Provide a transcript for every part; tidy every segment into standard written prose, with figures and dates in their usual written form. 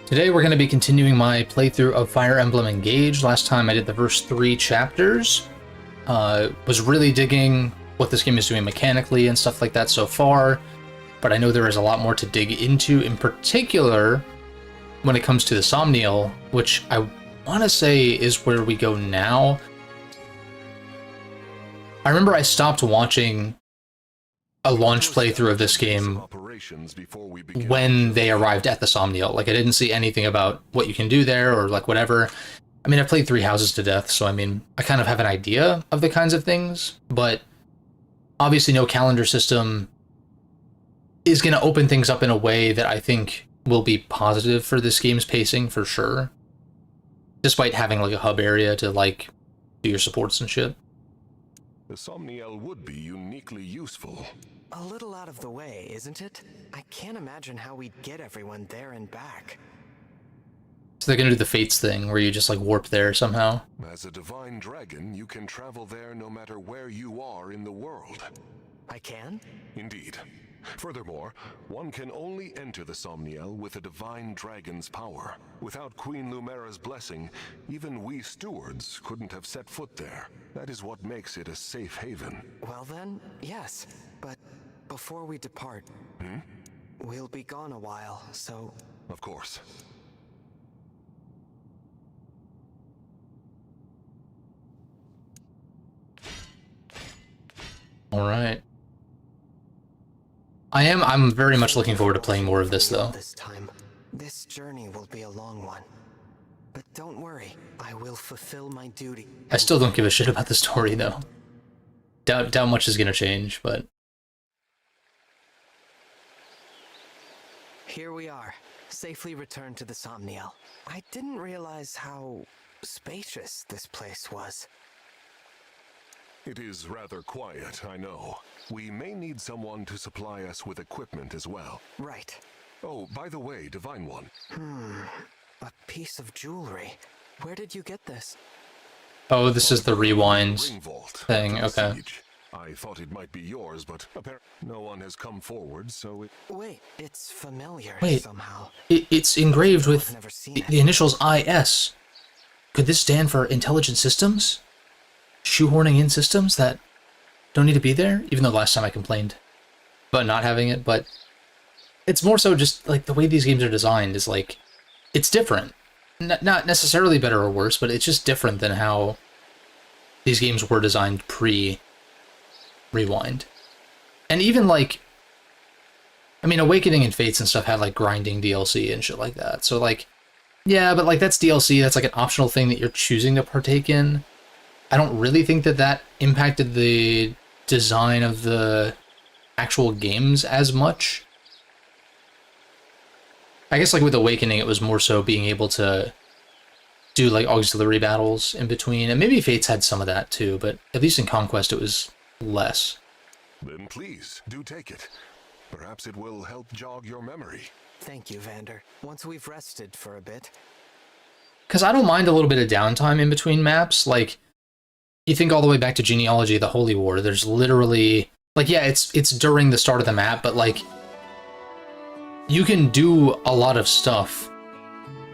Today we're going to be continuing my playthrough of Fire Emblem Engage. Last time I did the first 3 chapters. Was really digging what this game is doing mechanically and stuff like that so far, but I know there is a lot more to dig into, in particular when it comes to the Somniel, which I want to say is where we go now. I remember I stopped watching a launch playthrough of this game when they arrived at the Somniel. Like, I didn't see anything about what you can do there or like whatever. I mean, I've played 3 houses to death, so I mean, I kind of have an idea of the kinds of things, but obviously no calendar system is going to open things up in a way that I think will be positive for this game's pacing for sure, despite having like a hub area to like do your supports and shit. The Somniel would be uniquely useful. A little out of the way, isn't it? I can't imagine how we'd get everyone there and back. So they're gonna do the Fates thing, where you just like warp there somehow. As a divine dragon, you can travel there no matter where you are in the world. I can? Indeed. Furthermore, one can only enter the Somniel with a divine dragon's power. Without Queen Lumera's blessing, even we stewards couldn't have set foot there. That is what makes it a safe haven. Well then, yes. But before we depart, we'll be gone a while, so... Of course. Alright. I'm very much looking forward to playing more of this, though. This journey will be a long one. But don't worry, I will fulfill my duty. I still don't give a shit about the story, though. Doubt much is gonna change, but... Here we are, safely returned to the Somniel. I didn't realize how spacious this place was. It is rather quiet, I know. We may need someone to supply us with equipment as well. Right. Oh, by the way, Divine One. A piece of jewelry. Where did you get this? Oh, this is the rewind Ring vault thing, from the okay. siege. I thought it might be yours, but apparently no one has come forward, so it... Wait, it's familiar somehow. It's engraved with I've never seen the initials IS. Could this stand for Intelligent Systems? Shoehorning in systems that don't need to be there? Even though last time I complained about not having it, but it's more so just like the way these games are designed is like, it's different. Not necessarily better or worse, but it's just different than how these games were designed pre-Rewind. And even like, I mean, Awakening and Fates and stuff had like grinding DLC and shit like that. So like, yeah, but like that's DLC, that's like an optional thing that you're choosing to partake in. I don't really think that that impacted the design of the actual games as much. I guess like with Awakening, it was more so being able to do like auxiliary battles in between, and maybe Fates had some of that too, but at least in Conquest it was less. Then please, do take it. Perhaps it will help jog your memory. Thank you, Vander. Once we've rested for a bit. Because I don't mind a little bit of downtime in between maps. Like, you think all the way back to Genealogy of the Holy War, there's literally... Like, yeah, it's during the start of the map, but like, you can do a lot of stuff.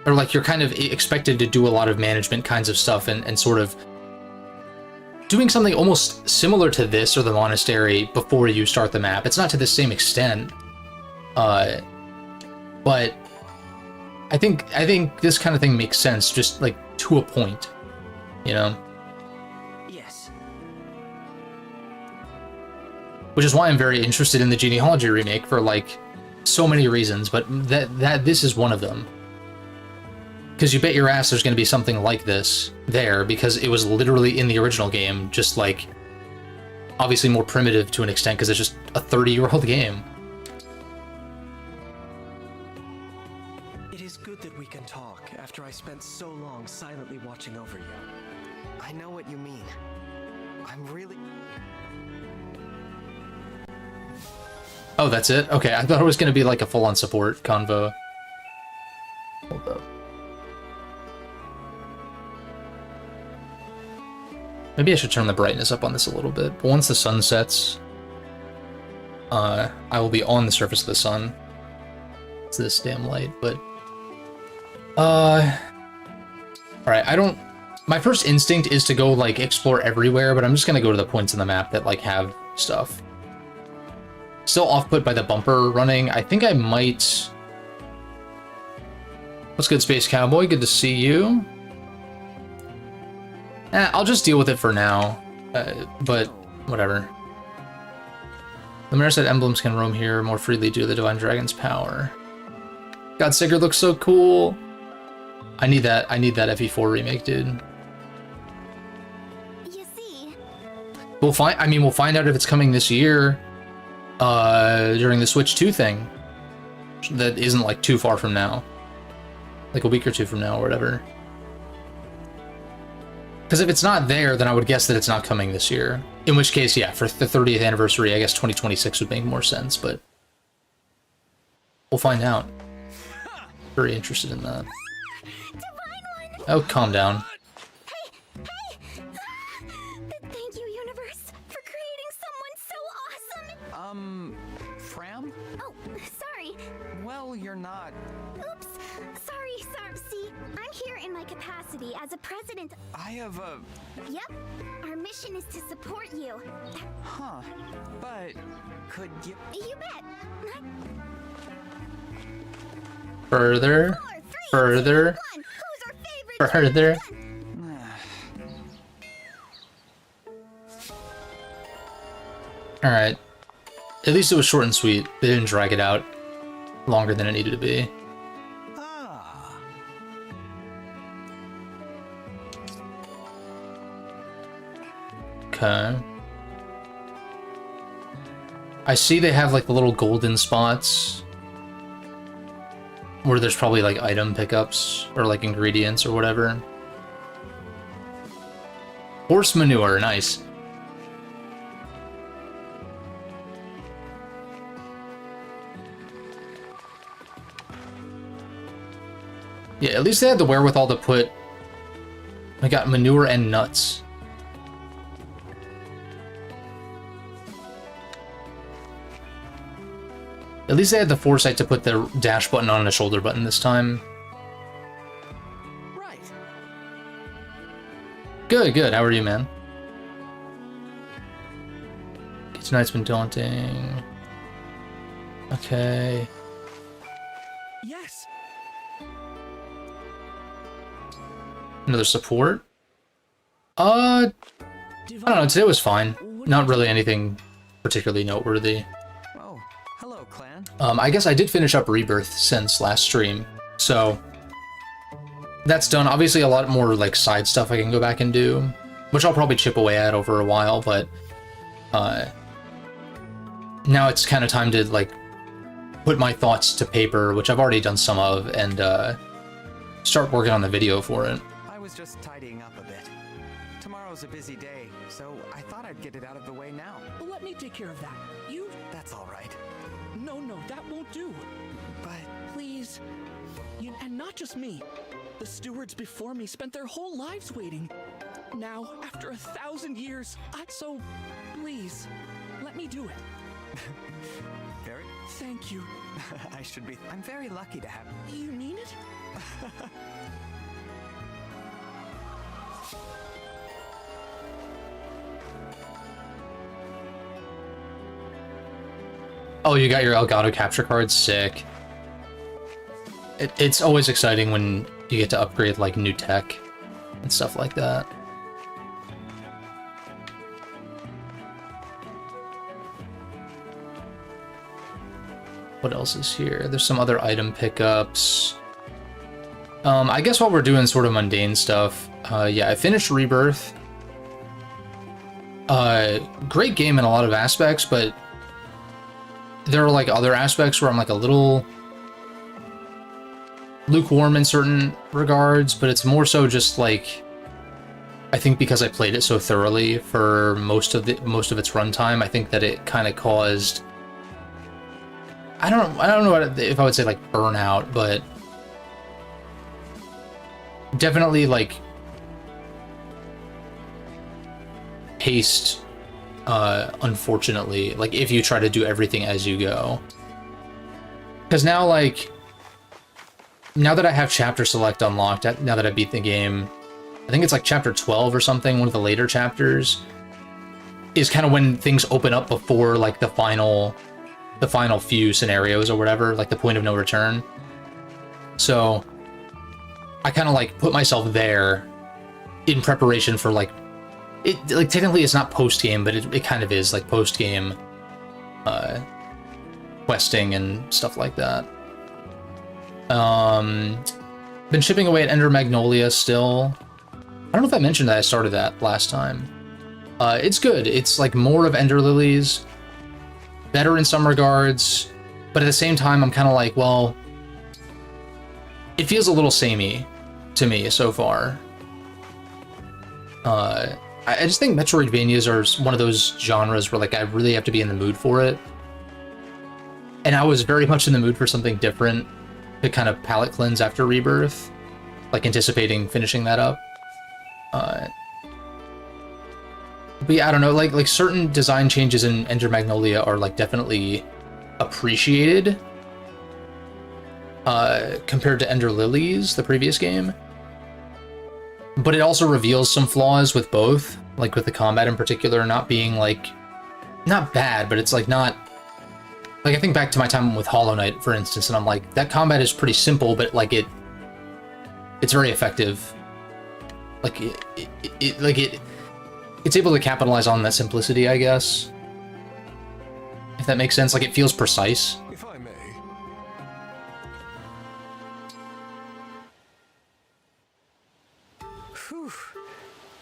Or like, you're kind of expected to do a lot of management kinds of stuff and sort of doing something almost similar to this or the monastery before you start the map. It's not to the same extent. But I think this kind of thing makes sense, just like to a point, you know? Yes. Which is why I'm very interested in the Genealogy remake for like so many reasons, but this is one of them. Because you bet your ass there's going to be something like this there, because it was literally in the original game, just like, obviously more primitive to an extent, because it's just a 30-year-old game. It is good that we can talk after I spent so long silently watching over you. I know what you mean. I'm really... Oh, that's it? Okay, I thought it was going to be like a full-on support convo. Hold up. Maybe I should turn the brightness up on this a little bit. But once the sun sets, I will be on the surface of the sun. It's this damn light, but Alright, I don't... My first instinct is to go, like, explore everywhere, but I'm just gonna go to the points in the map that, like, have stuff. Still off-put by the bumper running. I think I might... What's good, Space Cowboy? Good to see you. I'll just deal with it for now. But, whatever. The mayor said emblems can roam here more freely due to the Divine Dragon's power. God, Sigurd looks so cool. I need that FE4 remake, dude. You see, We'll find out if it's coming this year, during the Switch 2 thing. That isn't, like, too far from now. Like a week or two from now or whatever. Because if it's not there, then I would guess that it's not coming this year. In which case, yeah, for the 30th anniversary, I guess 2026 would make more sense, but... We'll find out. Very interested in that. Divine One! Oh, calm down. Hey! Thank you, Universe, for creating someone so awesome! Fram? Oh, sorry. Well, you're not. Oops. Sorry. See, I'm here in my capacity as a president. I have a... Yep. Our mission is to support you. Huh. But could you... You bet. Further. 4, 3, Further. 2, 1. Who's our favorite? Further. Alright. At least it was short and sweet. They didn't drag it out longer than it needed to be. Ah. Okay. I see they have like the little golden spots where there's probably like item pickups or like ingredients or whatever. Horse manure, nice. Yeah, at least they had the wherewithal to put... I got manure and nuts. At least they had the foresight to put the dash button on a shoulder button this time. Right. Good. How are you, man? Tonight's been daunting. Okay. Yes. Another support? I don't know, today was fine. Not really anything particularly noteworthy. Oh, hello, clan. I guess I did finish up Rebirth since last stream, so that's done. Obviously a lot more like side stuff I can go back and do, which I'll probably chip away at over a while, but now it's kind of time to like put my thoughts to paper, which I've already done some of, and start working on the video for it. I was just tidying up a bit. Tomorrow's a busy day, so I thought I'd get it out of the way now. Let me take care of that. You... That's all right. No, that won't do. But Please. And not just me. The stewards before me spent their whole lives waiting. Now, after 1,000 years, So, please, let me do it. very... Thank you. I should be... I'm very lucky to have... You mean it? Oh, you got your Elgato capture card? Sick. It's always exciting when you get to upgrade, like, new tech and stuff like that. What else is here? There's some other item pickups. I guess while we're doing sort of mundane stuff, yeah, I finished Rebirth. Great game in a lot of aspects, but there are like other aspects where I'm like a little lukewarm in certain regards, but it's more so just like, I think because I played it so thoroughly for most of its runtime, I think that it kind of caused, I don't know if I would say like burnout, but definitely like paced, unfortunately, like if you try to do everything as you go. Because now, like, now that I have chapter select unlocked, now that I beat the game, I think it's like chapter 12 or something, one of the later chapters, is kind of when things open up before like the final few scenarios or whatever, like the point of no return. So I kind of like put myself there in preparation for like technically it's not post game, but it kind of is like post game questing and stuff like that. Been chipping away at Ender Magnolia still. I don't know if I mentioned that I started that last time. It's good. It's like more of Ender Lilies, better in some regards, but at the same time I'm kind of like, well, it feels a little samey to me so far. I just think Metroidvanias are one of those genres where like I really have to be in the mood for it. And I was very much in the mood for something different to kind of palate cleanse after Rebirth, like anticipating finishing that up. But yeah, I don't know, like certain design changes in Ender Magnolia are like definitely appreciated compared to Ender Lilies, the previous game. But it also reveals some flaws with both, like with the combat in particular not being like, not bad, but it's like not, like I think back to my time with Hollow Knight, for instance, and I'm like, that combat is pretty simple, but like it's very effective. Like it's able to capitalize on that simplicity, I guess. If that makes sense, like it feels precise. If I may. Whew.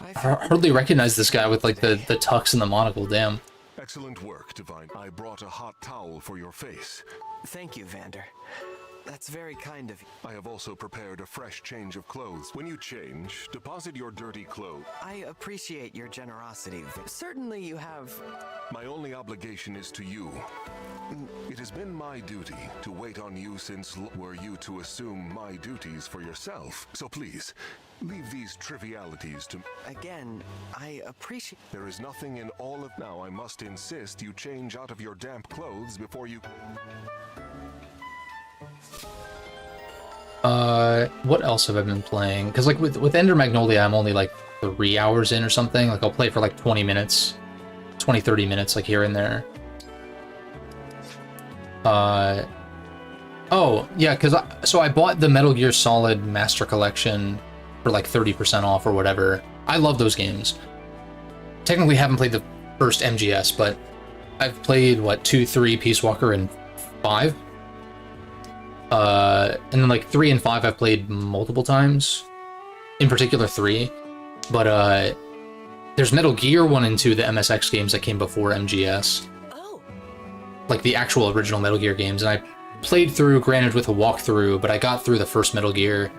I hardly recognize this guy with like the tux and the monocle, damn. Excellent work, Divine. I brought a hot towel for your face. Thank you, Vander. That's very kind of you. I have also prepared a fresh change of clothes. When you change, deposit your dirty clothes. I appreciate your generosity. Certainly you have... My only obligation is to you. It has been my duty to wait on you since were you to assume my duties for yourself. So please, leave these trivialities to... Again, I appreciate... There is nothing in all of... Now I must insist you change out of your damp clothes before you... What else have I been playing? Because like with Ender Magnolia, I'm only like 3 hours in or something. Like I'll play for like 20 minutes, 20, 30 minutes, like here and there. Oh, yeah, because I bought the Metal Gear Solid Master Collection for like 30% off or whatever. I love those games. Technically haven't played the first MGS, but I've played, what, 2, 3, Peace Walker, and 5? And then like 3 and 5 I've played multiple times, in particular 3, but there's Metal Gear 1 and 2, the MSX games that came before MGS, like the actual original Metal Gear games, and I played through, granted with a walkthrough, but I got through the first Metal Gear,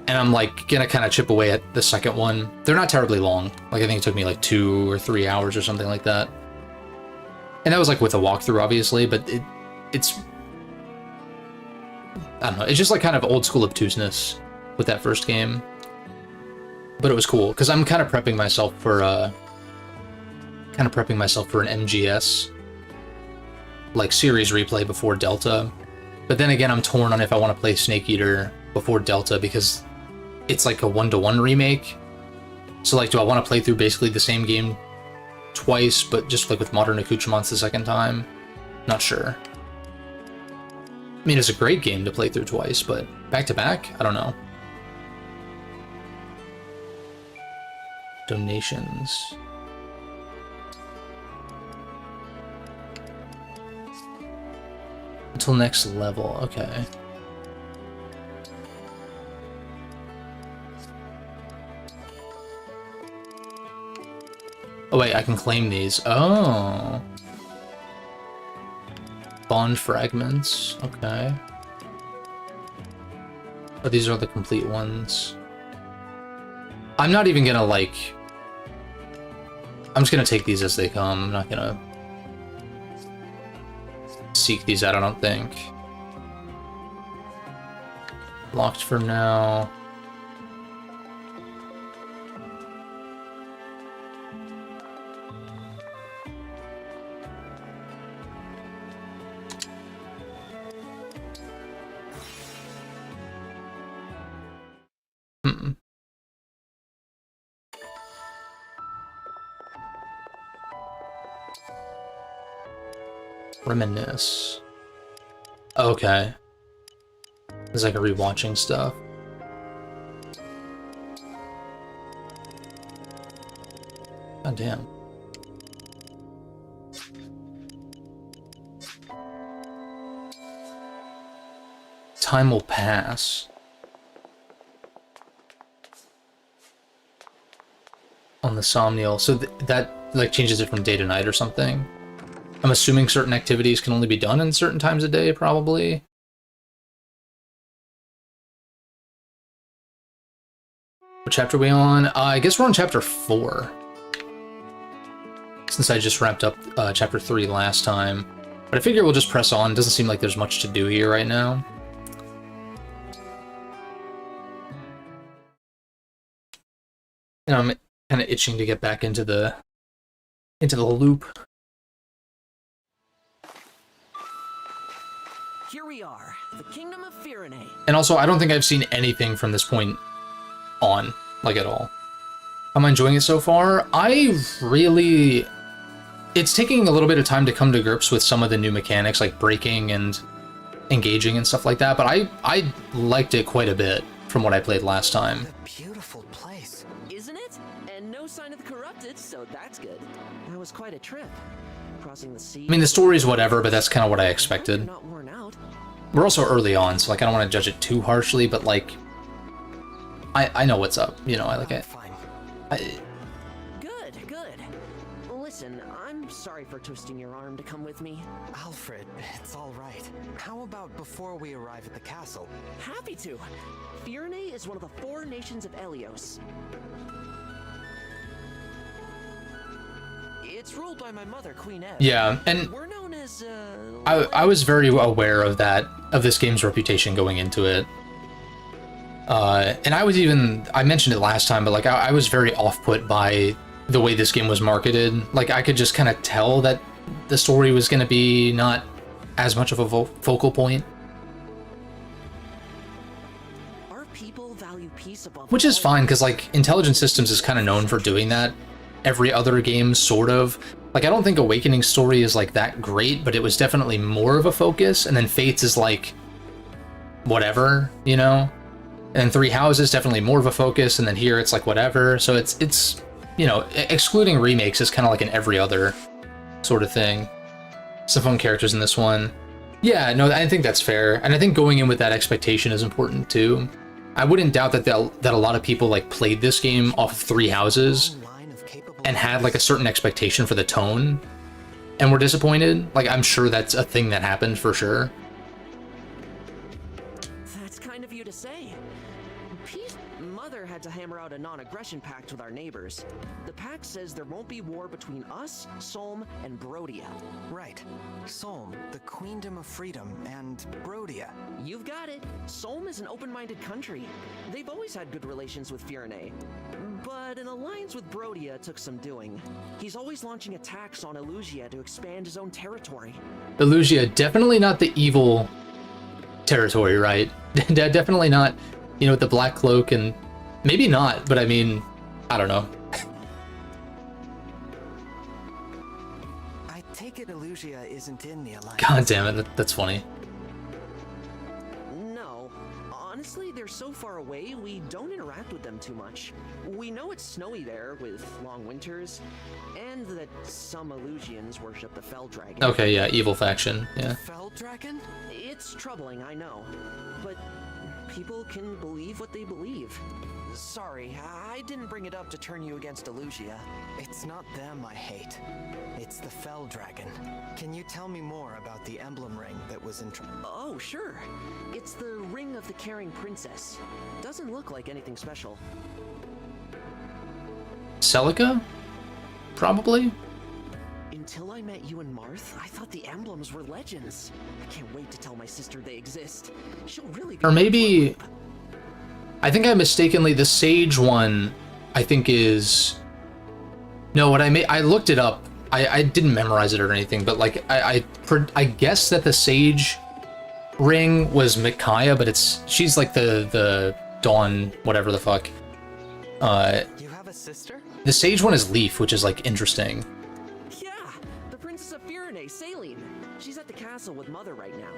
and I'm like gonna kind of chip away at the second one. They're not terribly long, like I think it took me like 2 or 3 hours or something like that, and that was like with a walkthrough obviously, but it's I don't know, it's just like kind of old school obtuseness with that first game. But it was cool, because I'm kind of prepping myself for an MGS like series replay before Delta. But then again, I'm torn on if I want to play Snake Eater before Delta, because it's like a 1-to-1 remake. So like, do I want to play through basically the same game twice, but just like with modern accoutrements the second time? Not sure. I mean, it's a great game to play through twice, but back-to-back? I don't know. Donations. Until next level, okay. Oh wait, I can claim these. Oh. Bond fragments, okay. Oh, these are the complete ones. I'm not even gonna like... I'm just gonna take these as they come. I'm not gonna seek these out, I don't think. Locked for now. Reminisce. Okay. It's like a rewatching stuff. God damn. Time will pass. On the Somniel. So that like changes it from day to night or something. I'm assuming certain activities can only be done in certain times of day, probably. What chapter are we on? I guess we're on chapter 4. Since I just wrapped up chapter 3 last time. But I figure we'll just press on. It doesn't seem like there's much to do here right now. And I'm kind of itching to get back into the loop. Here we are, the Kingdom of Firene. And also, I don't think I've seen anything from this point on, like, at all. I'm enjoying it so far. It's taking a little bit of time to come to grips with some of the new mechanics, like breaking and engaging and stuff like that, but I liked it quite a bit from what I played last time. A beautiful place. Isn't it? And no sign of the corrupted, so that's good. That was quite a trip. Crossing the sea. I mean, the story's whatever, but that's kind of what I expected. Not worn out. We're also early on, so, like, I don't want to judge it too harshly, but, like, I know what's up, you know, I like it. Fine. Good, good. Listen, I'm sorry for twisting your arm to come with me. Alfred, it's all right. How about before we arrive at the castle? Happy to. Firene is one of the 4 nations of Elios. It's ruled by my mother, Queen Eve. Yeah, and We're known as, I was very aware of this game's reputation going into it. And I mentioned it last time, but like I was very off-put by the way this game was marketed. Like I could just kind of tell that the story was going to be not as much of a focal point. Our people value peace above Which is all. fine, because like Intelligent Systems is kind of known for doing that. Every other game, sort of. Like I don't think Awakening's story is like that great, but it was definitely more of a focus, and then Fates is like whatever, you know? And Three Houses definitely more of a focus, and then here it's like whatever. So it's you know, excluding remakes is kind of like an every other sort of thing. Some fun characters in this one. Yeah, no, I think that's fair, and I think going in with that expectation is important too. I wouldn't doubt that that a lot of people like played this game off of Three Houses and had like a certain expectation for the tone and were disappointed. Like I'm sure that's a thing that happened for sure. That's kind of you to say. Peace. Mother had to hammer out a non-aggression pact with our neighbors. The pact says there won't be war between us, Solm, and Brodia. Right. Solm, the Queendom of Freedom, and Brodia. You've got it. Solm is an open-minded country. They've always had good relations with Firene. But an alliance with Brodia took some doing. He's always launching attacks on Elusia to expand his own territory. Elusia, definitely not the evil territory, right? Definitely not, you know, with the Black Cloak, and maybe not, but I mean, I don't know. I take it Elusia isn't in the alliance. God damn it, that's funny. No. Honestly, they're so far away, we don't interact with them too much. We know it's snowy there, with long winters, and that some Elusians worship the Fell Dragon. Okay, yeah, evil faction, yeah. Fell Dragon? It's troubling, I know. But people can believe what they believe. Sorry, I didn't bring it up to turn you against Elusia. It's not them I hate. It's the Fell Dragon. Can you tell me more about the emblem ring that was in Oh, sure. It's the Ring of the Caring Princess. Doesn't look like anything special. Celica? Probably? Until I met you and Marth, I thought the emblems were legends. I can't wait to tell my sister they exist. She'll really be... Or maybe... I think I mistakenly, the Sage one, I think is... No, what I looked it up. I didn't memorize it or anything, but like, I guess that the Sage ring was Micaiah, but she's like the Dawn, whatever the fuck. You have a sister? The Sage one is Leaf, which is like interesting. Yeah! The Princess of Firene, Saline. She's castle with Mother right now.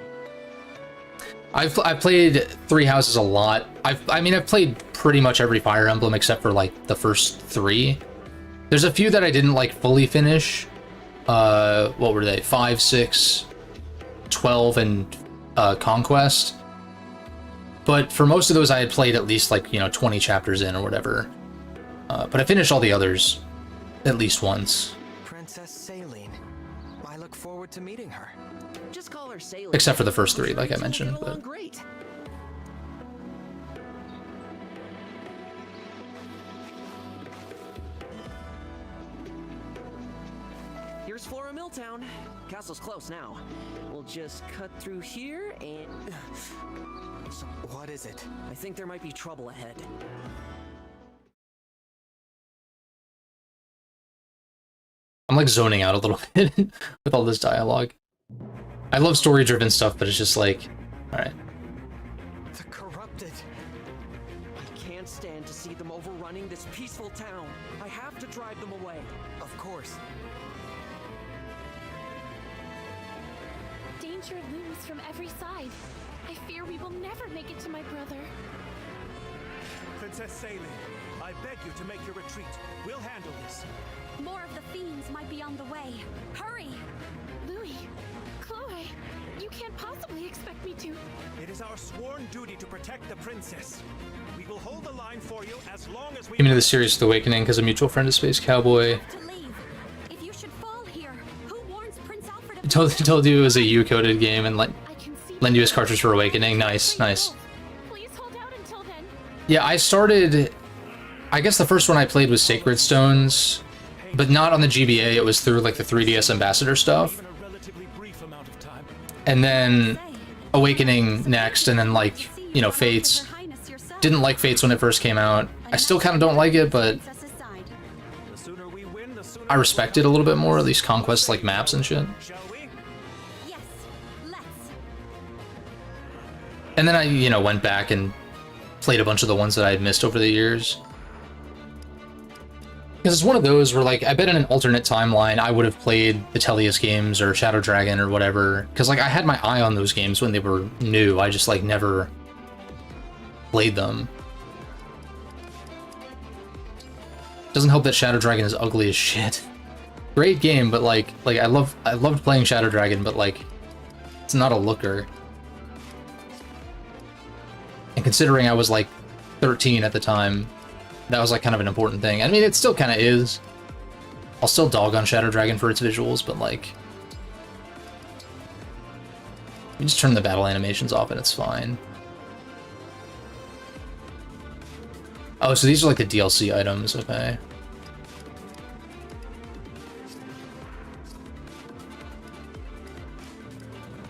I've played Three Houses a lot. I mean, I've played pretty much every Fire Emblem except for like the first 3. There's a few that I didn't like fully finish. What were they? 5, 6, 12, and Conquest. But for most of those, I had played at least like 20 chapters in or whatever. But I finished all the others at least once. Princess Saline. I look forward to meeting her. Just call her Sailor. Except for the first 3, like I We'll mentioned. get along But great. Here's Flora Milltown. Castle's close now. We'll just cut through here and... What is it? I think there might be trouble ahead. I'm like zoning out a little bit with all this dialogue. I love story-driven stuff, but it's just like, all right. The corrupted. I can't stand to see them overrunning this peaceful town. I have to drive them away. Of course. Danger looms from every side. I fear we will never make it to my brother. Princess Saline, I beg you to make your retreat. We'll handle this. More of the fiends might be on the way. Hurry! Louis, Chloe, you can't possibly expect me to. It is our sworn duty to protect the princess. We will hold the line for you as long as we... Came into the series with Awakening because a mutual friend of Space Cowboy To leave. If you should fall here, who warns Prince Alfred of... told you it was a U-coded game and I can see... lend you his cartridge for Awakening. Nice, nice. Please hold out until then. Yeah, I started... I guess the first one I played was Sacred Stones, but not on the GBA. It was through like the 3DS Ambassador stuff. Even a relatively brief amount of time. And then Awakening next, and then like, Fates. Didn't like Fates when it first came out. I still kind of don't like it, but The sooner we win, the sooner... I respect it a little bit more, at least Conquest like maps and shit. Shall we? Yes, let's. And then I, went back and played a bunch of the ones that I had missed over the years. Because it's one of those where, like, I bet in an alternate timeline I would have played the Tellius games or Shadow Dragon or whatever. Because, like, I had my eye on those games when they were new. I just, like, never played them. Doesn't help that Shadow Dragon is ugly as shit. Great game, but, like I loved playing Shadow Dragon, but, like, it's not a looker. And considering I was, like, 13 at the time, that was like kind of an important thing. I mean, it still kind of is. I'll still dog on Shadow Dragon for its visuals, but like... You just turn the battle animations off and it's fine. Oh, so these are like the DLC items, okay.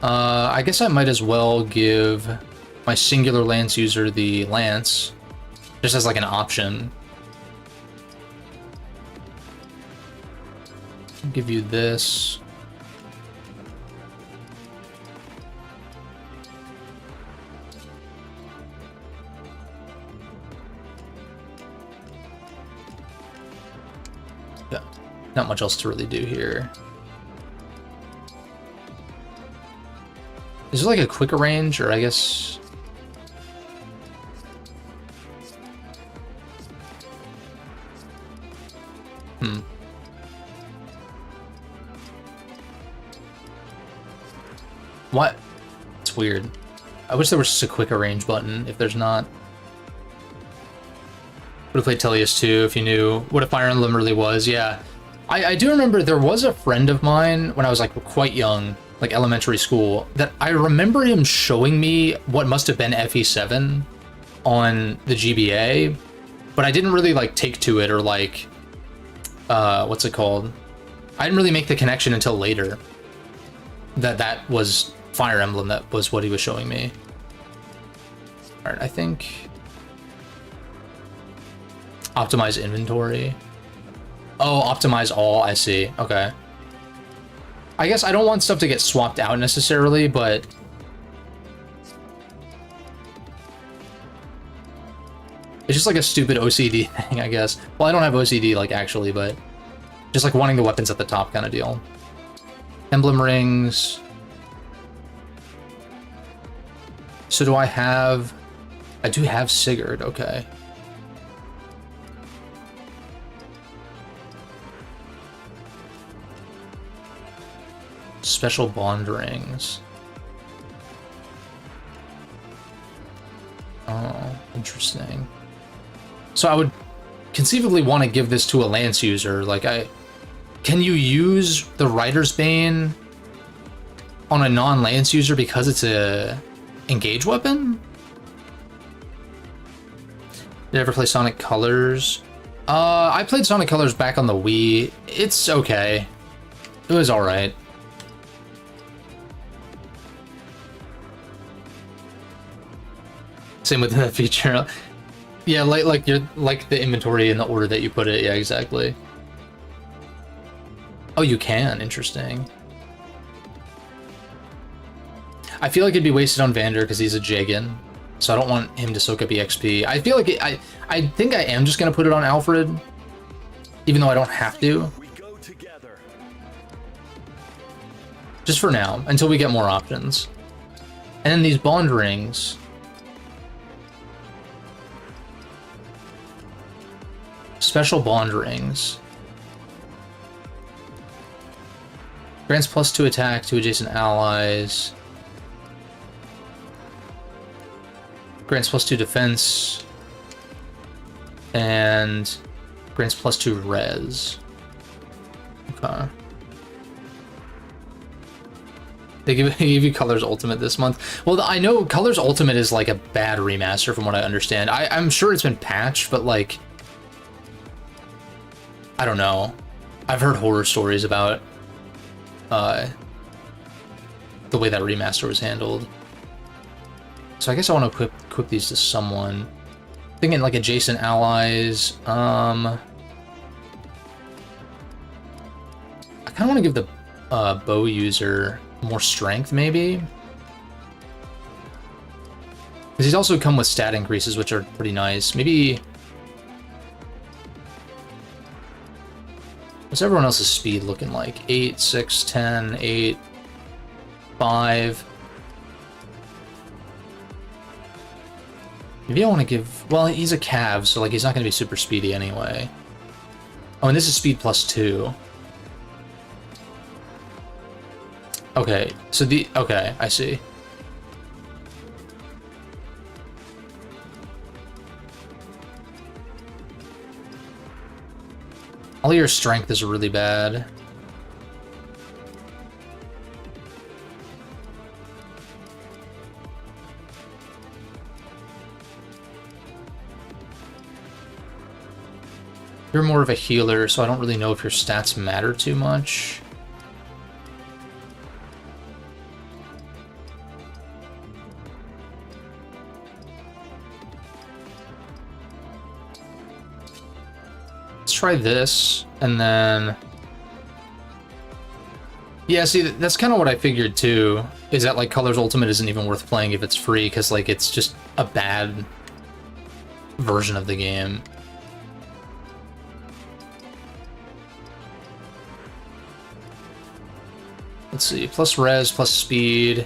I guess I might as well give my singular lance user the lance. Just as like an option. I'll give you this. Yeah, not much else to really do here. Is there like a quicker range, or I guess... What? It's weird. I wish there was just a quick arrange button, if there's not. Would have played Tellius 2 if you knew what a Fire Emblem really was, yeah. I do remember there was a friend of mine when I was like quite young, like elementary school, that I remember him showing me what must have been FE7 on the GBA, but I didn't really like take to it or like, what's it called? I didn't really make the connection until later that was Fire Emblem, that was what he was showing me. Alright, I think... Optimize inventory. Oh, optimize all, I see. Okay. I guess I don't want stuff to get swapped out necessarily, but... It's just like a stupid OCD thing, I guess. Well, I don't have OCD, like, actually, but... Just like wanting the weapons at the top kind of deal. Emblem rings... So do I have... I do have Sigurd, okay. Special bond rings. Oh, interesting. So I would conceivably want to give this to a lance user. Like, can you use the Rider's Bane on a non-lance user because it's a engage weapon? Did you ever play Sonic Colors? I played Sonic Colors back on the Wii. It's okay. It was alright. Same with the feature. Yeah, like the inventory in the order that you put it. Yeah, exactly. Oh, you can. Interesting. I feel like it'd be wasted on Vander because he's a Jagan, so I don't want him to soak up EXP. I feel like I think I am just gonna put it on Alfred, even though I don't have to. Just for now, until we get more options. And then these bond rings. Special bond rings. Grants +2 attack to adjacent allies. Grants +2 defense. And grants +2 res. Okay. They give you Colors Ultimate this month. Well, I know Colors Ultimate is like a bad remaster from what I understand. I'm sure it's been patched, but like... I don't know. I've heard horror stories about the way that remaster was handled. So I guess I want to equip these to someone. Thinking like adjacent allies. I kind of want to give the bow user more strength, maybe. Because he's also come with stat increases, which are pretty nice. Maybe... What's everyone else's speed looking like? 8, 6, 10, 8, 5. Maybe I want to give... Well, he's a Cav, so like he's not going to be super speedy anyway. Oh, and this is speed +2. Okay, so the... Okay, I see. All your strength is really bad. You're more of a healer, so I don't really know if your stats matter too much. Try this, and then... Yeah, see, that's kind of what I figured too, is that like Colors Ultimate isn't even worth playing if it's free, because like it's just a bad version of the game. Let's see, plus res, plus speed.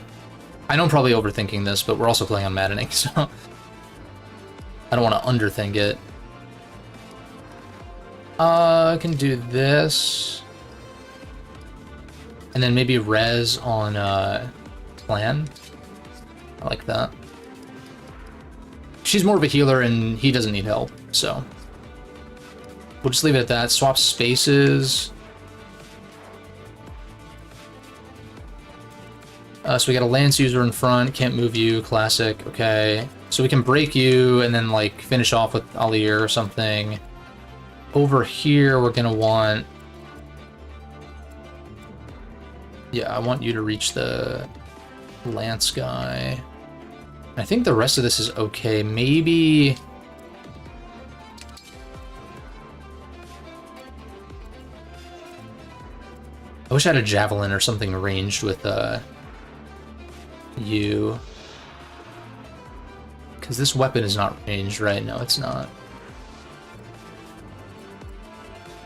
I know I'm probably overthinking this, but we're also playing on Maddening, so I don't want to underthink it. I can do this. And then maybe res on Plan. I like that. She's more of a healer and he doesn't need help, so we'll just leave it at that. Swap spaces. So we got a lance user in front, can't move you, classic, okay. So we can break you and then like finish off with Alir or something. Over here, we're gonna want... Yeah, I want you to reach the lance guy. I think the rest of this is okay. Maybe... I wish I had a javelin or something ranged with you. Because this weapon is not ranged, right? No, it's not.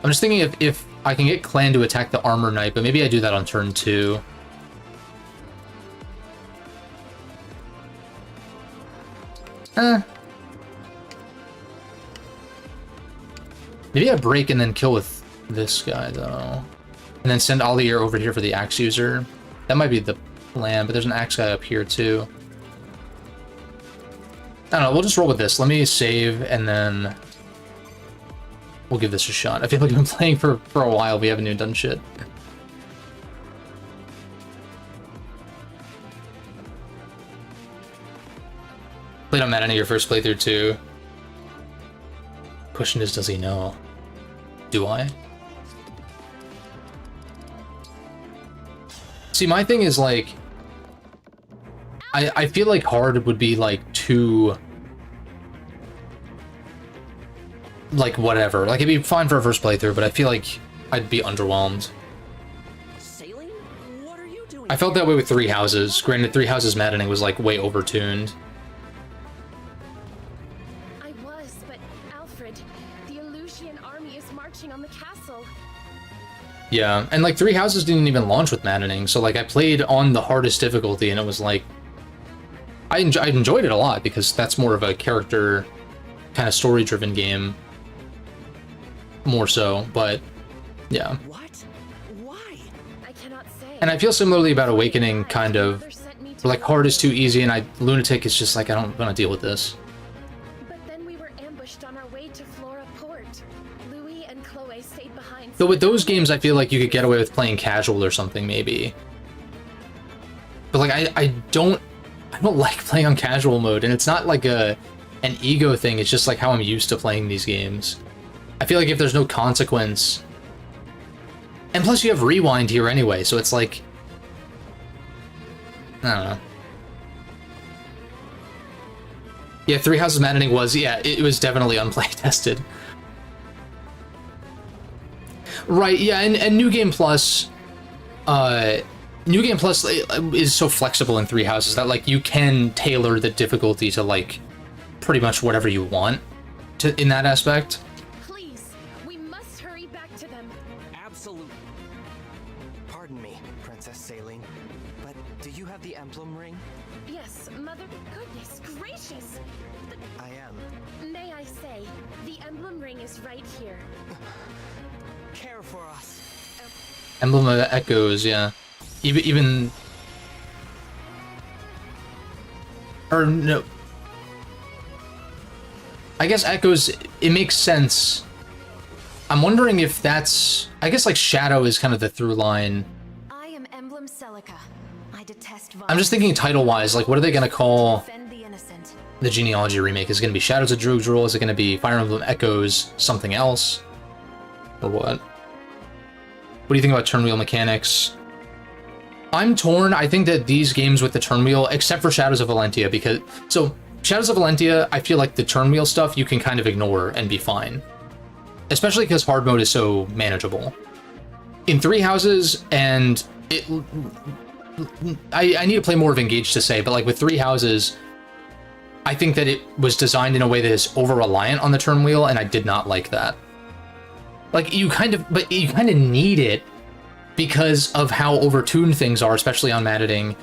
I'm just thinking if I can get Clan to attack the Armor Knight, but maybe I do that on turn 2. Maybe I break and then kill with this guy, though. And then send Allier over here for the axe user. That might be the plan, but there's an axe guy up here, too. I don't know, we'll just roll with this. Let me save, and then we'll give this a shot. I feel like I've been playing for a while. We haven't even done shit. Played on Madden your first playthrough, too. Question is, does he know? Do I? See, my thing is, like, I feel like hard would be, like, too... like, whatever. Like, it'd be fine for a first playthrough, but I feel like I'd be underwhelmed. Sailing? What are you doing? I felt that way with Three Houses. Granted, Three Houses Maddening was, like, way overtuned. I was, but Alfred, the Illusian army is marching on the castle. Yeah, and, like, Three Houses didn't even launch with Maddening, so, like, I played on the hardest difficulty, and it was, like... I enjoyed it a lot, because that's more of a character, kind of story-driven game. More so, but yeah. What? Why? I cannot say. And I feel similarly about Awakening, kind of. Like, hard is too easy, and Lunatic is just like, I don't want to deal with this. But then we were ambushed on our way to Flora Port. Louis and Chloe stayed behind. Though with those games, I feel like you could get away with playing casual or something, maybe. But, like, I don't like playing on casual mode, and it's not like an ego thing, it's just like how I'm used to playing these games. I feel like if there's no consequence... And plus you have rewind here anyway, so it's like... I don't know. Yeah, Three Houses Maddening was, yeah, it was definitely unplay tested. Right, yeah, and New Game Plus... New Game Plus is so flexible in Three Houses that, like, you can tailor the difficulty to, like, pretty much whatever you want in that aspect. Please, we must hurry back to them. Absolutely. Pardon me, Princess Saline, but do you have the emblem ring? Yes, Mother. Goodness gracious! I am. May I say, the emblem ring is right here. Care for us. Emblem of Echoes, yeah. Even... Or, no... I guess Echoes, it makes sense. I'm wondering if that's... I guess, like, Shadow is kind of the through line. I am Emblem Celica. I detest violence. I'm just thinking title-wise, like, what are they gonna call Defend the innocent. the Genealogy remake? Is it gonna be Shadows of Druidrule? Is it gonna be Fire Emblem Echoes something else? Or what? What do you think about turn wheel mechanics? I'm torn. I think that these games with the turn wheel, except for Shadows of Valentia, because... So, Shadows of Valentia, I feel like the turn wheel stuff you can kind of ignore and be fine. Especially because hard mode is so manageable. In Three Houses, and it... I need to play more of Engage to say, but like with Three Houses, I think that it was designed in a way that is over-reliant on the turn wheel, and I did not like that. Like, you kind of need it because of how overtuned things are, especially on Maddening,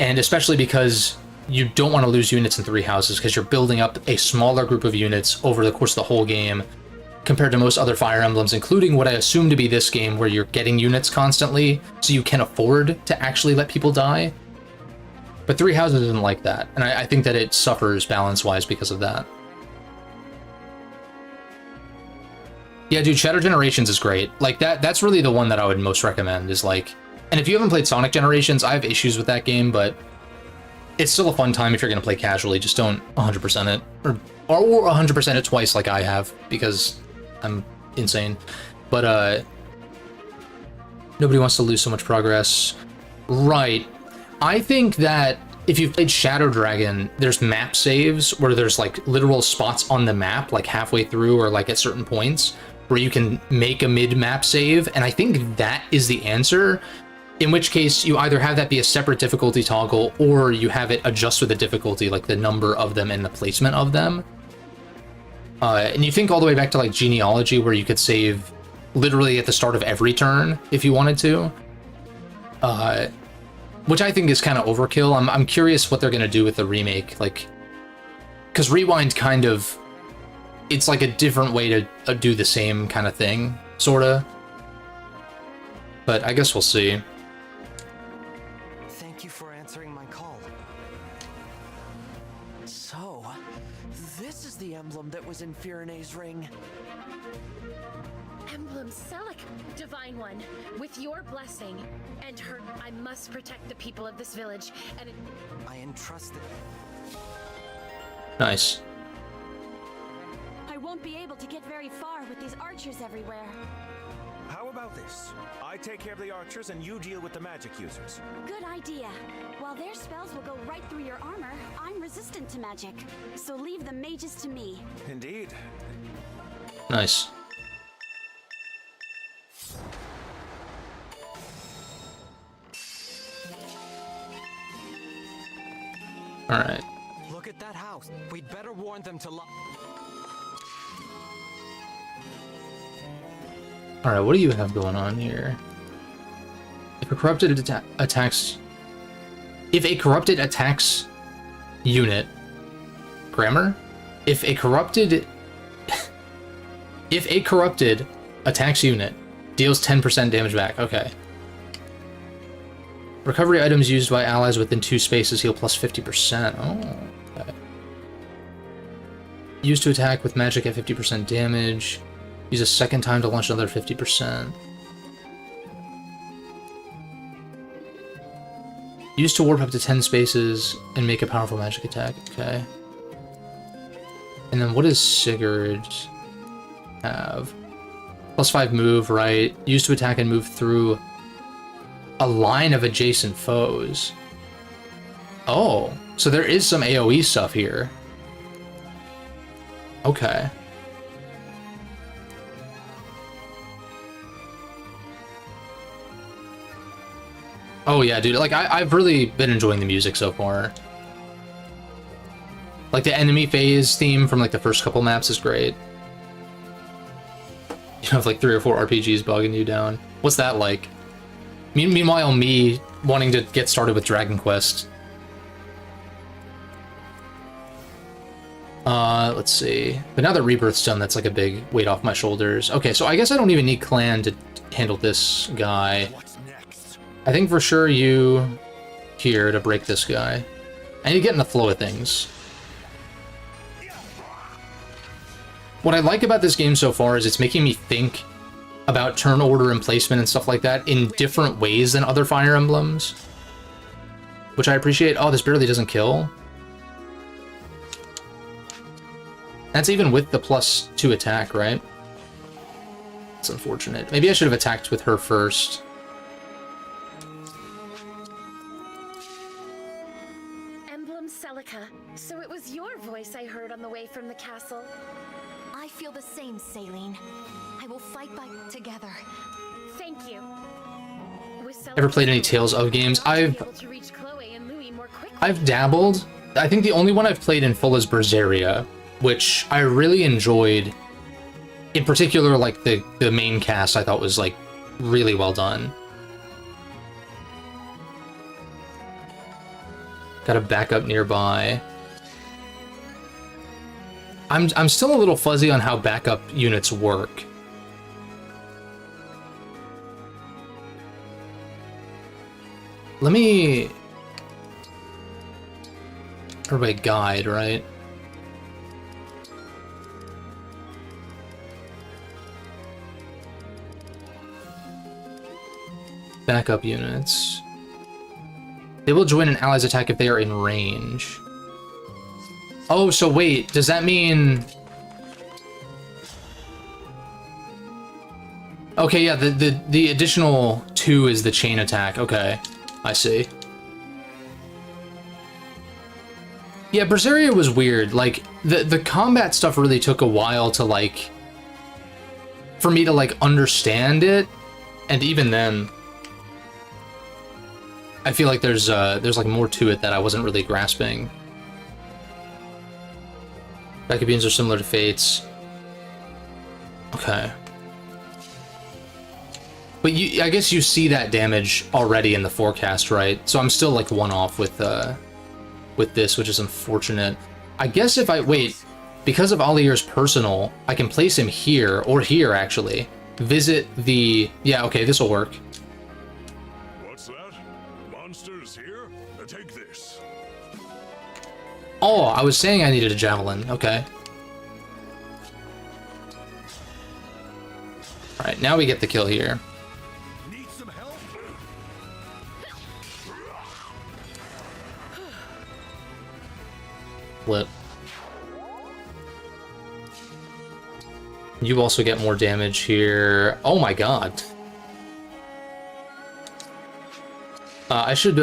and especially because you don't want to lose units in Three Houses because you're building up a smaller group of units over the course of the whole game compared to most other Fire Emblems, including what I assume to be this game where you're getting units constantly, so you can afford to actually let people die. But Three Houses isn't like that, and I think that it suffers balance-wise because of that. Yeah, dude, Shadow Generations is great. Like, that's really the one that I would most recommend, is like... And if you haven't played Sonic Generations, I have issues with that game, but it's still a fun time if you're going to play casually. Just don't 100% it. Or 100% it twice like I have, because I'm insane. But, nobody wants to lose so much progress. Right. I think that if you've played Shadow Dragon, there's map saves where there's, like, literal spots on the map, like, halfway through or, like, at certain points, where you can make a mid-map save, and I think that is the answer, in which case you either have that be a separate difficulty toggle, or you have it adjust with the difficulty, like the number of them and the placement of them. And you think all the way back to, like, Genealogy, where you could save literally at the start of every turn, if you wanted to. Which I think is kind of overkill. I'm curious what they're going to do with the remake. Like, Because Rewind kind of, it's like a different way to do the same kind of thing, sorta. But I guess we'll see. Thank you for answering my call. So, this is the emblem that was in Firene's ring. Emblem Selleck, Divine One, with your blessing and her, I must protect the people of this village, and I entrust it. Nice. I won't be able to get very far with these archers everywhere. How about this? I take care of the archers and you deal with the magic users. Good idea. While their spells will go right through your armor, I'm resistant to magic, so leave the mages to me. Indeed. Nice. Alright. Look at that house. We'd better warn them to lock. Alright, what do you have going on here? If a corrupted attacks... If a corrupted attacks unit... Grammar? If a corrupted... if a corrupted attacks unit deals 10% damage back. Okay. Recovery items used by allies within 2 spaces heal plus 50%. Oh, okay. Used to attack with magic at 50% damage. Use a second time to launch another 50%. Used to warp up to 10 spaces and make a powerful magic attack. Okay. And then what does Sigurd have? Plus 5 move, right? Used to attack and move through a line of adjacent foes. Oh, so there is some AoE stuff here. Okay. Oh yeah, dude, like I've really been enjoying the music so far. Like the enemy phase theme from like the first couple maps is great. You have like 3 or 4 RPGs bogging you down. What's that like? Meanwhile, me wanting to get started with Dragon Quest. Let's see. But now that Rebirth's done, that's like a big weight off my shoulders. Okay, so I guess I don't even need Clan to handle this guy. What's next? I think for sure you here to break this guy. I need to get in the flow of things. What I like about this game so far is it's making me think about turn order and placement and stuff like that in different ways than other Fire Emblems, which I appreciate. Oh, this barely doesn't kill. That's even with the +2 attack, right? It's unfortunate. Maybe I should have attacked with her first. Emblem Celica, so it was your voice I heard on the way from the castle. I feel the same, Saline. I will fight back together. Thank you. Ever played any Tales of games? I've dabbled. I think the only one I've played in full is Berseria, which I really enjoyed. In particular, like the main cast I thought was like really well done. Got a backup nearby. I'm still a little fuzzy on how backup units work. Let me... Everybody guide, right? Backup units. They will join an ally's attack if they are in range. Oh, so wait, does that mean... Okay, yeah, the additional 2 is the chain attack. Okay, I see. Yeah, Berseria was weird. Like, the combat stuff really took a while to, like... For me to, like, understand it. And even then... I feel like there's like, more to it that I wasn't really grasping. Backup beams are similar to Fates. Okay. But I guess you see that damage already in the forecast, right? So I'm still like 1 off with this, which is unfortunate. I guess if I... Wait. Because of Alier's personal, I can place him here, or here, actually. Visit the... Yeah, okay, this will work. What's that? Monsters here? Take this. Oh, I was saying I needed a javelin. Okay. Alright, now we get the kill here. Need some help? Flip. You also get more damage here. Oh my god. I should,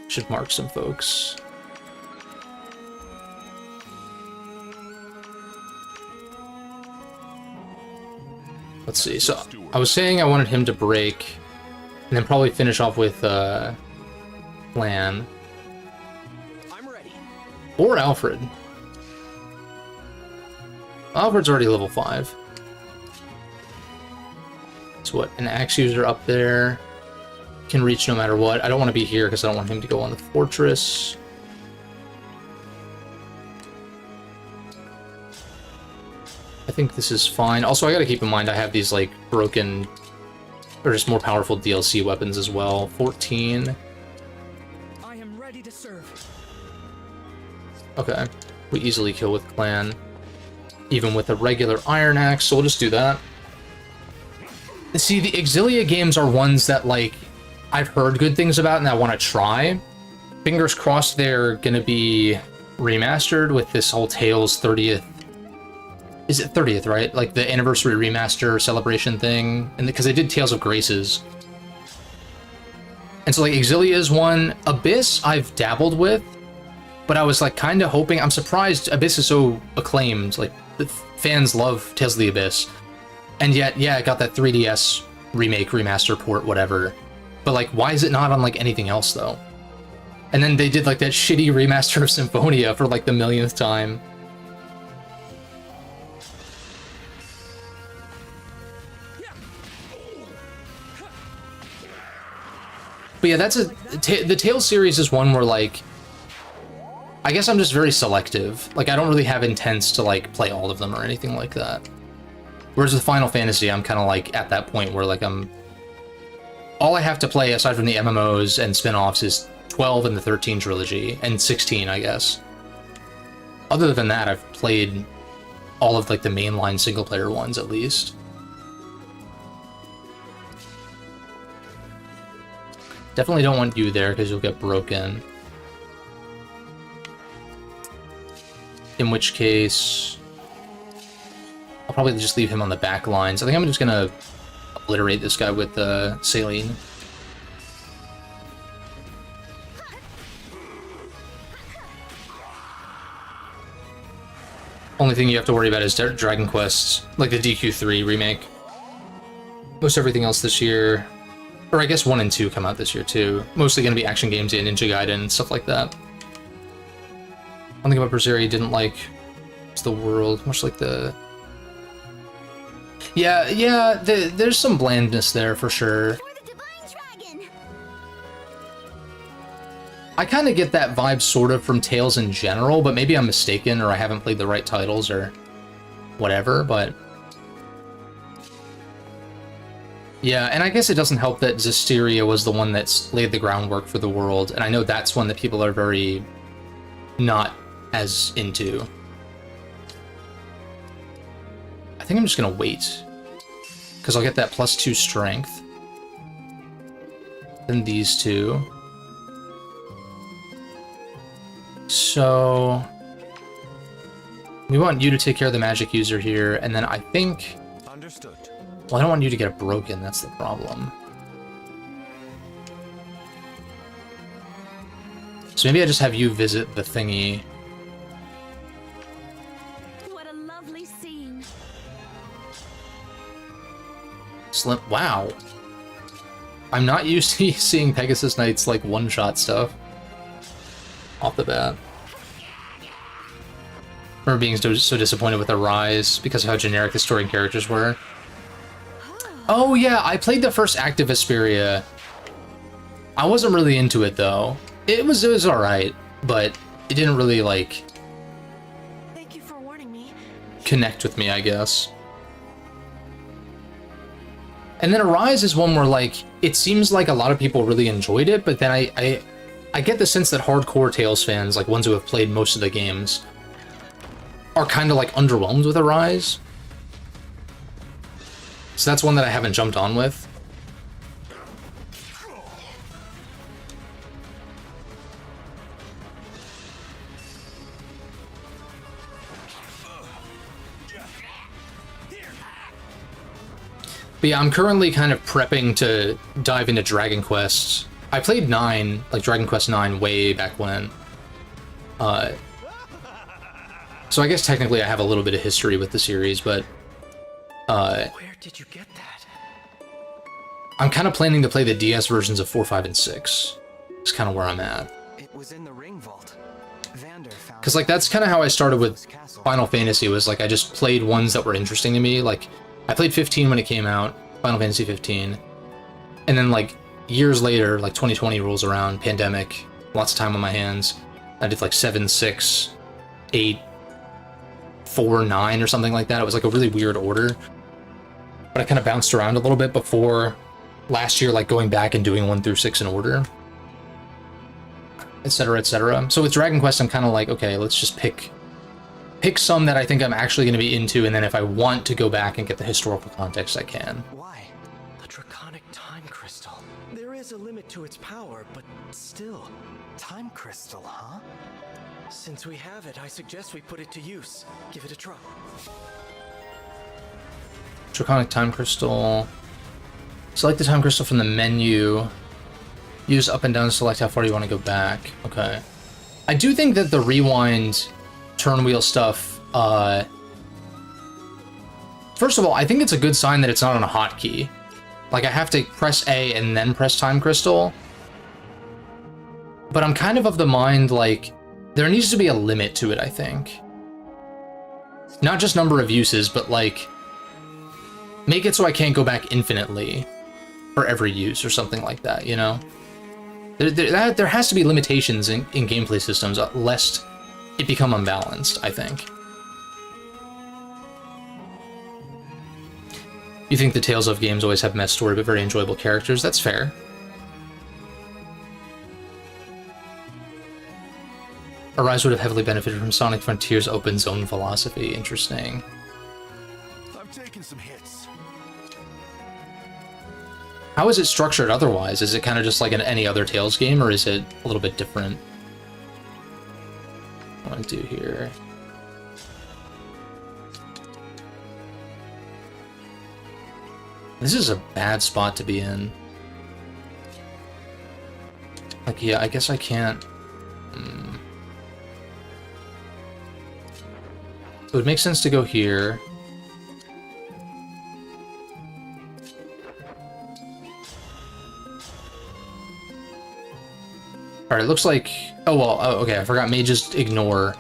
should mark some folks. Let's see. So I was saying I wanted him to break, and then probably finish off with Lan I'm ready. or Alfred. Alfred's already level 5. So what? An axe user up there can reach no matter what. I don't want to be here because I don't want him to go on the fortress. I think this is fine. Also, I gotta keep in mind I have these, like, broken, or just more powerful DLC weapons as well. 14. I am ready to serve. Okay. We easily kill with Clan, even with a regular Iron Axe, so we'll just do that. See, the Exilia games are ones that, like, I've heard good things about and I want to try. Fingers crossed they're gonna be remastered with this whole Tales 30th... Is it 30th, right? Like the anniversary remaster celebration thing, and because they did Tales of Graces. And so like Exilia is one. Abyss I've dabbled with, but I was like kind of hoping. I'm surprised Abyss is so acclaimed. Like the fans love Tales of the Abyss, and yet yeah, it got that 3DS remake, remaster, port, whatever. But like, why is it not on like anything else though? And then they did like that shitty remaster of Symphonia for like the millionth time. But yeah, that's the Tales series is one where, like, I guess I'm just very selective. Like, I don't really have intents to, like, play all of them or anything like that. Whereas with Final Fantasy, I'm kind of, like, at that point where, like, all I have to play, aside from the MMOs and spin-offs, is 12 and the 13 trilogy, and 16, I guess. Other than that, I've played all of, like, the mainline single-player ones, at least. Definitely don't want you there, because you'll get broken. In which case... I'll probably just leave him on the back lines. I think I'm just gonna obliterate this guy with Saline. Only thing you have to worry about is Dragon Quest, like the DQ3 remake. Most everything else this year... Or I guess 1 and 2 come out this year too. Mostly going to be action games and Ninja Gaiden and stuff like that. One thing about Berseria didn't like is the world, much like the... Yeah, there's some blandness there for sure. I kind of get that vibe sort of from Tales in general, but maybe I'm mistaken or I haven't played the right titles or whatever, but... Yeah, and I guess it doesn't help that Zestiria was the one that's laid the groundwork for the world, and I know that's one that people are very not as into. I think I'm just gonna wait, because I'll get that +2 strength. Then these two. So... we want you to take care of the magic user here, and then I think... Understood. Well, I don't want you to get broken, that's the problem. So maybe I just have you visit the thingy. What a lovely scene. Slim. Wow. I'm not used to seeing Pegasus Knight's, like, one-shot stuff. Off the bat. I remember being so disappointed with the Rise because of how generic the story and characters were. Oh yeah, I played the first act of Vesperia I wasn't really into it though. It was alright, but it didn't really like Thank you for warning me. connect with me, I guess. And then Arise is one where like it seems like a lot of people really enjoyed it, but then I get the sense that hardcore Tales fans, like ones who have played most of the games, are kind of like underwhelmed with Arise. So that's one that I haven't jumped on with. But yeah, I'm currently kind of prepping to dive into Dragon Quest. I played 9, like Dragon Quest 9 way back when. So I guess technically I have a little bit of history with the series, but Where did you get that? I'm kind of planning to play the DS versions of 4, 5, and 6. It's kind of where I'm at. It was in the ring vault. Vander found. Because like that's kind of how I started with Castle. Final Fantasy, was like I just played ones that were interesting to me. Like I played 15 when it came out, Final Fantasy 15. And then like years later, like 2020 rolls around, pandemic, lots of time on my hands. I did like 7, 6, 8, 4, 9 or something like that. It was like a really weird order. But I kind of bounced around a little bit before last year, like going back and doing 1 through 6 in order, etc., etc. So with Dragon Quest, I'm kind of like, okay, let's just pick some that I think I'm actually going to be into, and then if I want to go back and get the historical context, I can. Why? The draconic time crystal. There is a limit to its power, but still. Time crystal, huh? Since we have it, I suggest we put it to use. Give it a try. Draconic Time Crystal. Select the Time Crystal from the menu. Use up and down to select how far you want to go back. Okay. I do think that the rewind turn wheel stuff, first of all, I think it's a good sign that it's not on a hotkey. Like, I have to press A and then press Time Crystal. But I'm kind of the mind, like, there needs to be a limit to it, I think. Not just number of uses, but, like, make it so I can't go back infinitely for every use or something like that, you know? There has to be limitations in gameplay systems, lest it become unbalanced, I think. You think the Tales of games always have mess story but very enjoyable characters? That's fair. Arise would have heavily benefited from Sonic Frontiers' open zone philosophy. Interesting. I've taken some hits. How is it structured otherwise? Is it kind of just like any other Tales game, or is it a little bit different? What do I want to do here? This is a bad spot to be in. Like, yeah, I guess I can't... So it would make sense to go here. Alright, it looks like... Oh, well, okay, I forgot mages ignore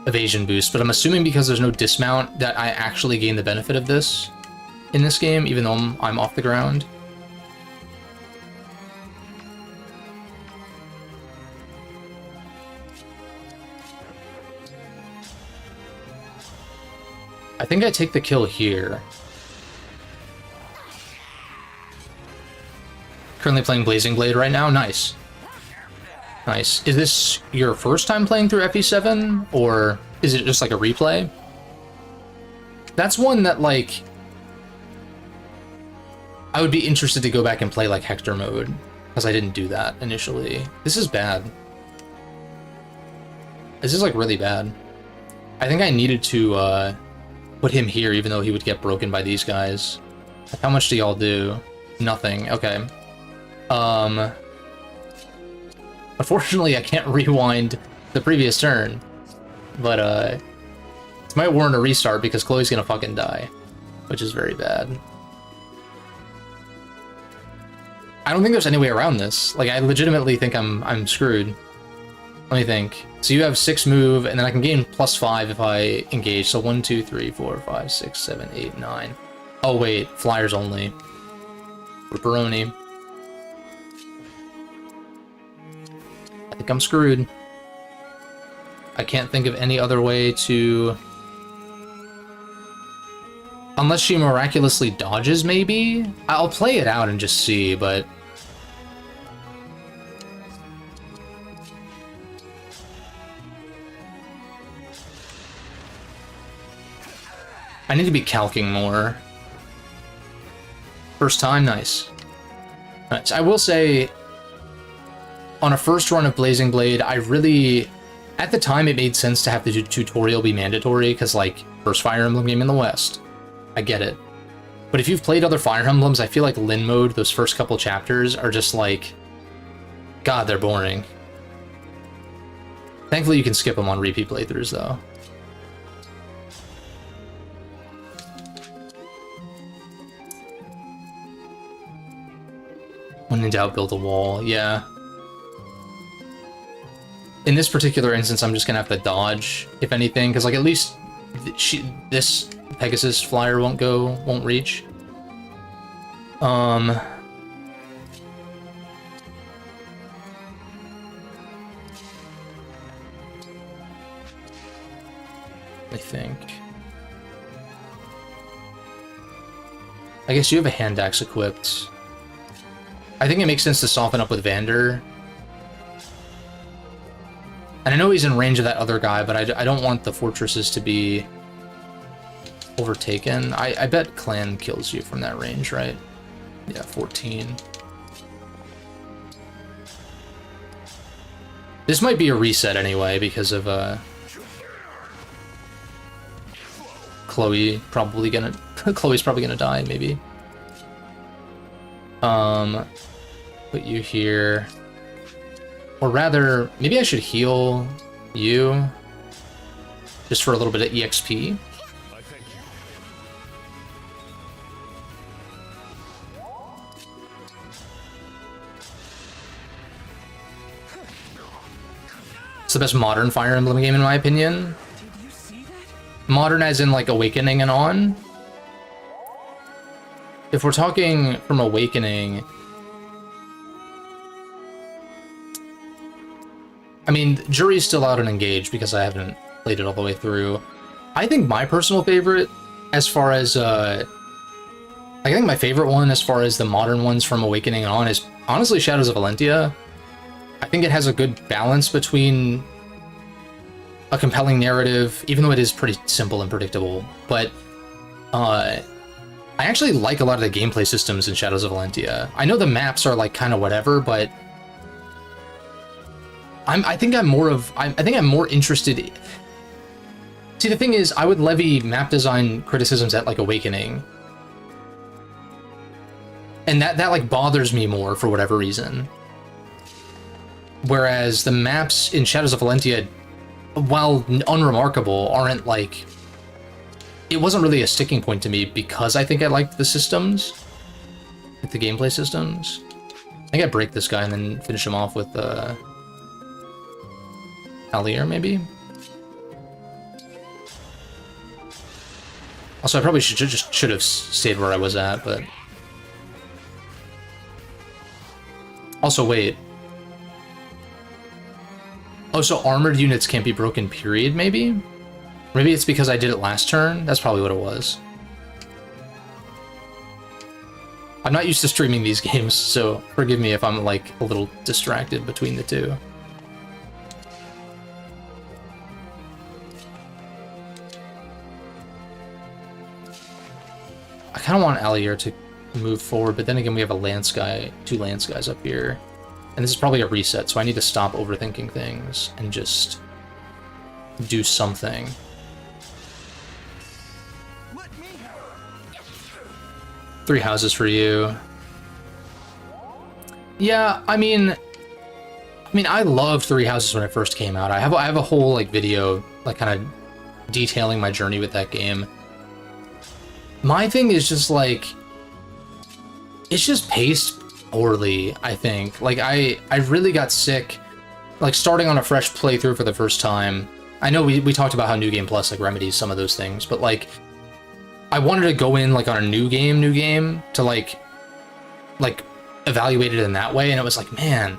evasion boost, but I'm assuming because there's no dismount that I actually gain the benefit of this in this game, even though I'm off the ground. I think I take the kill here. Currently playing Blazing Blade right now? Nice. Nice. Is this your first time playing through FE7, or is it just like a replay? That's one that, like, I would be interested to go back and play like Hector mode, because I didn't do that initially. This is bad. This is like really bad. I think I needed to put him here, even though he would get broken by these guys. Like, how much do y'all do? Nothing. Okay. Unfortunately, I can't rewind the previous turn, but it might warrant a restart because Chloe's gonna fucking die, which is very bad. I don't think there's any way around this. Like, I legitimately think I'm screwed. Let me think. So you have 6 move, and then I can gain +5 if I engage. So 1, 2, 3, 4, 5, 6, 7, 8, 9. Oh wait, flyers only. Ripperoni. think I'm screwed. I can't think of any other way to... Unless she miraculously dodges, maybe? I'll play it out and just see, but... I need to be calcing more. First time, nice. Nice. I will say, on a first run of Blazing Blade, I really... At the time, it made sense to have the tutorial be mandatory, because, like, first Fire Emblem game in the West. I get it. But if you've played other Fire Emblems, I feel like Lin mode, those first couple chapters, are just like... God, they're boring. Thankfully, you can skip them on repeat playthroughs, though. When in doubt, build a wall. Yeah. In this particular instance, I'm just gonna have to dodge, if anything, because, like, at least this Pegasus flyer won't reach. I think. I guess you have a hand axe equipped. I think it makes sense to soften up with Vander. And I know he's in range of that other guy, but I don't want the fortresses to be overtaken. I bet Clan kills you from that range, right? Yeah, 14. This might be a reset anyway, because of Chloe's probably gonna die, maybe. Put you here. Or rather, maybe I should heal you. Just for a little bit of EXP. It's the best modern Fire Emblem game in my opinion. Modern as in like Awakening and on. If we're talking from Awakening... I mean, jury's still out and engaged because I haven't played it all the way through. I think my personal favorite, as far as, I think my favorite one as far as the modern ones from Awakening on is honestly Shadows of Valentia. I think it has a good balance between a compelling narrative, even though it is pretty simple and predictable, but I actually like a lot of the gameplay systems in Shadows of Valentia. I know the maps are like kind of whatever, but I think I'm more interested. See, the thing is, I would levy map design criticisms at like Awakening, and that like bothers me more for whatever reason. Whereas the maps in Shadows of Valentia, while unremarkable, aren't like... It wasn't really a sticking point to me because I think I liked the systems, like the gameplay systems. I think I break this guy and then finish him off with Allier, maybe? Also, I probably should have stayed where I was at, but... Also, wait. Oh, so armored units can't be broken, period, maybe? Maybe it's because I did it last turn? That's probably what it was. I'm not used to streaming these games, so forgive me if I'm, like, a little distracted between the two. I kind of want Allier to move forward, but then again we have a Lance guy, 2 Lance guys up here. And this is probably a reset, so I need to stop overthinking things and just do something. Three houses for you. Yeah, I mean, I loved Three Houses when it first came out. I have a whole like video like kind of detailing my journey with that game. My thing is just like, it's just paced poorly, I think. Like, I really got sick, like, starting on a fresh playthrough for the first time. I know we talked about how New Game Plus, like, remedies some of those things, but, like, I wanted to go in, like, on a new game to, like, evaluate it in that way, and it was like, man,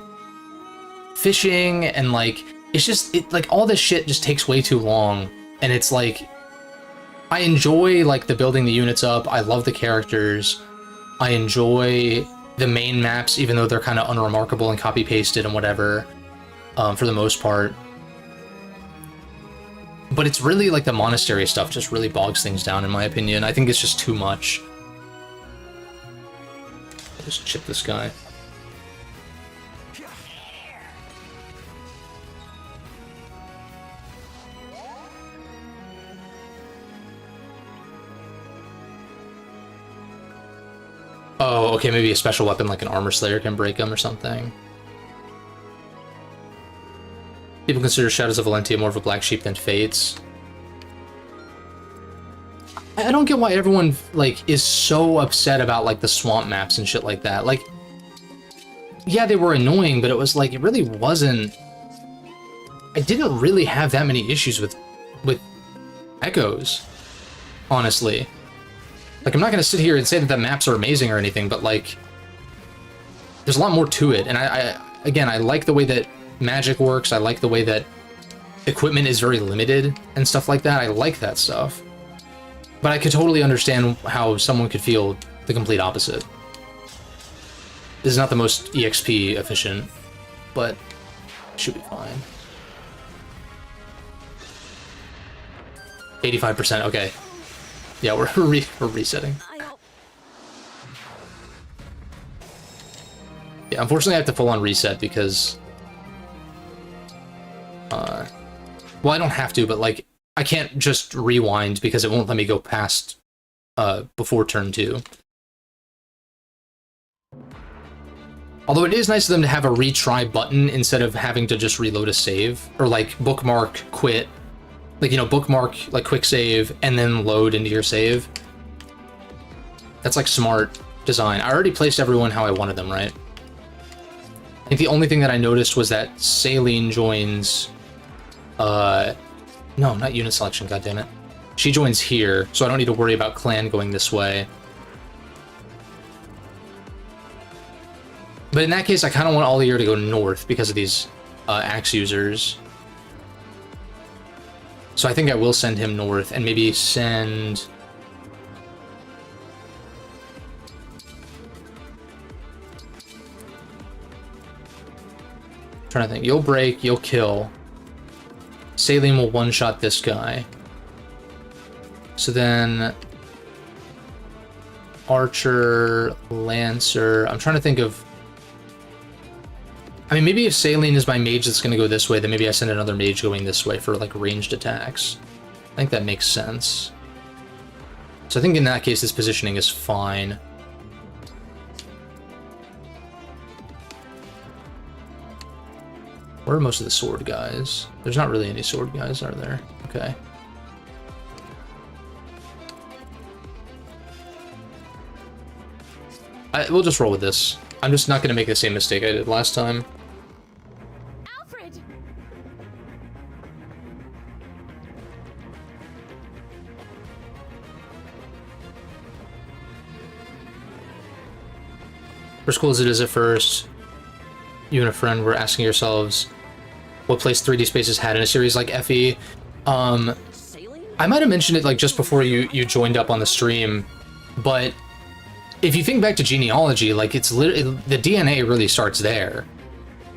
fishing, and like it's just like all this shit just takes way too long, and it's like I enjoy like the building the units up. I love the characters. I enjoy the main maps, even though they're kind of unremarkable and copy pasted and whatever, for the most part. But it's really like the monastery stuff just really bogs things down, in my opinion. I think it's just too much. Just chip this guy. Oh, okay, maybe a special weapon like an armor slayer can break him or something. People consider Shadows of Valentia more of a black sheep than Fates. I don't get why everyone, like, is so upset about, like, the swamp maps and shit like that. Like, yeah, they were annoying, but it was, like, it really wasn't... I didn't really have that many issues with echoes, honestly. Like, I'm not gonna sit here and say that the maps are amazing or anything, but, like, there's a lot more to it. And again, I like the way that magic works. I like the way that equipment is very limited and stuff like that. I like that stuff. But I could totally understand how someone could feel the complete opposite. This is not the most EXP efficient, but it should be fine. 85%, okay. Yeah, we're resetting. Yeah, unfortunately I have to full on reset because... well, I don't have to, but like, I can't just rewind because it won't let me go past before turn 2. Although it is nice of them to have a retry button instead of having to just reload a save, or like bookmark, quit. Like, you know, bookmark, like quick save, and then load into your save. That's like smart design. I already placed everyone how I wanted them, right? I think the only thing that I noticed was that Saline joins, no, not unit selection, goddammit. She joins here, so I don't need to worry about clan going this way. But in that case, I kind of want Allier to go north because of these axe users. So I think I will send him north, and maybe send... I'm trying to think. You'll break, you'll kill. Saline will one-shot this guy. So then... Archer, Lancer... I'm trying to think of... I mean, maybe if Saline is my mage that's going to go this way, then maybe I send another mage going this way for, like, ranged attacks. I think that makes sense. So I think in that case, this positioning is fine. Where are most of the sword guys? There's not really any sword guys, are there? Okay. We'll just roll with this. I'm just not going to make the same mistake I did last time. Alfred! For as cool as it is at first, you and a friend were asking yourselves what place 3D Spaces had in a series like FE. I might have mentioned it like just before you joined up on the stream, but if you think back to Genealogy, like it's literally, the DNA really starts there.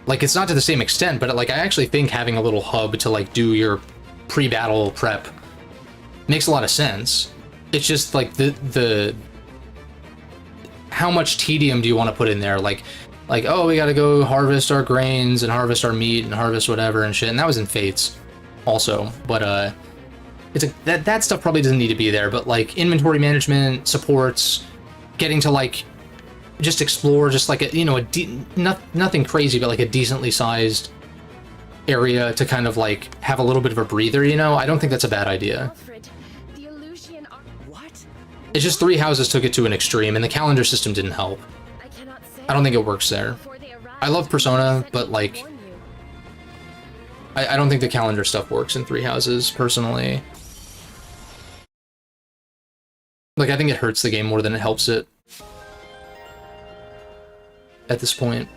Like it's not to the same extent, but like I actually think having a little hub to like do your pre-battle prep makes a lot of sense. It's just like the how much tedium do you want to put in there? Like oh, we gotta go harvest our grains and harvest our meat and harvest whatever and shit. And that was in Fates also, but it's that stuff probably doesn't need to be there. But like inventory management, supports, getting to like just explore just like a, you know, nothing crazy, but like a decently sized area to kind of like have a little bit of a breather, you know. I don't think that's a bad idea. Alfred, the Illusion are... What? It's just 3 houses took it to an extreme, and the calendar system didn't help. I cannot say. I don't think it works there. I love Persona, but like I don't think the calendar stuff works in 3 houses personally. Like I think it hurts the game more than it helps it at this point.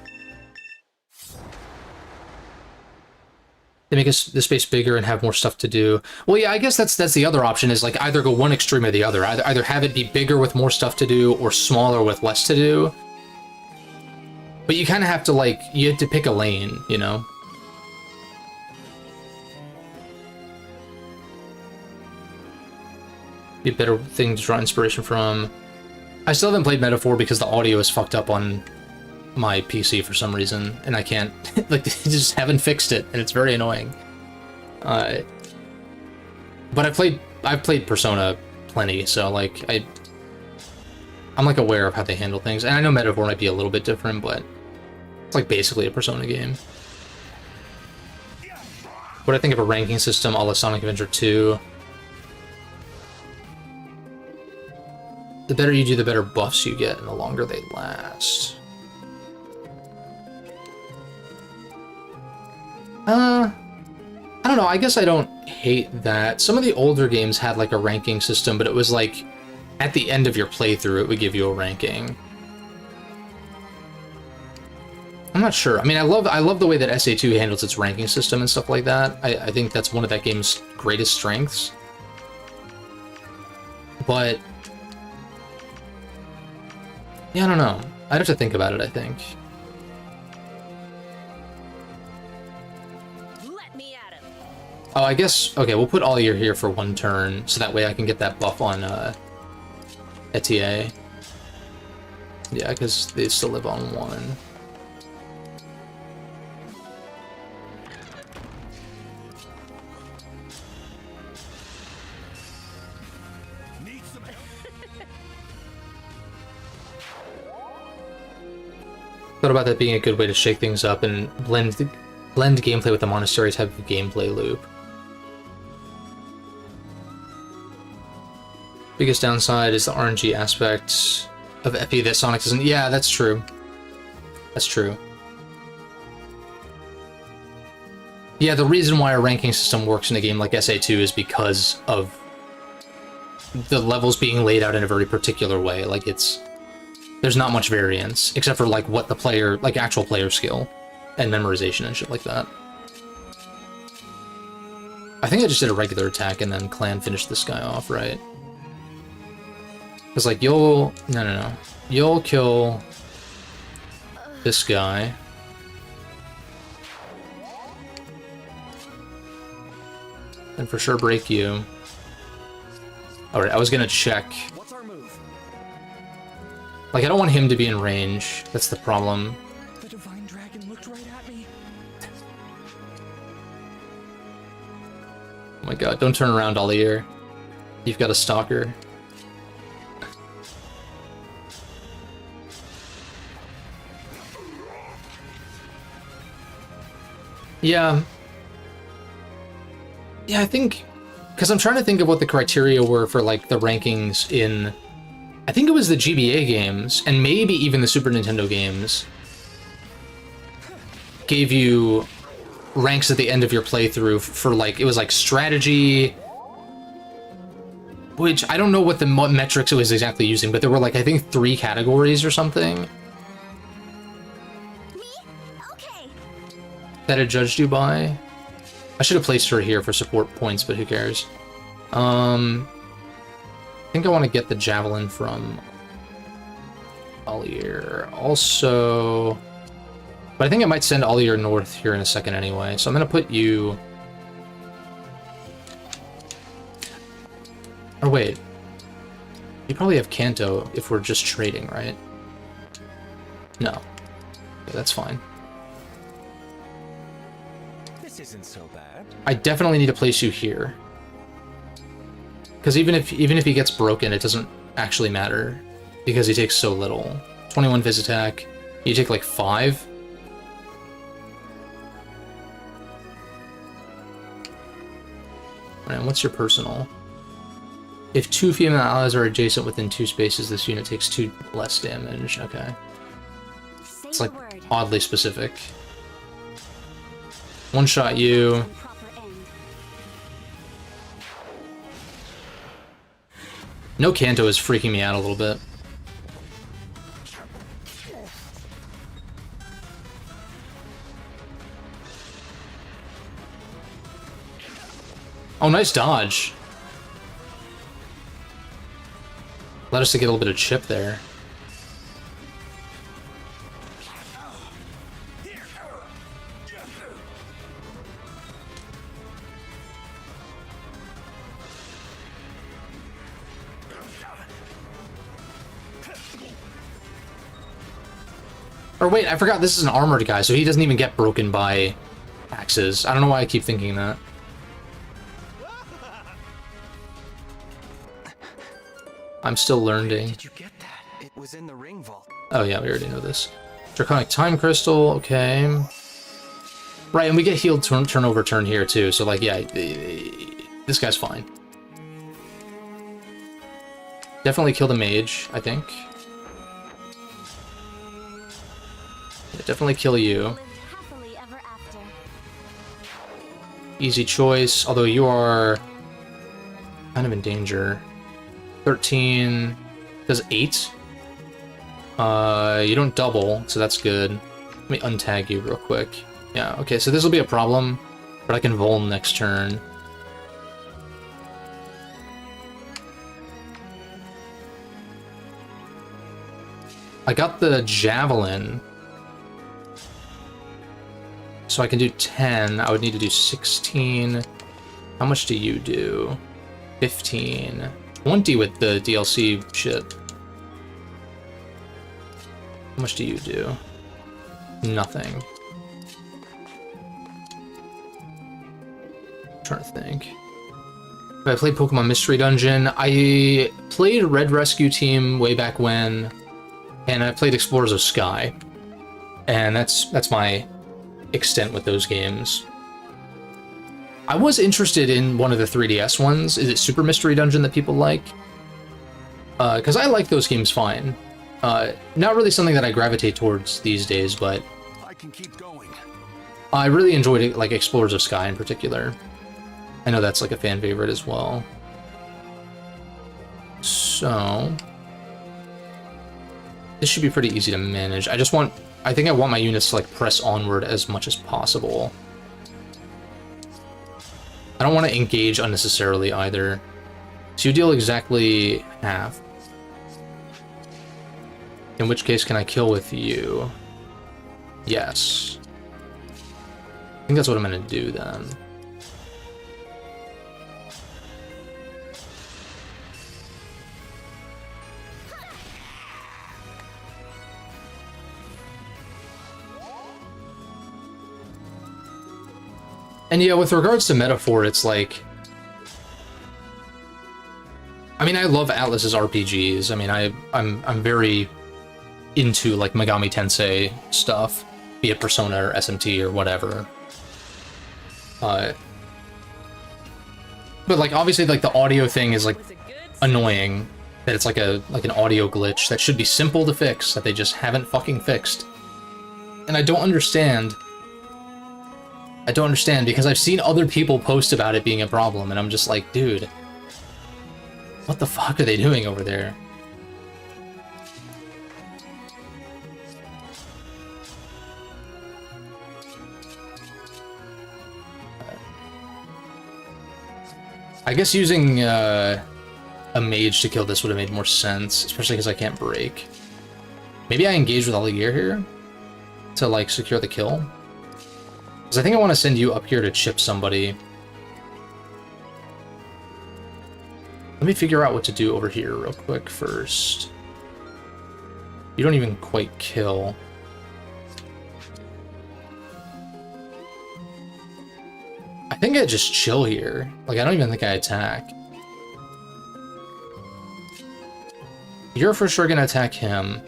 They make the space bigger and have more stuff to do. Well, yeah, I guess that's the other option is like either go one extreme or the other. Either have it be bigger with more stuff to do or smaller with less to do. But you kind of have to like, you have to pick a lane, you know? Be a better thing to draw inspiration from. I still haven't played Metaphor because the audio is fucked up on my PC for some reason, and I can't, like, they just haven't fixed it, and it's very annoying. But I've played Persona plenty, so, like, I'm, like, aware of how they handle things, and I know Metaphor might be a little bit different, but it's, like, basically a Persona game. What I think of a ranking system a la Sonic Adventure 2. The better you do, the better buffs you get, and the longer they last. I don't know, I guess I don't hate that. Some of the older games had like a ranking system, but it was like, at the end of your playthrough, it would give you a ranking. I'm not sure. I mean, I love the way that SA2 handles its ranking system and stuff like that. I think that's one of that game's greatest strengths. But yeah, I don't know. I'd have to think about it, I think. Oh, I guess, okay, we'll put Allier here for one turn, so that way I can get that buff on, Etier. Yeah, because they still live on one. Thought about that being a good way to shake things up and blend gameplay with the monastery type of gameplay loop. Biggest downside is the RNG aspect of Epi that Sonic doesn't. Yeah, that's true. That's true. Yeah, the reason why a ranking system works in a game like SA2 is because of the levels being laid out in a very particular way. Like, there's not much variance, except for, like, what the player, like, actual player skill and memorization and shit like that. I think I just did a regular attack and then Clan finished this guy off, right? Because, like, no. You'll kill this guy. And for sure break you. Alright, I was gonna check. What's our move? Like, I don't want him to be in range. That's the problem. The divine dragon looked right at me. Oh my god, don't turn around, Allier. You've got a stalker. Yeah. Yeah, I think... Because I'm trying to think of what the criteria were for, like, the rankings in... I think it was the GBA games, and maybe even the Super Nintendo games, gave you ranks at the end of your playthrough for, like, it was, like, strategy... Which, I don't know what the metrics it was exactly using, but there were, like, I think 3 categories or something. Me? Okay. That it judged you by. I should have placed her here for support points, but who cares? I think I want to get the javelin from Allier. Also, but I think I might send Allier north here in a second anyway. So I'm gonna put you. Or wait, you probably have Kanto if we're just trading, right? No, yeah, that's fine. This isn't so bad. I definitely need to place you here, because even if he gets broken, it doesn't actually matter because he takes so little. 21 phys attack. You take like 5. And what's your personal? If 2 female allies are adjacent within 2 spaces, this unit takes 2 less damage. Okay. It's like oddly specific. One shot you. No Kanto is freaking me out a little bit. Oh, nice dodge. Let us to get a little bit of chip there. Or wait, I forgot this is an armored guy, so he doesn't even get broken by axes. I don't know why I keep thinking that. I'm still learning. Did you get that? It was in the ring vault. Oh yeah, we already know this. Draconic Time Crystal, okay. Right, and we get healed turn over turn here too, so like, yeah, this guy's fine. Definitely kill the mage, I think. Yeah, definitely kill you. Easy choice, although you are kind of in danger. 13 does 8. You don't double, so that's good. Let me untag you real quick. Yeah, okay, so this will be a problem, but I can Vuln next turn. I got the Javelin, so I can do 10. I would need to do 16. How much do you do? 15. 20 with the DLC shit. How much do you do? Nothing. I'm trying to think. I played Pokemon Mystery Dungeon. I played Red Rescue Team way back when, and I played Explorers of Sky. And that's my extent with those games. I was interested in one of the 3DS ones. Is it Super Mystery Dungeon that people like? Because I like those games fine. Not really something that I gravitate towards these days, but I can keep going. I really enjoyed it, like Explorers of Sky in particular. I know that's like a fan favorite as well. So this should be pretty easy to manage. I think I want my units to like press onward as much as possible. I don't want to engage unnecessarily either. So you deal exactly half. In which case, can I kill with you? Yes. I think that's what I'm going to do then. And yeah, with regards to metaphor, it's like, I mean, I love Atlus's RPGs. I mean, I'm very into like Megami Tensei stuff, be it Persona or SMT or whatever. But like obviously, like the audio thing is like annoying. That it's like an audio glitch that should be simple to fix that they just haven't fucking fixed. And I don't understand. I don't understand because I've seen other people post about it being a problem, and I'm just like, dude, what the fuck are they doing over there? I guess using a mage to kill this would have made more sense, especially because I can't break. Maybe I engage with all the gear here to like secure the kill. Because I think I want to send you up here to chip somebody. Let me figure out what to do over here real quick first. You don't even quite kill. I think I just chill here. Like, I don't even think I attack. You're for sure gonna attack him.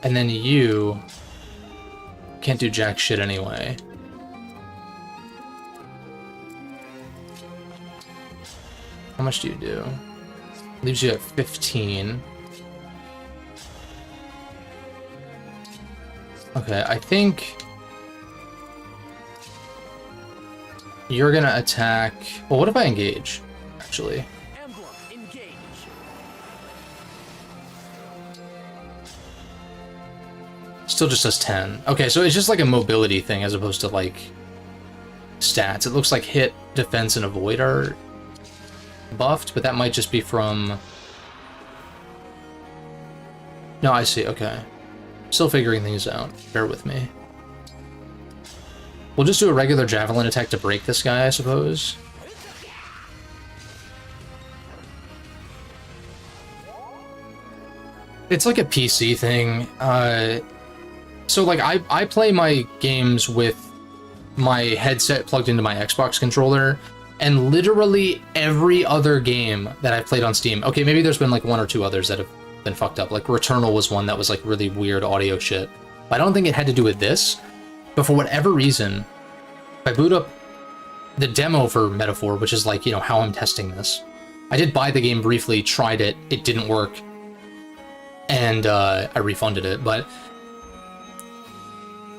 And then you can't do jack shit anyway. How much do you do? Leaves you at 15. Okay, I think you're gonna attack. Well, what if I engage? Actually, Emblem, engage. still just does 10. Okay, so it's just like a mobility thing as opposed to like stats. It looks like hit, defense, and avoid are buffed, but that might just be from... No, I see, okay. Still figuring things out. Bear with me. We'll just do a regular javelin attack to break this guy, I suppose. It's like a PC thing. So like I play my games with my headset plugged into my Xbox controller, and literally every other game that I've played on Steam, okay, maybe there's been like one or two others that have been fucked up. Like Returnal was one that was like really weird audio shit. But I don't think it had to do with this. But for whatever reason, if I boot up the demo for Metaphor, which is like, you know, how I'm testing this. I did buy the game briefly, tried it, it didn't work, and I refunded it, but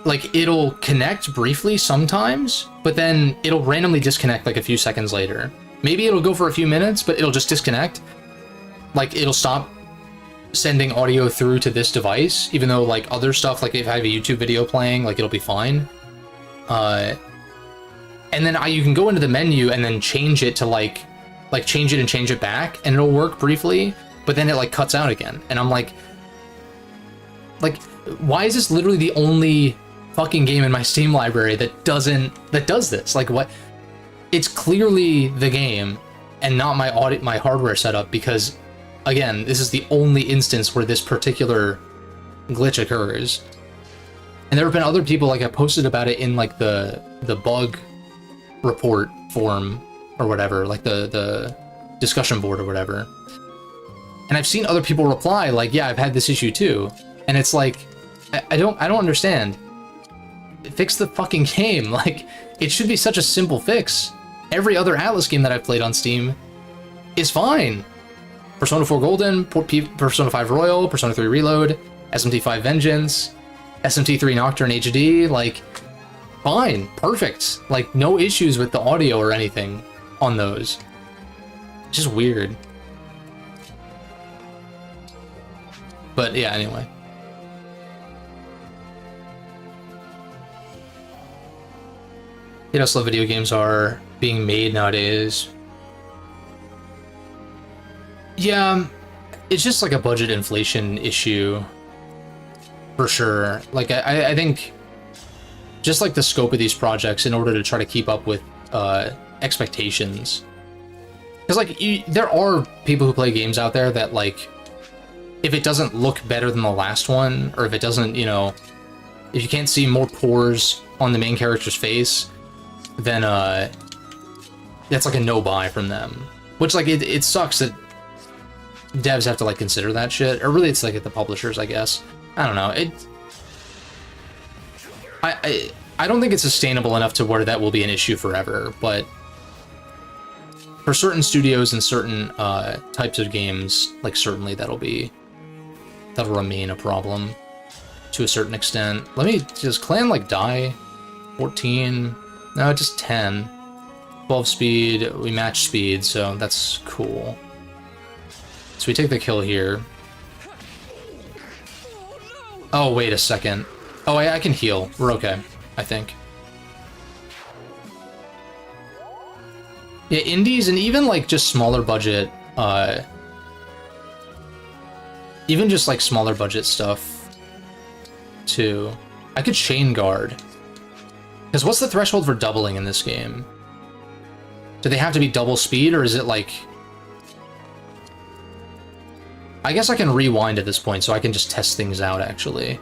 like it'll connect briefly sometimes, but then it'll randomly disconnect like a few seconds later. Maybe it'll go for a few minutes, but it'll just disconnect. Like it'll stop sending audio through to this device, even though like other stuff, like if I have a YouTube video playing, like it'll be fine. And then you can go into the menu and then change it to like change it and change it back, and it'll work briefly, but then it like cuts out again. And I'm like, why is this literally the only fucking game in my Steam library that does this? Like, what? It's clearly the game and not my hardware setup, because again, this is the only instance where this particular glitch occurs. And there have been other people, like I posted about it in like the bug report forum or whatever, like the discussion board or whatever. And I've seen other people reply like, yeah, I've had this issue too. And it's like, I don't understand. Fix the fucking game. Like, it should be such a simple fix. Every other Atlas game that I've played on Steam is fine. Persona 4 Golden, Persona 5 Royal, Persona 3 Reload, SMT 5 Vengeance, SMT 3 Nocturne HD, like, fine, perfect. Like, no issues with the audio or anything on those. It's just weird. But yeah, anyway. You know, slow video games are being made nowadays. Yeah, it's just like a budget inflation issue, for sure. Like, I think just like the scope of these projects, in order to try to keep up with expectations. Because like, there are people who play games out there that like, if it doesn't look better than the last one, or if it doesn't, you know, if you can't see more pores on the main character's face, then that's like a no-buy from them. Which, like, it sucks that devs have to like consider that shit, or really it's like at the publishers, I guess. I don't know. I don't think it's sustainable enough to where that will be an issue forever, but for certain studios and certain types of games, like, certainly that'll remain a problem to a certain extent. Let me just clan like die 14, no, just 10, 12 speed. We match speed, so that's cool. So we take the kill here. Oh, wait a second. Oh, I can heal. We're okay, I think. Yeah, indies and even like just smaller budget, even just like smaller budget stuff too. I could chain guard. Because what's the threshold for doubling in this game? Do they have to be double speed, or is it like... I guess I can rewind at this point, so I can just test things out, actually.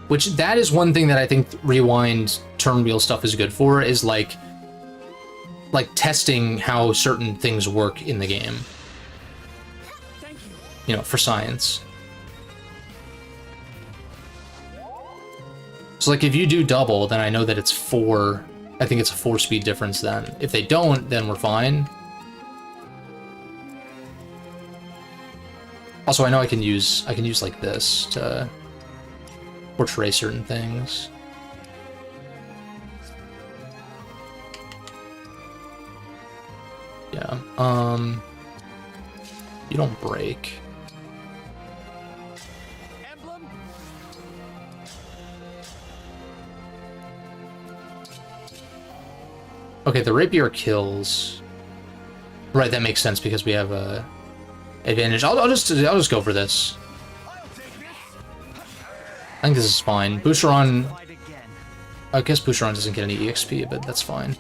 Which, that is one thing that I think rewind turn wheel stuff is good for, is like testing how certain things work in the game. You know, for science. So like, if you do double, then I know that it's 4, I think it's a 4 speed difference then. If they don't, then we're fine. Also, I know I can use like this to portray certain things. Yeah, you don't break. Okay, the rapier kills. Right, that makes sense because we have a advantage. I'll just go for this. I think this is fine. Boucheron. I guess Boucheron doesn't get any EXP, but that's fine.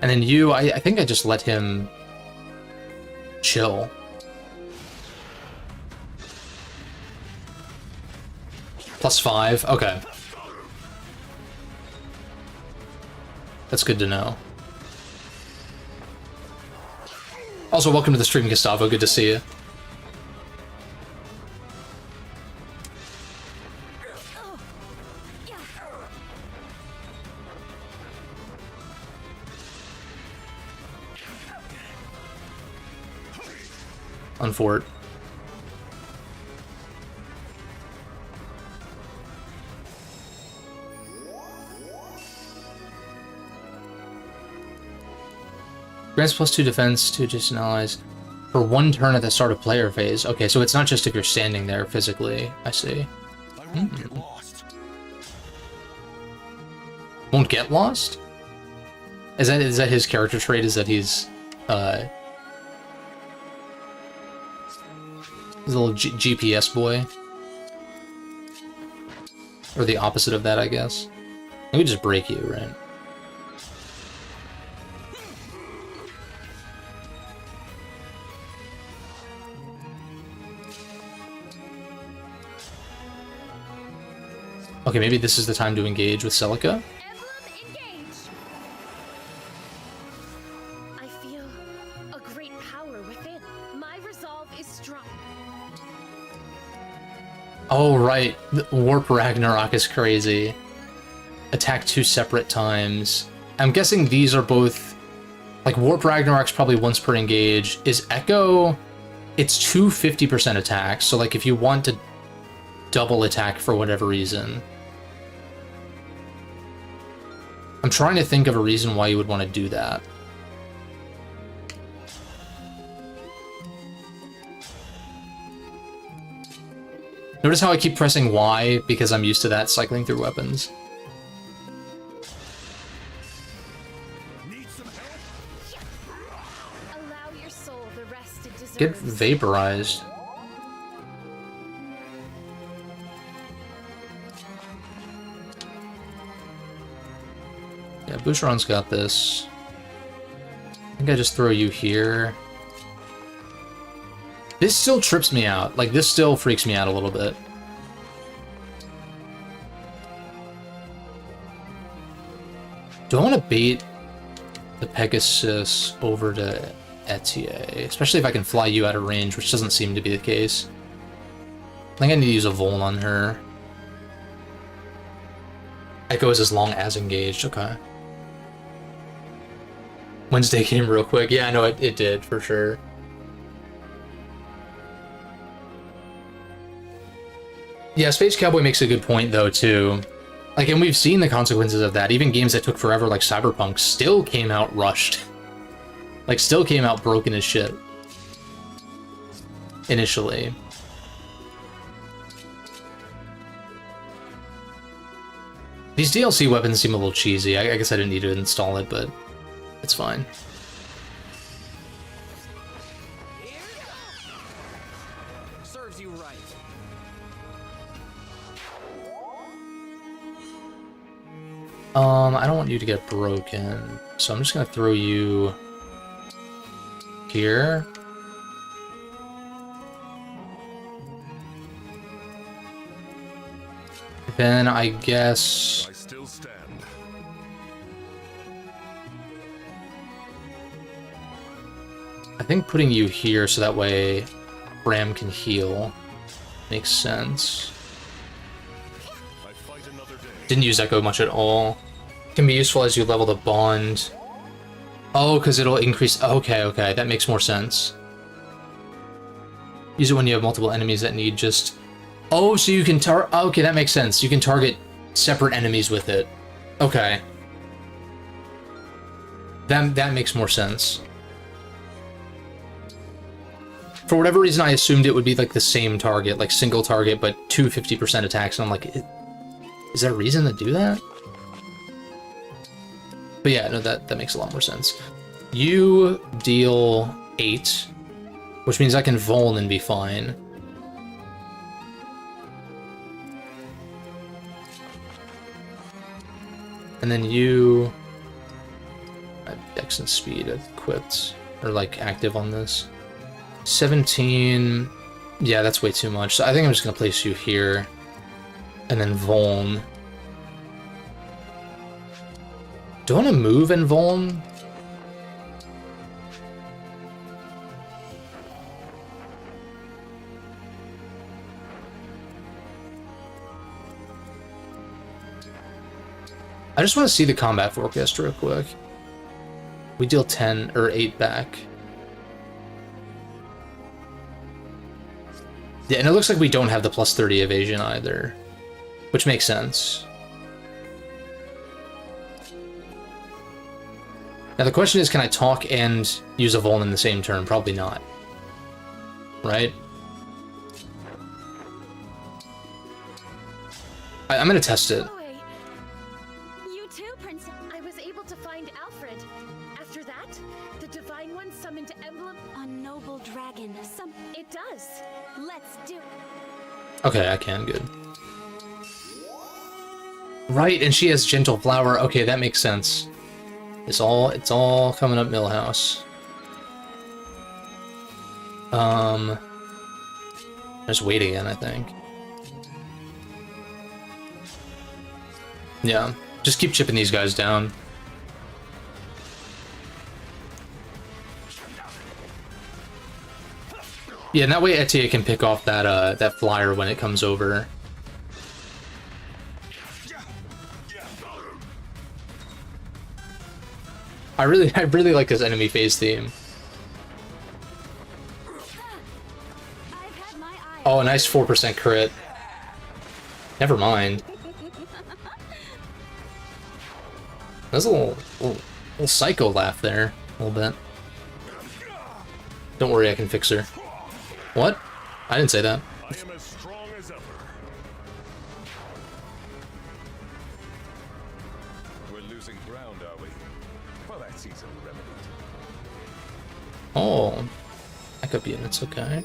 And then you, I think I just let him chill. +5, okay. That's good to know. Also, welcome to the stream, Gustavo. Good to see you. On fort. Grants +2 defense to adjacent allies for 1 turn at the start of player phase. Okay, so it's not just if you're standing there physically. I see. I won't get lost. Won't get lost? Is that his character trait? Is that he's a little GPS boy? Or the opposite of that, I guess. Maybe just break you, right? Okay, maybe this is the time to engage with Celica. Emblem, engage! I feel a great power within. My resolve is strong. Oh, right. Warp Ragnarok is crazy. Attack 2 separate times. I'm guessing these are both... Like, Warp Ragnarok's probably once per engage. Is Echo... It's 2 50% attacks, so, like, if you want to double attack for whatever reason... I'm trying to think of a reason why you would want to do that. Notice how I keep pressing Y because I'm used to that cycling through weapons. Need some help? Allow your soul the rest it deserves. Get vaporized. Yeah, Boucheron's got this. I think I just throw you here. This still trips me out. Like, this still freaks me out a little bit. Do I want to bait the Pegasus over to Etier? Especially if I can fly you out of range, which doesn't seem to be the case. I think I need to use a Vol on her. Echo is as long as engaged, okay. Wednesday came real quick. Yeah, I know it did, for sure. Yeah, Space Cowboy makes a good point, though, too. Like, and we've seen the consequences of that. Even games that took forever, like Cyberpunk, still came out rushed. Like, still came out broken as shit. Initially. These DLC weapons seem a little cheesy. I guess I didn't need to install it, but it's fine. Serves you right. I don't want you to get broken, so I'm just gonna throw you here. Then I guess I still stand. I think putting you here so that way Bram can heal makes sense. I fight another day. Didn't use Echo much at all. Can be useful as you level the bond. Oh, because it'll increase. Okay, okay, that makes more sense. Use it when you have multiple enemies that need just. Oh, so you can okay, that makes sense. You can target separate enemies with it. Okay. That makes more sense. For whatever reason, I assumed it would be like the same target, like single target, but 2 50% attacks. And I'm like, is there a reason to do that? But yeah, no, that makes a lot more sense. You deal 8, which means I can Voln and be fine. And then you... Dex and speed equipped, or like active on this. 17... Yeah, that's way too much. So I think I'm just gonna place you here. And then Voln. Do I want to move and Voln? I just want to see the combat forecast real quick. We deal 10 or 8 back. Yeah, and it looks like we don't have the plus 30 evasion either, which makes sense. Now the question is, can I talk and use a Voln in the same turn? Probably not. Right? I'm gonna test it. Chloe, you too, Prince. I was able to find Alfred. After that, the Divine One summoned Emblem. A noble dragon. It does. Let's do. Okay, I can. Good. Right, and she has Gentle Flower. Okay, that makes sense. It's all coming up Millhouse. Just wait again, I think. Yeah, just keep chipping these guys down. Yeah, and that way Etienne can pick off that that flyer when it comes over. I really like this enemy phase theme. Oh, a nice 4% crit. Never mind. There's a little psycho laugh there, a little bit. Don't worry, I can fix her. What? I didn't say that. I am as strong as ever. We're losing ground, are we? Well, that's easily remedied. Oh, backup units, okay.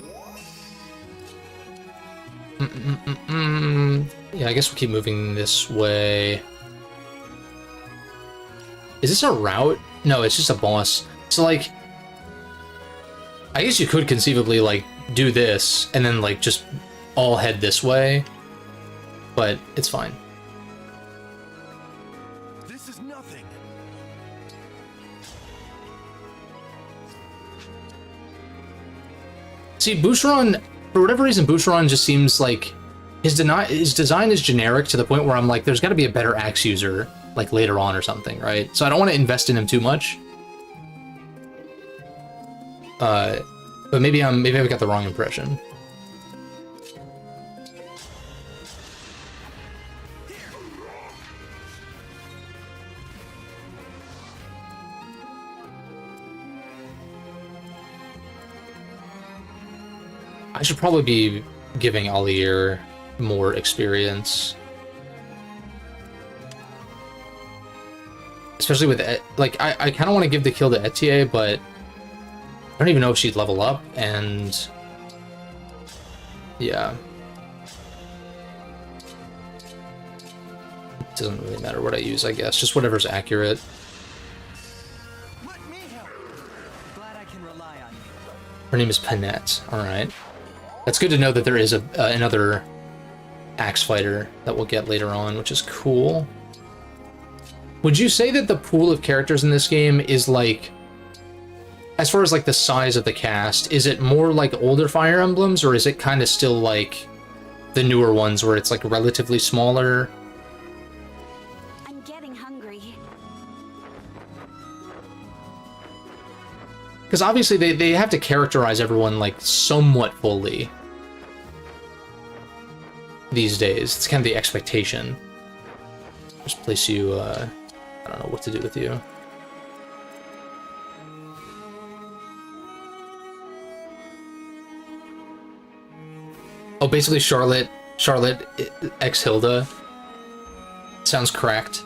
Yeah, I guess we'll keep moving this way. Is this a route? No, it's just a boss. So, like, I guess you could conceivably, like, do this, and then, like, just all head this way. But it's fine. This is nothing. See, Boucheron, for whatever reason, Boucheron just seems like his design is generic to the point where I'm like, there's got to be a better axe user, like, later on or something, right? So I don't want to invest in him too much. But maybe I've got the wrong impression. I should probably be giving Alier more experience. Especially with, like, I kind of want to give the kill to Etienne, but I don't even know if she'd level up, and yeah. It doesn't really matter what I use, I guess. Just whatever's accurate. Let me help. Glad I can rely on you. Her name is Panette. Alright. That's good to know that there is another axe fighter that we'll get later on, which is cool. Would you say that the pool of characters in this game is like, as far as like the size of the cast, is it more like older Fire Emblems, or is it kind of still like the newer ones where it's like relatively smaller? I'm getting hungry. Because obviously they have to characterize everyone like somewhat fully these days. It's kind of the expectation. Just place you, I don't know what to do with you. Oh, basically Charlotte x Hilda. Sounds cracked.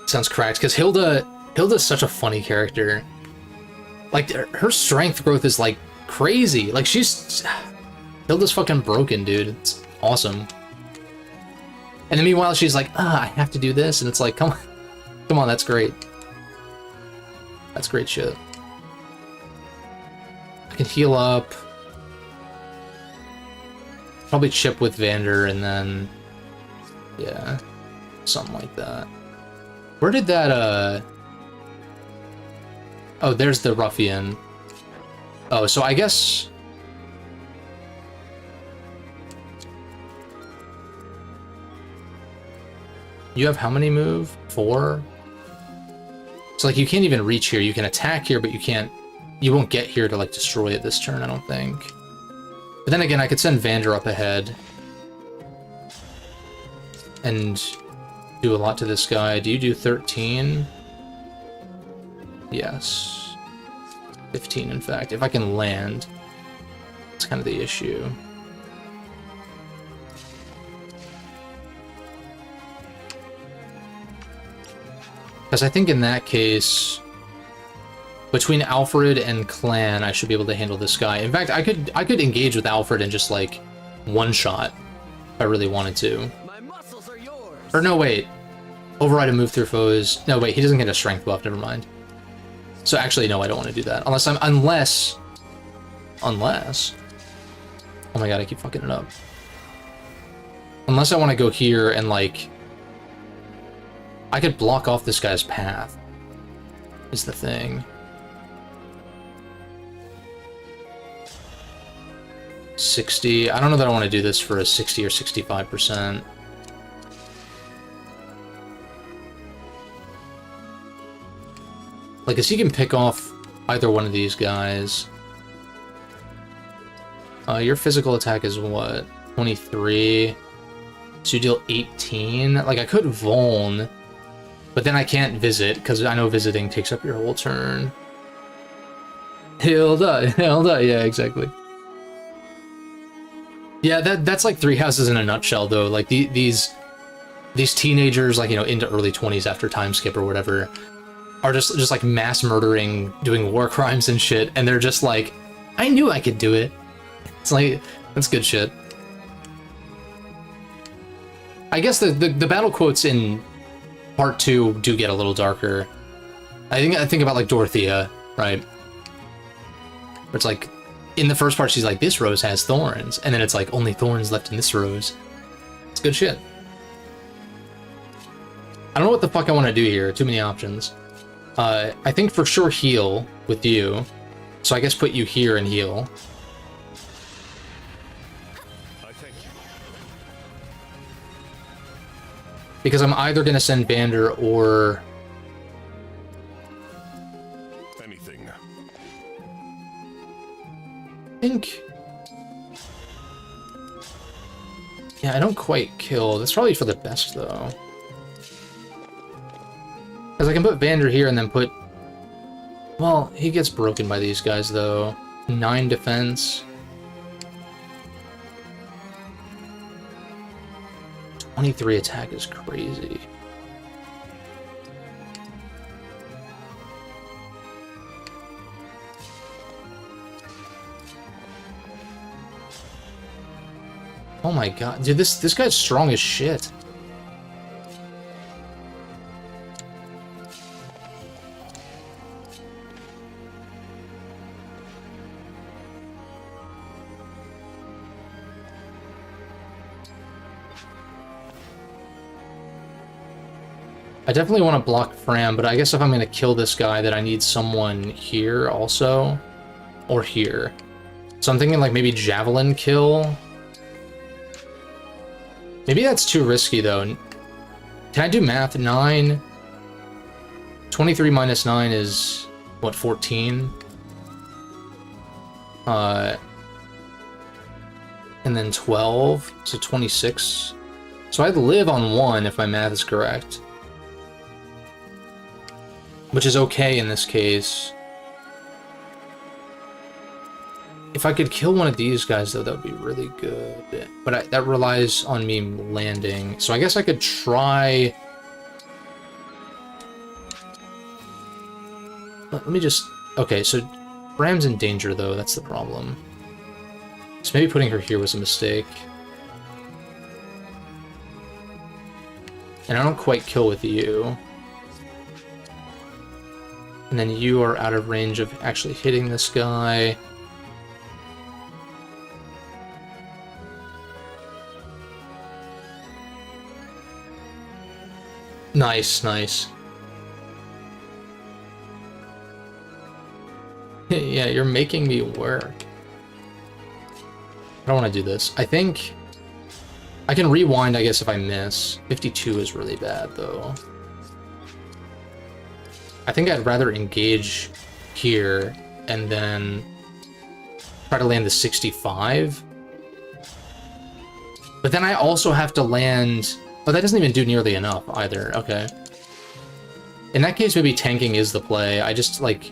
Sounds cracked, because Hilda's such a funny character. Like, her strength growth is, like, crazy. Like, Hilda's fucking broken, dude. It's awesome. And then meanwhile, she's like, I have to do this, and it's like, come on, that's great. That's great shit. I can heal up. Probably chip with Vander, and then... yeah. Something like that. Where did that, oh, there's the ruffian. Oh, so I guess... you have how many move? 4? So, like, you can't even reach here. You can attack here, but you can't... you won't get here to, like, destroy it this turn, I don't think. But then again, I could send Vander up ahead. And do a lot to this guy. Do you do 13? Yes. 15, in fact. If I can land, that's kind of the issue. Because I think in that case, between Alfred and Clan, I should be able to handle this guy. In fact, I could engage with Alfred and just, like, one-shot if I really wanted to. My muscles are yours. Or no, wait. Override a move through foes. No, wait, he doesn't get a strength buff, never mind. So actually, no, I don't want to do that. Unless... oh my god, I keep fucking it up. Unless I want to go here and, like... I could block off this guy's path, is the thing. $60. I don't know that I want to do this for a 60 or 65%. Like, cause he can pick off either one of these guys. Your physical attack is what? 23. So you deal 18. Like, I could Vuln, but then I can't visit, because I know visiting takes up your whole turn. Hilda, yeah, exactly. Yeah, that's like Three Houses in a nutshell, though. Like, these teenagers, like, you know, into early 20s after time skip or whatever, are just like mass murdering, doing war crimes and shit, and they're just like, I knew I could do it. It's like, that's good shit. I guess the battle quotes in Part 2 do get a little darker. I think about, like, Dorothea, right? Where it's like, in the first part, she's like, this rose has thorns, and then it's like, only thorns left in this rose. It's good shit. I don't know what the fuck I want to do here. Too many options. I think for sure heal with you. So I guess put you here and heal. Because I'm either going to send Vander or... anything. I think... yeah, I don't quite kill. That's probably for the best, though. Because I can put Vander here and then put... well, he gets broken by these guys, though. 9 defense. 23 attack is crazy. Oh my god, dude, this guy's strong as shit. I definitely want to block Fram, but I guess if I'm going to kill this guy, that I need someone here also, or here. So I'm thinking, like, maybe Javelin kill. Maybe that's too risky, though. Can I do math? 9. 23 minus 9 is, what, 14? And then 12, so 26. So I'd live on 1 if my math is correct. Which is okay in this case. If I could kill one of these guys, though, that would be really good. But that relies on me landing. So I guess I could try... Let me just... Okay, so Bram's in danger, though. That's the problem. So maybe putting her here was a mistake. And I don't quite kill with you. And then you are out of range of actually hitting this guy. Nice, nice. Yeah, you're making me work. I don't want to do this. I think I can rewind, I guess, if I miss. 52 is really bad, though. I think I'd rather engage here and then try to land the 65. But then I also have to land... Oh, that doesn't even do nearly enough either. Okay. In that case, maybe tanking is the play. I just, like,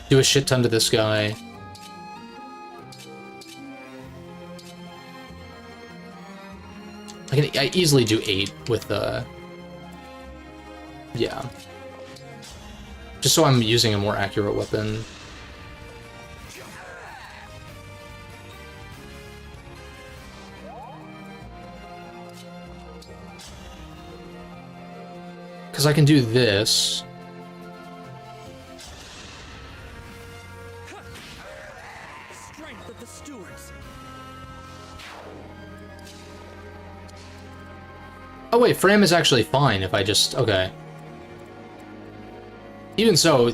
do a shit ton to this guy. I easily do 8 with, yeah. Just so I'm using a more accurate weapon. Because I can do this. Strength of the stewards. Oh wait, Fram is actually fine if I just... Okay. Even so,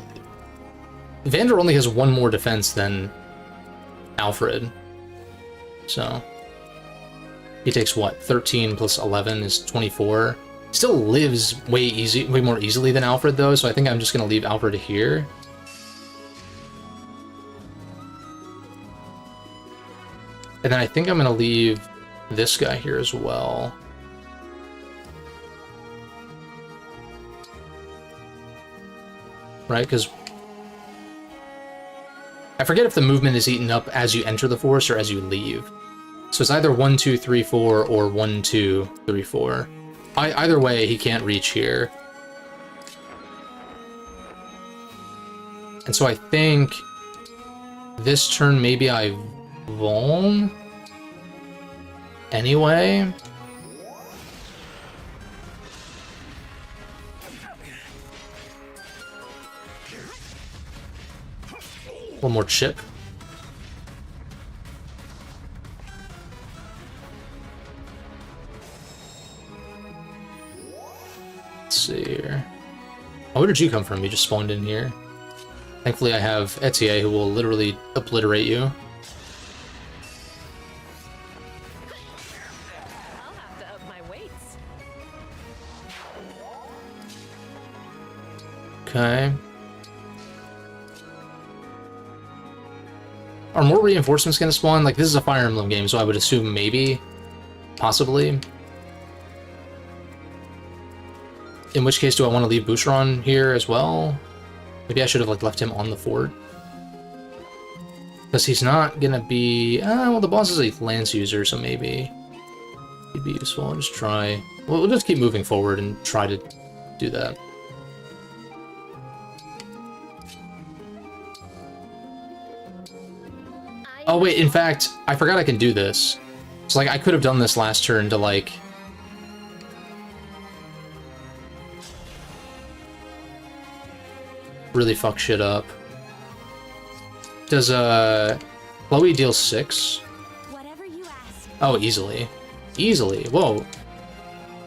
Vander only has 1 more defense than Alfred. So... He takes what? 13 plus 11 is 24. Still lives way more easily than Alfred, though, so I think I'm just gonna leave Alfred here. And then I think I'm gonna leave this guy here as well. Right, because I forget if the movement is eaten up as you enter the forest or as you leave. So it's either 1, 2, 3, 4 or 1, 2, 3, 4. Either way, he can't reach here. And so I think this turn maybe I Vuln anyway. One more chip. Let's see here. Oh, where did you come from? You just spawned in here. Thankfully I have Etier who will literally obliterate you. I'll have to up my weights. Okay. Are more reinforcements gonna spawn? Like, this is a Fire Emblem game, so I would assume maybe. Possibly. In which case, do I want to leave Boucheron here as well? Maybe I should have, like, left him on the fort. Because he's not gonna be... well, the boss is a lance user, so maybe he'd be useful. I'll just try... We'll just keep moving forward and try to do that. Oh wait, in fact, I forgot I can do this. So like, I could have done this last turn to like... really fuck shit up. Does, Chloe deal 6? Whatever you ask. Oh, easily. Easily. Whoa.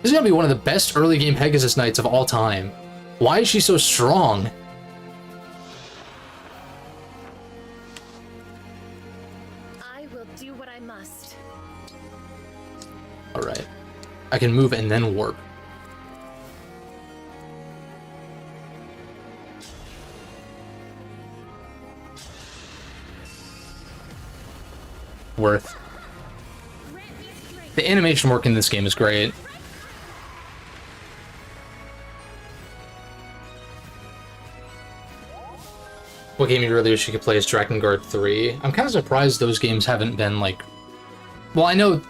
This is gonna be one of the best early game Pegasus Knights of all time. Why is she so strong? I will do what I must. Alright. I can move and then warp. Worth. The animation work in this game is great. What game you really wish you could play is Dragon Guard 3? I'm kind of surprised those games haven't been like... Well, I know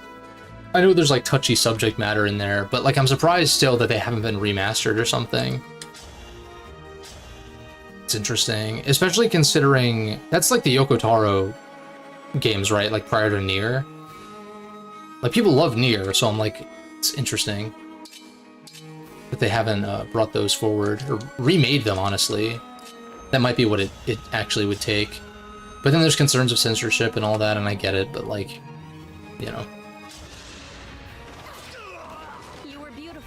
there's like touchy subject matter in there, but like I'm surprised still that they haven't been remastered or something. It's interesting, especially considering that's like the Yoko Taro games, right? Like prior to Nier. Like people love Nier, so I'm like, it's interesting that they haven't brought those forward or remade them. Honestly, that might be what it actually would take. But then there's concerns of censorship and all that, and I get it. But like, you know,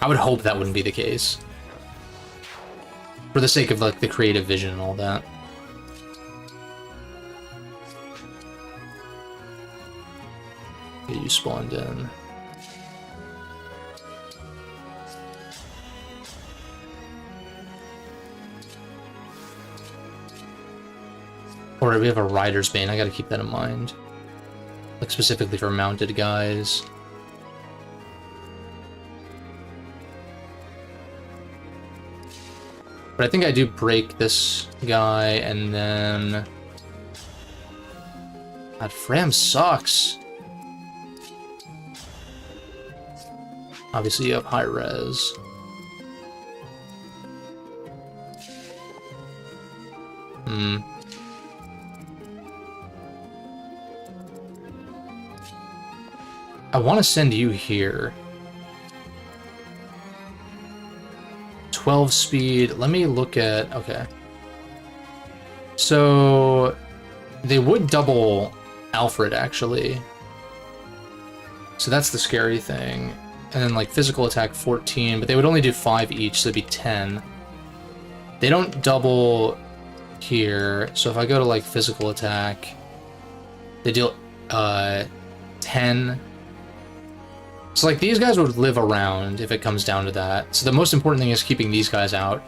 I would hope that wouldn't be the case. For the sake of like the creative vision and all that. Okay, you spawned in. Alright, we have a Rider's Bane. I gotta keep that in mind. Like specifically for mounted guys. But I think I do break this guy, and then... God, Fram sucks! Obviously you have high res. I want to send you here. 12 speed. Let me look at... Okay. So... They would double Alfred, actually. So that's the scary thing. And then, like, physical attack 14, but they would only do 5 each, so it'd be 10. They don't double here, so if I go to, like, physical attack, they deal 10. So, like, these guys would live around if it comes down to that. So the most important thing is keeping these guys out.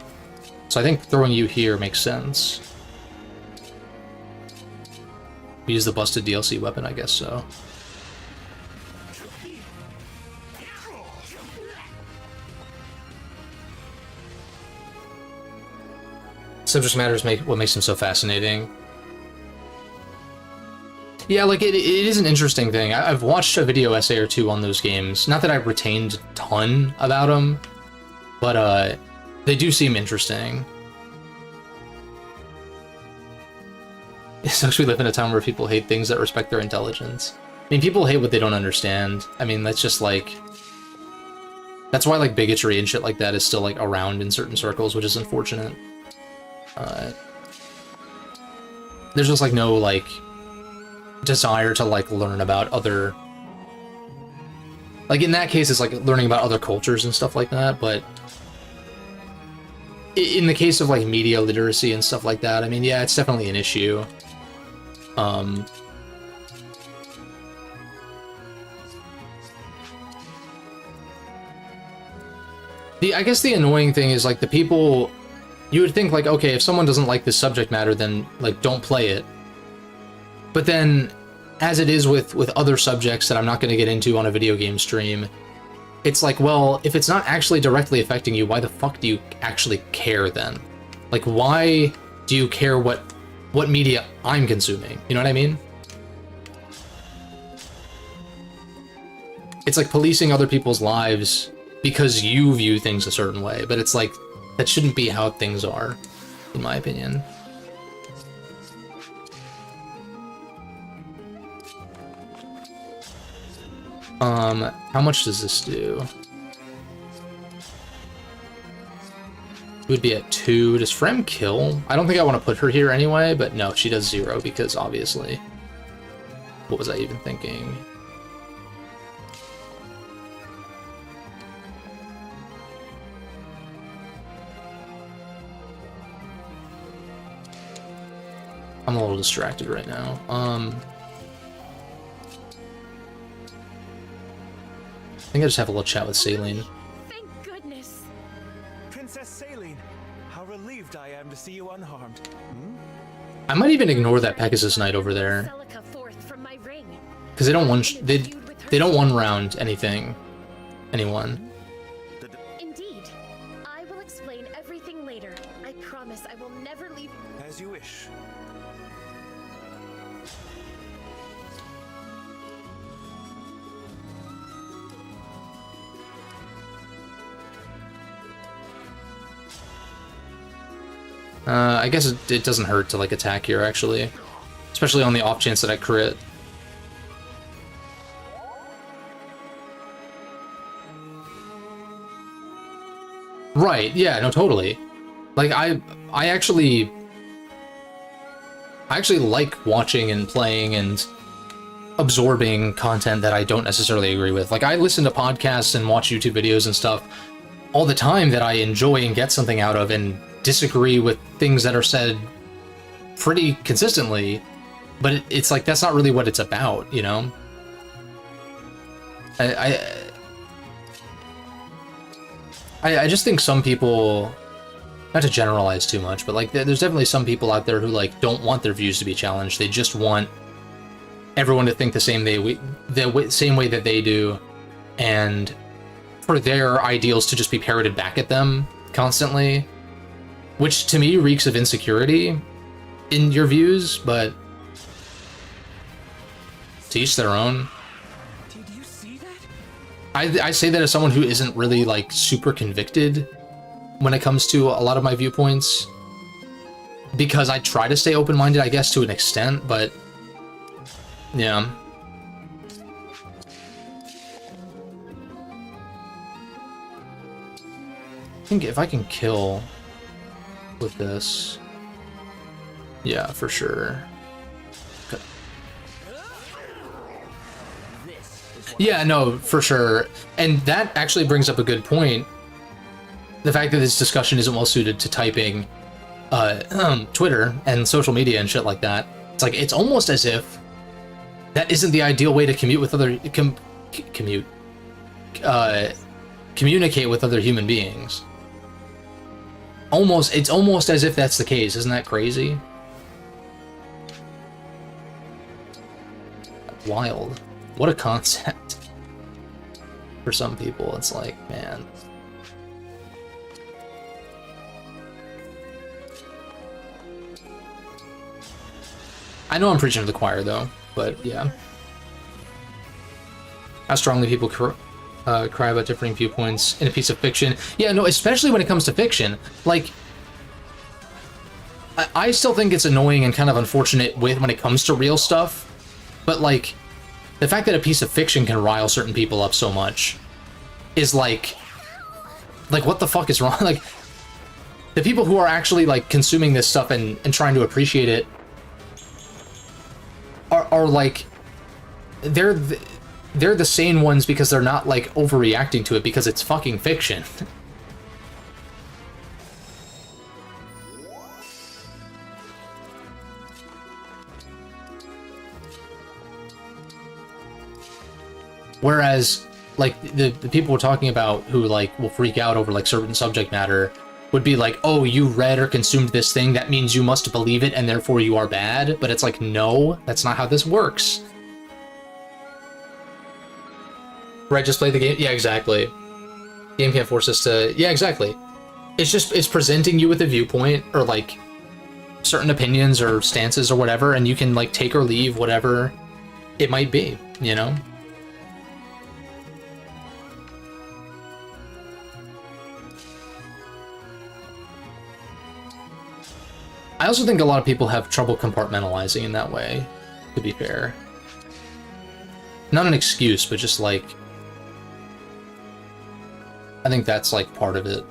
So I think throwing you here makes sense. Use the busted DLC weapon, I guess so. Subject matter is what makes him so fascinating. Yeah, like, it is an interesting thing. I've watched a video essay or two on those games. Not that I've retained a ton about them, but they do seem interesting. Especially we live in a time where people hate things that respect their intelligence. I mean, people hate what they don't understand. I mean, that's just like... That's why, like, bigotry and shit like that is still, like, around in certain circles, which is unfortunate. There's just, like, no, like... desire to, like, learn about other... Like, in that case, it's, like, learning about other cultures and stuff like that, but... In the case of, like, media literacy and stuff like that, I mean, yeah, it's definitely an issue. I guess the annoying thing is, like, the people... You would think, like, okay, if someone doesn't like this subject matter, then, like, don't play it. But then, as it is with other subjects that I'm not going to get into on a video game stream, it's like, well, if it's not actually directly affecting you, why the fuck do you actually care then? Like, why do you care what media I'm consuming? You know what I mean? It's like policing other people's lives because you view things a certain way, but it's like, that shouldn't be how things are, in my opinion. How much does this do? It would be at 2. Does Frem kill? I don't think I want to put her here anyway, but no, she does 0 because obviously. What was I even thinking? I'm a little distracted right now. I think I just have a little chat with Saline. Thank goodness. Princess Saline, how relieved I am to see you unharmed. I might even ignore that Pegasus Knight over there, Celica forth from my ring. because they don't they don't one round anything, anyone. Indeed. I will explain everything later. I promise I will never leave. As you wish. I guess it doesn't hurt to, like, attack here, actually. Especially on the off chance that I crit. Right, yeah, no, totally. Like, I actually like watching and playing and absorbing content that I don't necessarily agree with. Like, I listen to podcasts and watch YouTube videos and stuff all the time that I enjoy and get something out of, and disagree with things that are said pretty consistently, but it's like, that's not really what it's about, you know? I just think some people, not to generalize too much, but like there's definitely some people out there who like don't want their views to be challenged. They just want everyone to think the same same way that they do, and for their ideals to just be parroted back at them constantly, which to me reeks of insecurity in your views, but to each their own. Did you see that? I say that as someone who isn't really like super convicted when it comes to a lot of my viewpoints, because I try to stay open-minded, I guess, to an extent, but yeah. I think if I can kill with this, yeah, for sure. Yeah, no, for sure. And that actually brings up a good point. The fact that this discussion isn't well suited to typing Twitter and social media and shit like that. It's like, it's almost as if that isn't the ideal way to commute with other communicate with other human beings. It's almost as if that's the case. Isn't that crazy? Wild. What a concept. For some people, it's like, man. I know I'm preaching to the choir, though, but yeah. How strongly people cry about differing viewpoints in a piece of fiction. Yeah, no, especially when it comes to fiction. Like, I still think it's annoying and kind of unfortunate when it comes to real stuff, but like, the fact that a piece of fiction can rile certain people up so much is like what the fuck is wrong? Like, the people who are actually like consuming this stuff and trying to appreciate it are like, they're the sane ones because they're not like overreacting to it because it's fucking fiction. Whereas, like, the people we're talking about who, like, will freak out over, like, certain subject matter would be like, oh, you read or consumed this thing, that means you must believe it, and therefore you are bad. But it's like, no, that's not how this works. Right, just play the game? Yeah, exactly. Game can't force us to... Yeah, exactly. It's presenting you with a viewpoint, or, like, certain opinions or stances or whatever, and you can, like, take or leave whatever it might be, you know? I also think a lot of people have trouble compartmentalizing in that way, to be fair. Not an excuse, but just like... I think that's like part of it.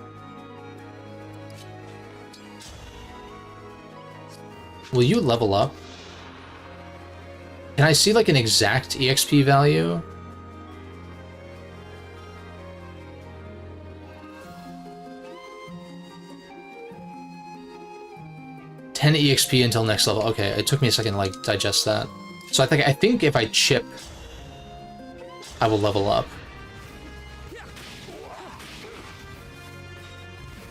Will you level up? Can I see like an exact EXP value? $10 EXP until next level. Okay, it took me a second to like digest that. So I think if I chip, I will level up.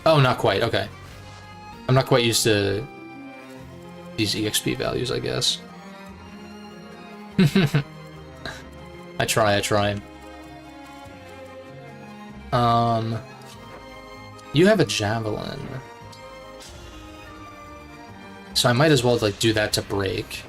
Oh, not quite. Okay. I'm not quite used to these EXP values, I guess. I try. You have a javelin. So I might as well like do that to break.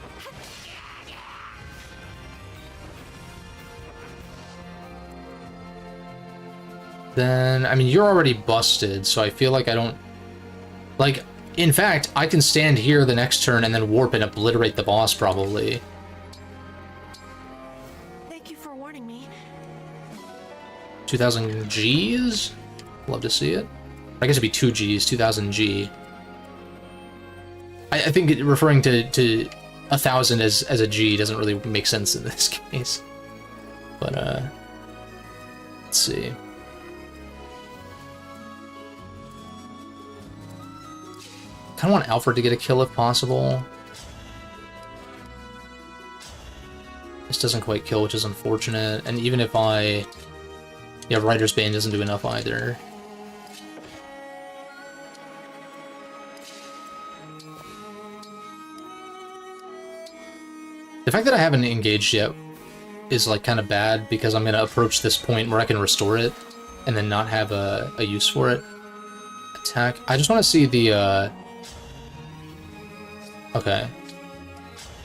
Then, I mean, you're already busted, so I feel like I don't... Like, In fact, I can stand here the next turn and then warp and obliterate the boss, probably. Thank you for warning me. 2,000 Gs? Love to see it. I guess it'd be 2 Gs, 2,000 G. I think referring to 1,000 as a G doesn't really make sense in this case. But, let's see. I kind of want Alfred to get a kill if possible. This doesn't quite kill, which is unfortunate. And even if I... Yeah, Rider's Bane doesn't do enough either. The fact that I haven't engaged yet is like kind of bad because I'm going to approach this point where I can restore it and then not have a use for it. Attack. I just want to see the... Okay.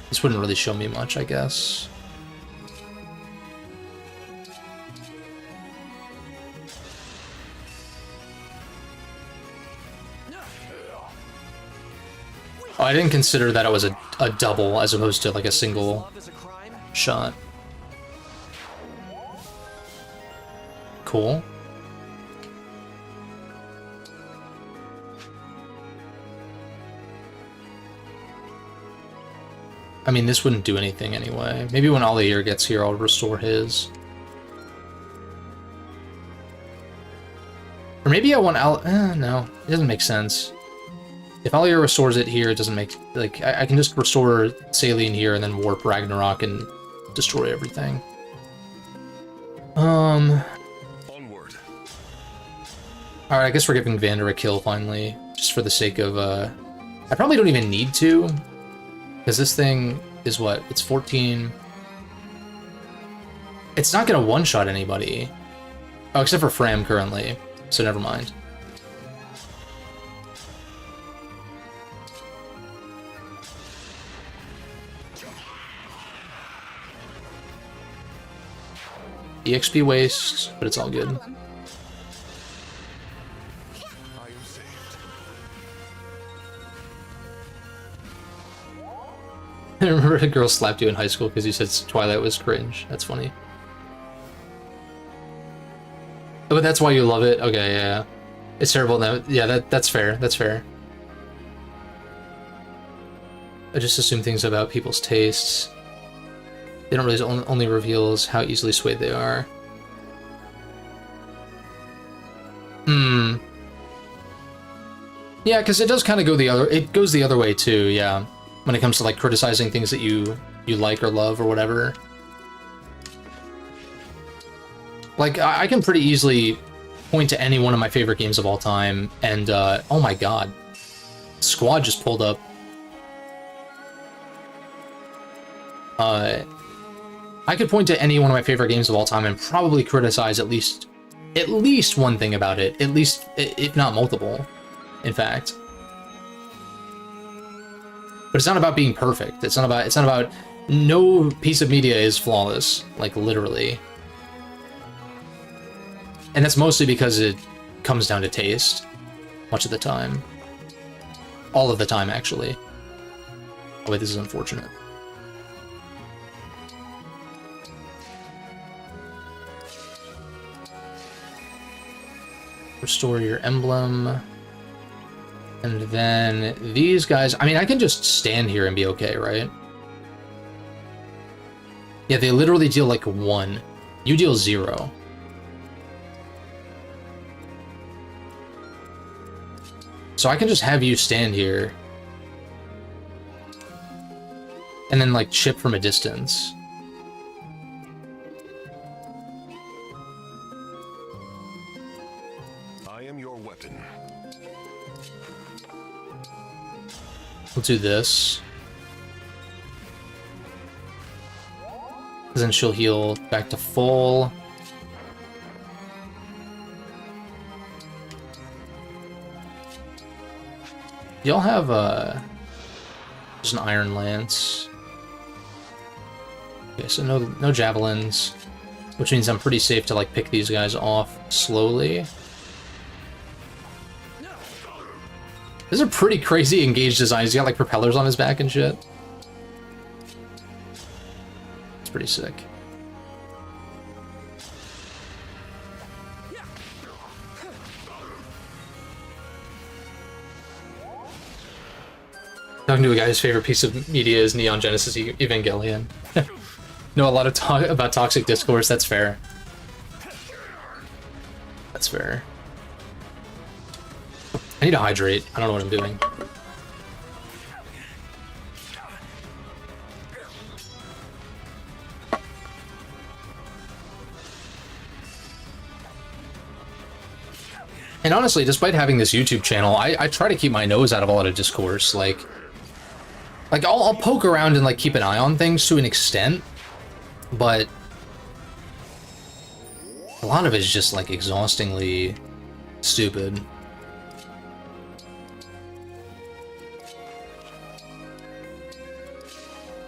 This wouldn't really show me much, I guess. Oh, I didn't consider that it was a double as opposed to like a single shot. Cool. I mean, this wouldn't do anything anyway. Maybe when Altair gets here, I'll restore his. Or maybe I want no, it doesn't make sense. If Altair restores it here, it doesn't make... Like, I can just restore Saline here and then warp Ragnarok and destroy everything. Onward. Alright, I guess we're giving Vander a kill finally. Just for the sake of, I probably don't even need to. Because this thing is what? It's 14... It's not gonna one-shot anybody. Oh, except for Fram currently. So never mind. EXP waste, but it's all good. I am saved. I remember a girl slapped you in high school because you said Twilight was cringe. That's funny. But that's why you love it? Okay, yeah. It's terrible now. Yeah, that's fair. That's fair. I just assume things about people's tastes. They don't really only reveals how easily swayed they are. Yeah, because it does kind of go the other... It goes the other way too, yeah. When it comes to like criticizing things that you like or love or whatever. Like, I can pretty easily point to any one of my favorite games of all time, and, oh my god. Squad just pulled up. I could point to any one of my favorite games of all time and probably criticize at least one thing about it. At least, if not multiple, in fact. But it's not about being perfect. It's not about... No piece of media is flawless. Like, literally. And that's mostly because it comes down to taste. Much of the time. All of the time, actually. Oh wait, this is unfortunate. Restore your emblem. And then these guys... I mean, I can just stand here and be okay, right? Yeah, they literally deal like 1. You deal 0. So I can just have you stand here. And then, like, chip from a distance. I am your weapon. We'll do this. Then she'll heal back to full. Y'all have just an Iron Lance. Okay, so no javelins, which means I'm pretty safe to like pick these guys off slowly. These are pretty crazy engaged designs. He's got like propellers on his back and shit. It's pretty sick. Talking to a guy whose favorite piece of media is Neon Genesis Evangelion. Know a lot of talk about toxic discourse. That's fair. That's fair. I need to hydrate. I don't know what I'm doing. And honestly, despite having this YouTube channel, I try to keep my nose out of a lot of discourse. Like I'll poke around and like keep an eye on things to an extent, but a lot of it is just like exhaustingly stupid.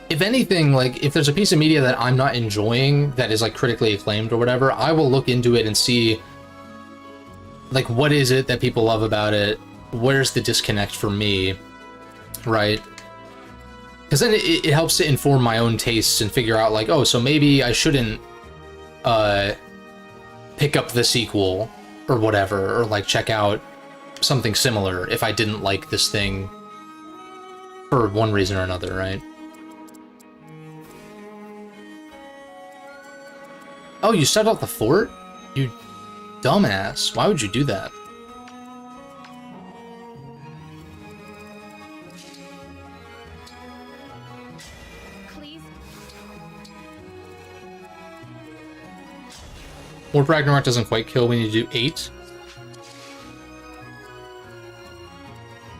If anything, like if there's a piece of media that I'm not enjoying that is like critically acclaimed or whatever, I will look into it and see like what is it that people love about it? Where's the disconnect for me, right? Because then it helps to inform my own tastes and figure out like, oh, so maybe I shouldn't pick up the sequel or whatever, or like check out something similar if I didn't like this thing for one reason or another, right? Oh, you set out the fort? You dumbass. Why would you do that? Please. Warp Ragnarok doesn't quite kill. We need to do 8.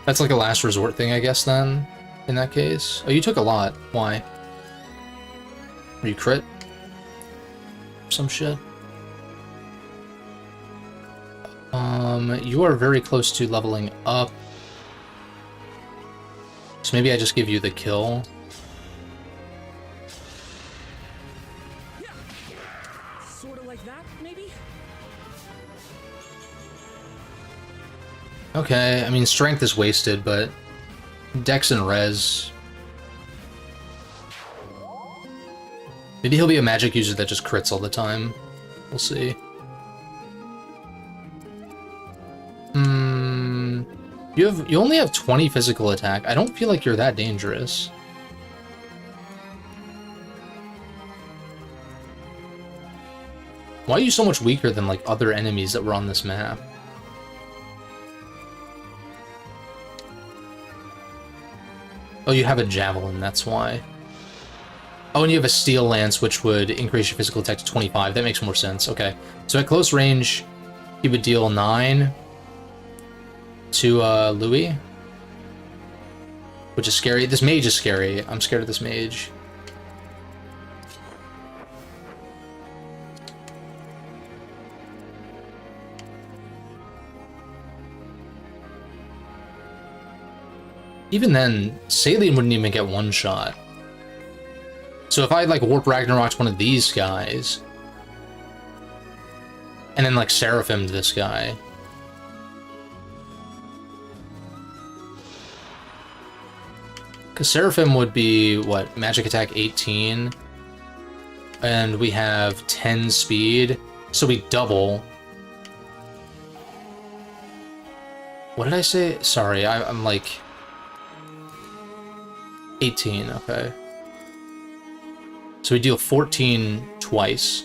That's like a last resort thing, I guess, then, in that case. Oh, you took a lot. Why? Are you crit? Some shit. You are very close to leveling up. So maybe I just give you the kill. Sort of like that, maybe? Okay, I mean, strength is wasted, but dex and res. Maybe he'll be a magic user that just crits all the time. We'll see. You only have 20 physical attack. I don't feel like you're that dangerous. Why are you so much weaker than like other enemies that were on this map? Oh, you have a javelin, that's why. Oh, and you have a steel lance, which would increase your physical attack to 25. That makes more sense. Okay. So at close range, he would deal 9 to Louis, which is scary. This mage is scary. I'm scared of this mage. Even then, Saline wouldn't even get one shot. So if I like Warp Ragnaroked one of these guys, and then like Seraphimed this guy, because Seraphim would be what, magic attack 18, and we have 10 speed, so we double. What did I say? Sorry, I'm like 18. Okay. So we deal 14 twice.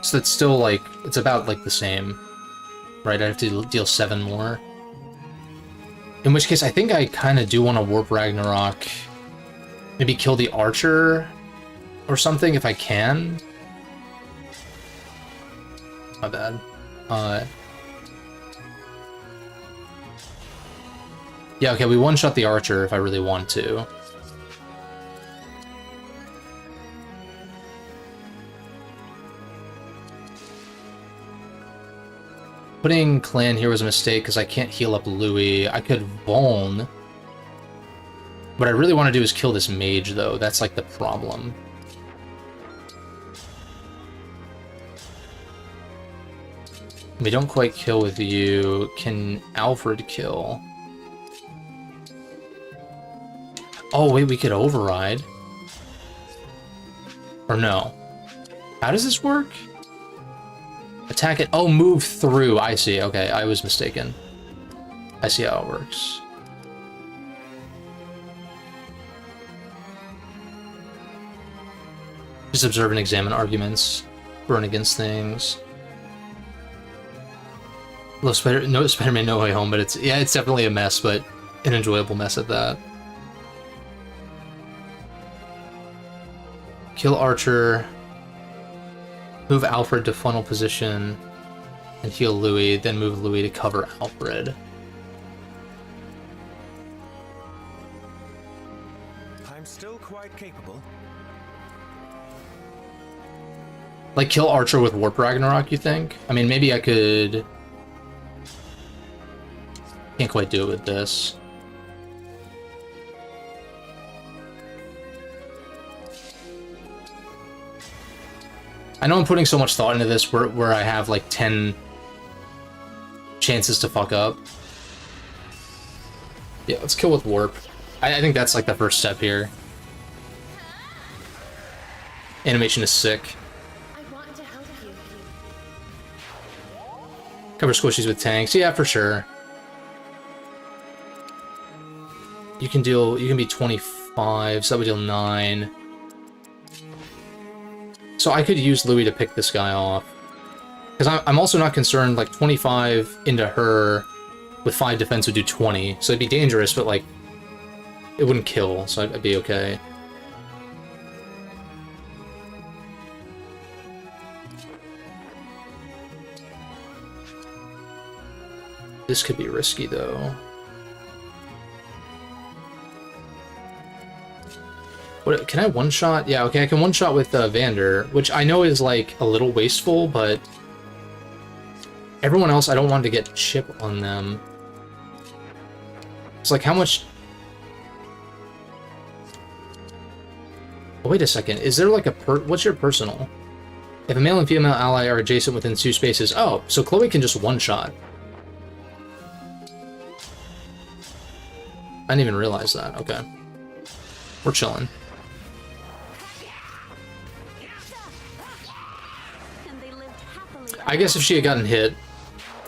So that's still like, it's about like the same, right? I have to deal 7 more. In which case, I think I kind of do want to Warp Ragnarok. Maybe kill the archer or something if I can. My bad. Yeah, okay, we one-shot the archer if I really want to. Putting Clan here was a mistake because I can't heal up Louis. I could Vuln. What I really want to do is kill this mage, though. That's like the problem. We don't quite kill with you. Can Alfred kill? Oh, wait, we could override. Or no. How does this work? Attack it. Oh, move through. I see. Okay, I was mistaken. I see how it works. Just observe and examine arguments. Burn against things. No Spider-Man No Way Home, but it's definitely a mess, but an enjoyable mess at that. Kill Archer. Move Alfred to funnel position. And heal Louis, then move Louis to cover Alfred. I'm still quite capable. Like, kill Archer with Warp Ragnarok, you think? I mean, maybe I could... Can't quite do it with this. I know I'm putting so much thought into this where I have, like, 10 chances to fuck up. Yeah, let's kill with Warp. I think that's, like, the first step here. Animation is sick. Cover squishies with tanks. Yeah, for sure. You can be 25, so that would deal 9. So I could use Louis to pick this guy off. Because I'm also not concerned, like, 25 into her with 5 defense would do 20. So it'd be dangerous, but, like, it wouldn't kill, so I'd be okay. This could be risky, though. What, can I one-shot? Yeah, okay, I can one-shot with Vander, which I know is, like, a little wasteful, but... Everyone else, I don't want to get chip on them. It's like, how much... Oh, wait a second, is there, like, what's your personal? If a male and female ally are adjacent within 2 spaces... Oh, so Chloe can just one-shot. I didn't even realize that. Okay. We're chilling. I guess if she had gotten hit,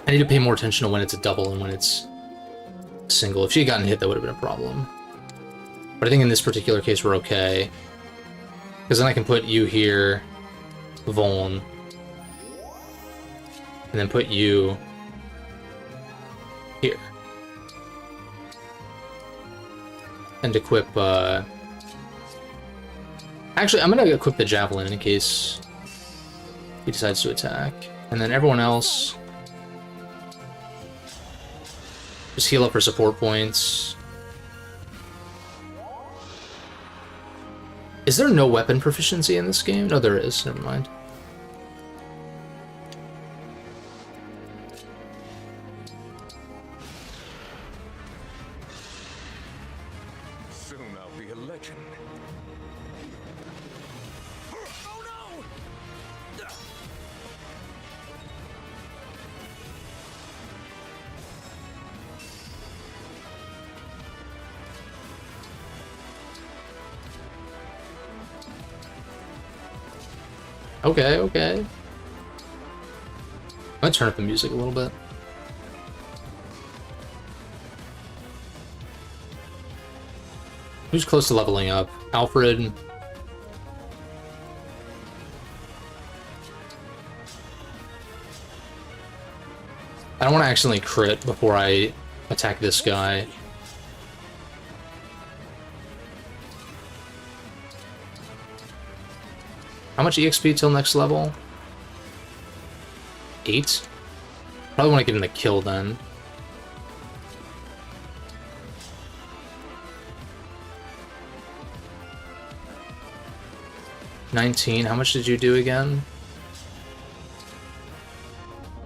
I need to pay more attention to when it's a double and when it's single. If she had gotten hit, that would have been a problem. But I think in this particular case, we're okay. Because then I can put you here, Vaughn, and then put you here. And equip, Actually, I'm gonna equip the Javelin in case he decides to attack. And then everyone else... Just heal up for support points. Is there no weapon proficiency in this game? No, there is. Never mind. Soon I'll be a legend. Okay, okay. I'm gonna turn up the music a little bit. Who's close to leveling up? Alfred. I don't want to accidentally crit before I attack this guy. How much EXP till next level? 8? Probably want to get in the kill then. $19. How much did you do again?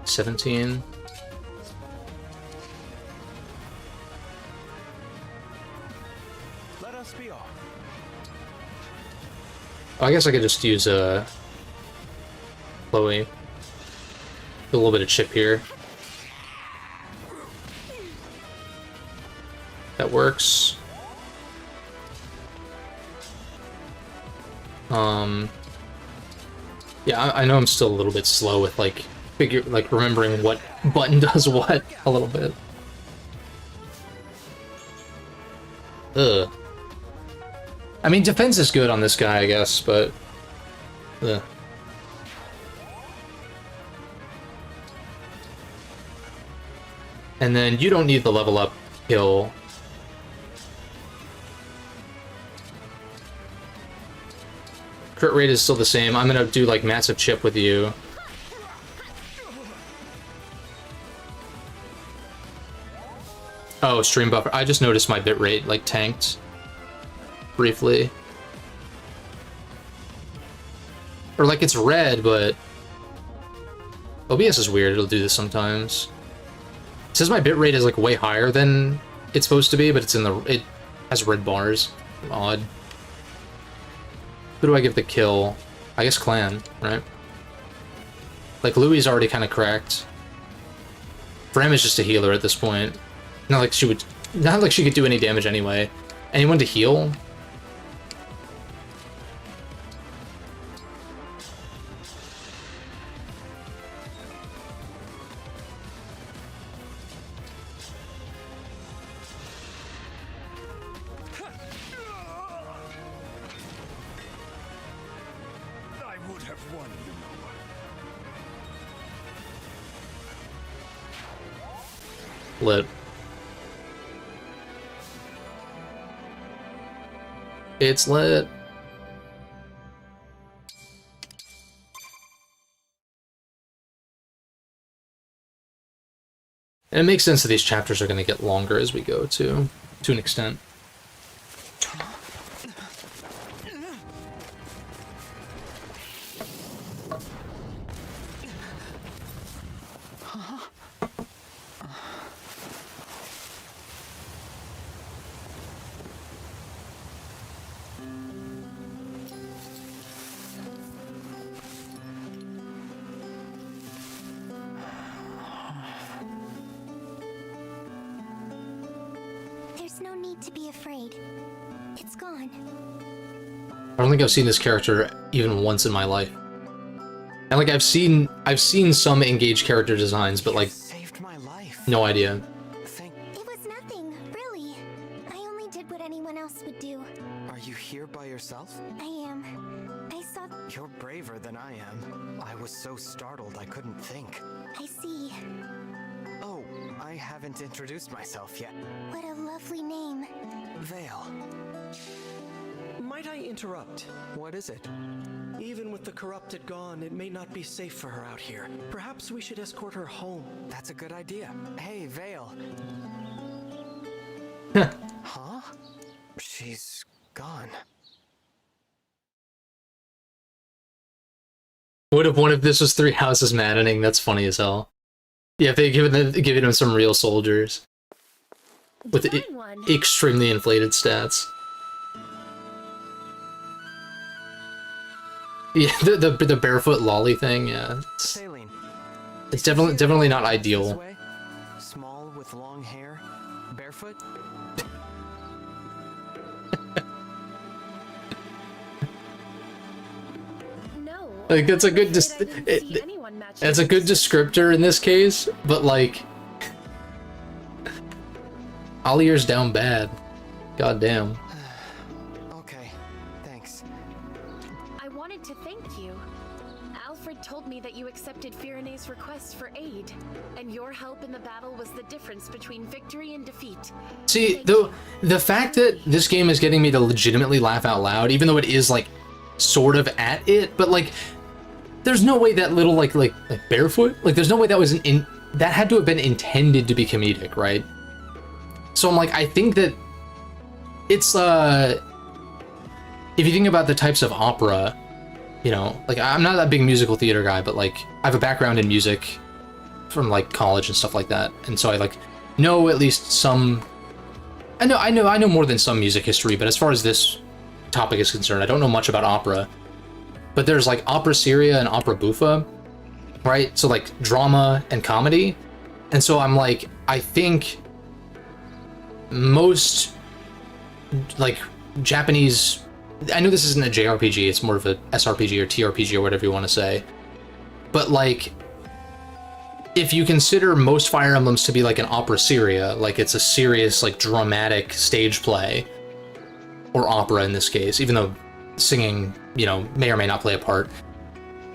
17. Let us be off. Oh, I guess I could just use Chloe. A little bit of chip here. That works. Yeah, I know I'm still a little bit slow with like remembering what button does what a little bit. Ugh. I mean, defense is good on this guy, I guess, but ugh. And then you don't need the level up kill. Crit rate is still the same. I'm gonna do like massive chip with you. Oh, stream buffer. I just noticed my bitrate like tanked briefly. Or like it's red, but OBS is weird. It'll do this sometimes. It says my bitrate is like way higher than it's supposed to be, but it has red bars. Odd. Who do I give the kill? I guess Clan, right? Like, Louis is already kind of cracked. Fram is just a healer at this point. Not like she could do any damage anyway. Anyone to heal? Lit. It's lit. And it makes sense that these chapters are going to get longer as we go to an extent. I don't think I've seen this character even once in my life. And like I've seen some engaged character designs, but like Saved my life. no idea. It was nothing, really. I only did what anyone else would do. Are you here by yourself? I am. I saw... You're braver than I am. I was so startled I couldn't think. I see. Oh, I haven't introduced myself yet. What a lovely name. Vale. Might I interrupt? What is it? Even with the corrupted gone, it may not be safe for her out here. Perhaps we should escort her home. That's a good idea. Hey, Vale. Huh? She's gone. What if this was Three Houses Maddening? That's funny as hell. Yeah, if they given him some real soldiers with extremely inflated stats. Yeah, the barefoot lolly thing. Yeah, it's definitely not ideal. Small with long hair, barefoot. No. Like that's a good that's a good descriptor in this case, but like Alier's down bad. God damn. Okay, thanks. I wanted to thank you. Alfred told me that you accepted Firene's request for aid, and your help in the battle was the difference between victory and defeat. See, the fact that this game is getting me to legitimately laugh out loud, even though it is like sort of at it, but like there's no way that little like barefoot, like there's no way that was that had to have been intended to be comedic, right? So I'm like, I think that it's if you think about the types of opera, you know, like I'm not that big musical theater guy, but like I have a background in music from like college and stuff like that, and so I like know at least some. I know more than some music history, but as far as this topic is concerned, I don't know much about opera. But there's like opera seria and opera buffa, right? So like drama and comedy. And so I'm like, I think most like Japanese, I know this isn't a JRPG, it's more of a SRPG or TRPG or whatever you want to say, but like if you consider most Fire Emblems to be like an opera seria, like it's a serious like dramatic stage play, or opera in this case, even though singing, you know, may or may not play a part,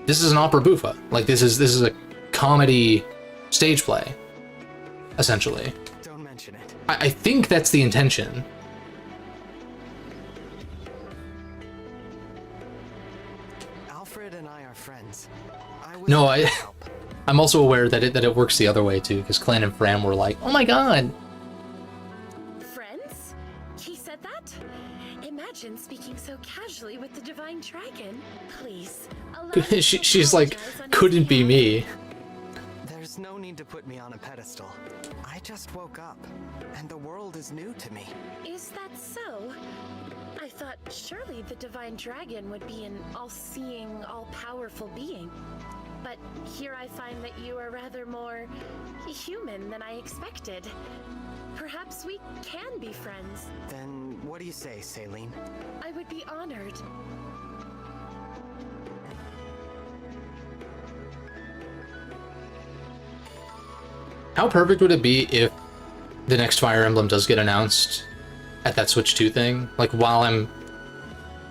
this is an opera buffa. Like this is a comedy stage play, essentially. Don't mention it. I think that's the intention. Alfred and I are friends. No, I'm also aware that it works the other way too, because Clan and Fran were like, "Oh my god." Friends? He said that? Imagine speaking so casually with the Divine Dragon. Please, allow me to She's like, apologize on his couldn't be behalf. me. There's no need to put me on a pedestal. I just woke up, and the world is new to me. Is that so? I thought surely the Divine Dragon would be an all-seeing, all-powerful being. But here I find that you are rather more human than I expected. Perhaps we can be friends. Then what do you say, Saline? I would be honored. How perfect would it be if the next Fire Emblem does get announced at that Switch 2 thing? Like, while I'm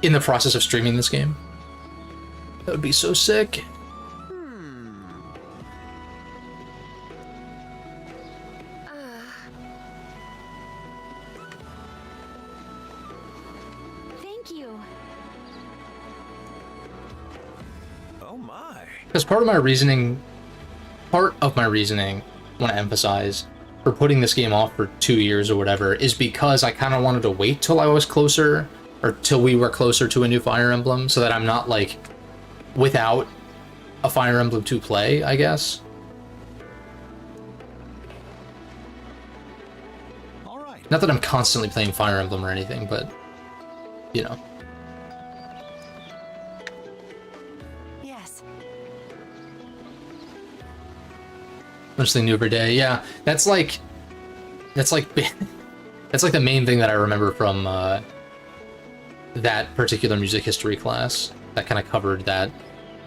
in the process of streaming this game? That would be so sick. Thank you. Oh my. Because part of my reasoning, I want to emphasize, for putting this game off for 2 years or whatever, is because I kind of wanted to wait till I was closer, or till we were closer to a new Fire Emblem, so that I'm not, like, without a Fire Emblem to play, I guess. All right. Not that I'm constantly playing Fire Emblem or anything, but, you know. Yes. Something new every day. Yeah, that's like that's like the main thing that I remember from that particular music history class that kind of covered that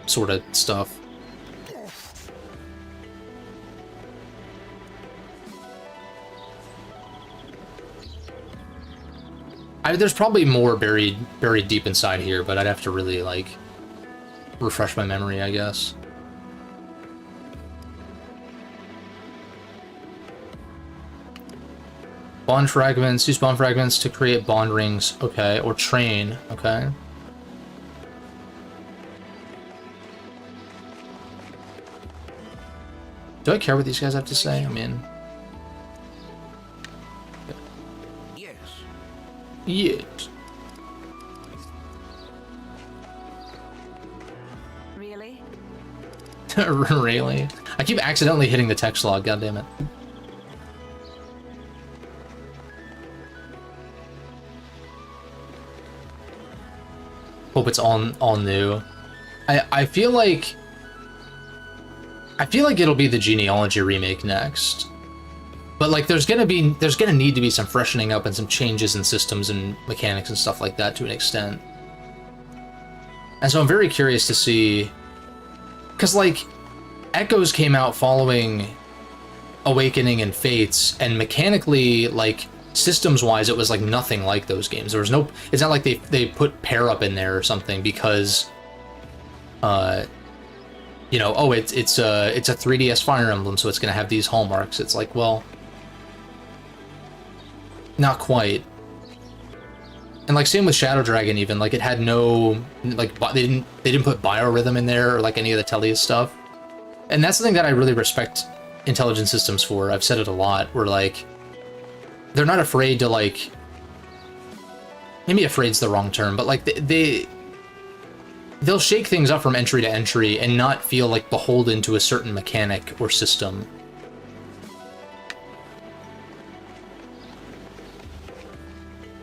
sort of stuff. There's probably more buried deep inside here, but I'd have to really like refresh my memory, I guess. Bond fragments. Use bond fragments to create bond rings. Okay, or train. Okay. Do I care what these guys have to say? I mean... Yes. Yes. Really? Really? I keep accidentally hitting the text log, goddammit. Hope it's all new. I feel like it'll be the Genealogy remake next. But like there's gonna need to be some freshening up and some changes in systems and mechanics and stuff like that to an extent. And so I'm very curious to see, cause like Echoes came out following Awakening and Fates, and mechanically, like systems-wise, it was like nothing like those games. There was no. It's not like they put pair up in there or something because, you know, oh, it's a 3DS Fire Emblem, so it's gonna have these hallmarks. It's like, well, not quite. And like same with Shadow Dragon, even like it had no like they didn't put biorhythm in there or like any of the Tellius stuff. And that's the thing that I really respect Intelligent Systems for. I've said it a lot. Where like they're not afraid to like, maybe afraid's the wrong term, but like they'll shake things up from entry to entry and not feel like beholden to a certain mechanic or system.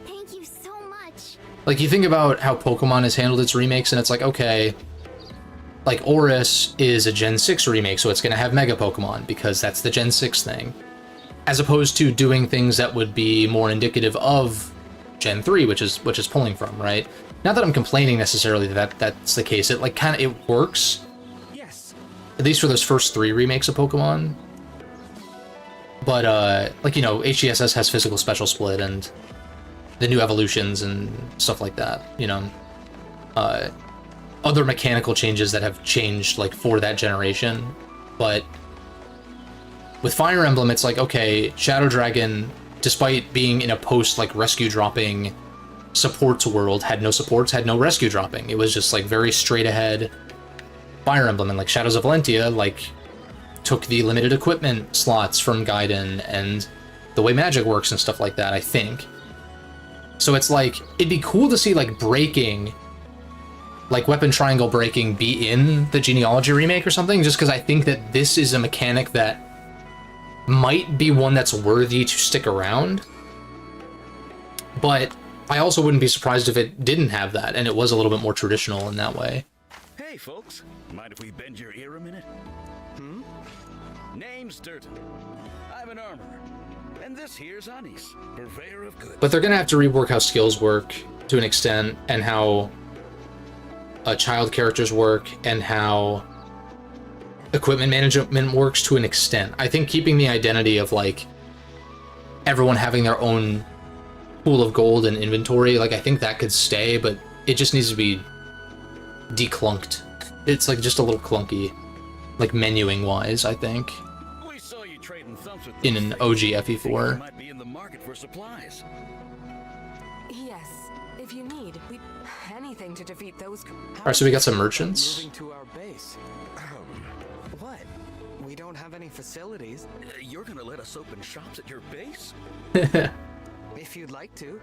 Thank you so much. Like you think about how Pokemon has handled its remakes, and it's like, okay, like Oris is a Gen 6 remake, so it's going to have Mega Pokemon because that's the Gen 6 thing. As opposed to doing things that would be more indicative of Gen 3, which is pulling from, right? Not that I'm complaining necessarily that that's the case. It like kind of it works. Yes. At least for those first 3 remakes of Pokemon. But like, you know, HGSS has physical special split and the new evolutions and stuff like that, you know. Other mechanical changes that have changed like for that generation. But with Fire Emblem, it's like, okay, Shadow Dragon, despite being in a post like rescue dropping supports world, had no supports, had no rescue dropping. It was just like very straight ahead Fire Emblem, and like Shadows of Valentia like took the limited equipment slots from Gaiden and the way magic works and stuff like that, I think. So it's like, it'd be cool to see like breaking, like weapon triangle breaking be in the Genealogy remake or something, just because I think that this is a mechanic that might be one that's worthy to stick around. But I also wouldn't be surprised if it didn't have that and it was a little bit more traditional in that way. Hey folks, mind if we bend your ear a minute? Name's Durden. I'm an armorer. And this here's Anis, purveyor of goods. But they're gonna have to rework how skills work to an extent, and how child characters work, and how equipment management works to an extent. I think keeping the identity of like everyone having their own pool of gold and inventory, like I think that could stay, but it just needs to be declunked. It's like just a little clunky, like menuing wise, I think. We saw you trading thumps with In an OG FE4. You might be in the market for supplies. Yes, if you need, anything to defeat those. Alright, so we got some merchants. Moving to our base. What? We don't have any facilities. You're gonna let us open shops at your base? If you'd like to,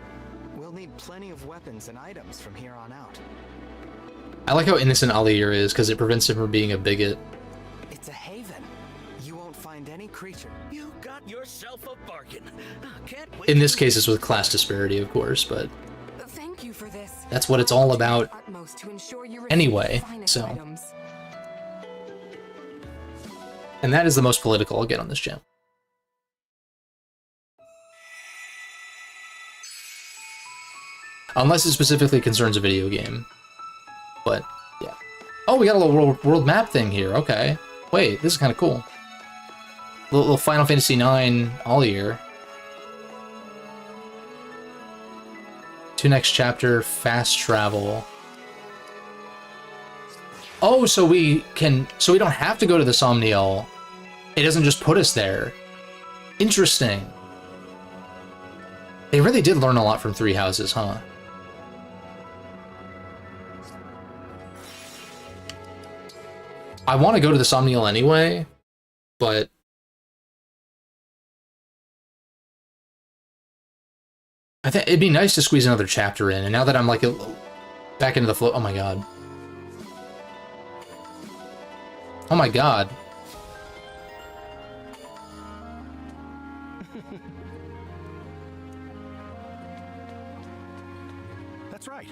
we'll need plenty of weapons and items from here on out. I like how innocent Altair is, because it prevents him from being a bigot. It's a haven. You won't find any creature. You got yourself a bargain. Can't wait. In this case, it's with class disparity, of course, but Thank you for this. that's what it's all about Utmost to ensure you receive anyway, the finest so. items. And that is the most political I'll get on this channel. Unless it specifically concerns a video game. But, yeah. Oh, we got a little world map thing here, okay. Wait, this is kind of cool. Little Final Fantasy IX all year. To next chapter, fast travel. Oh, so we don't have to go to the Somniel. It doesn't just put us there. Interesting. They really did learn a lot from Three Houses, huh? I want to go to the Somniel anyway, but I think it'd be nice to squeeze another chapter in, and now that I'm like back into the flow, oh my god. Oh my god. That's right.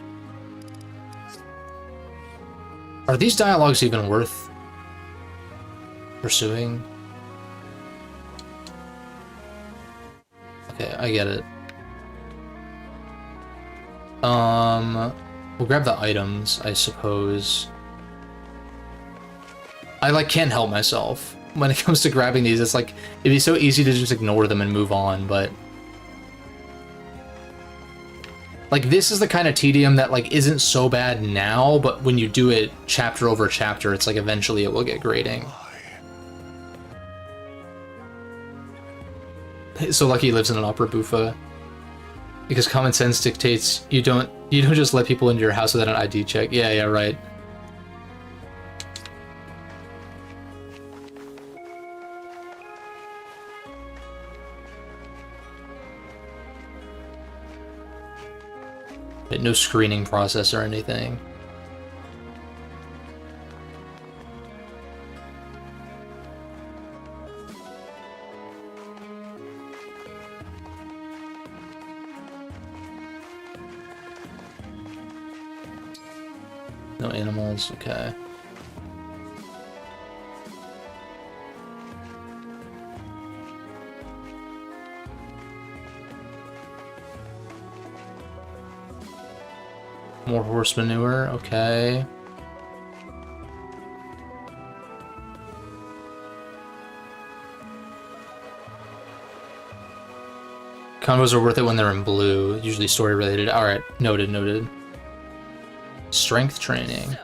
Are these dialogues even worth pursuing? Okay, I get it. We'll grab the items, I suppose. I like can't help myself when it comes to grabbing these. It's like it'd be so easy to just ignore them and move on, but like this is the kind of tedium that like isn't so bad now, but when you do it chapter over chapter, it's like eventually it will get grating. So Lucky lives in an opera buffa because common sense dictates you don't just let people into your house without an ID check. Yeah, right. But no screening process or anything. No animals, okay. More horse manure, okay. Combos are worth it when they're in blue, usually story related. Alright, noted, noted. Strength training.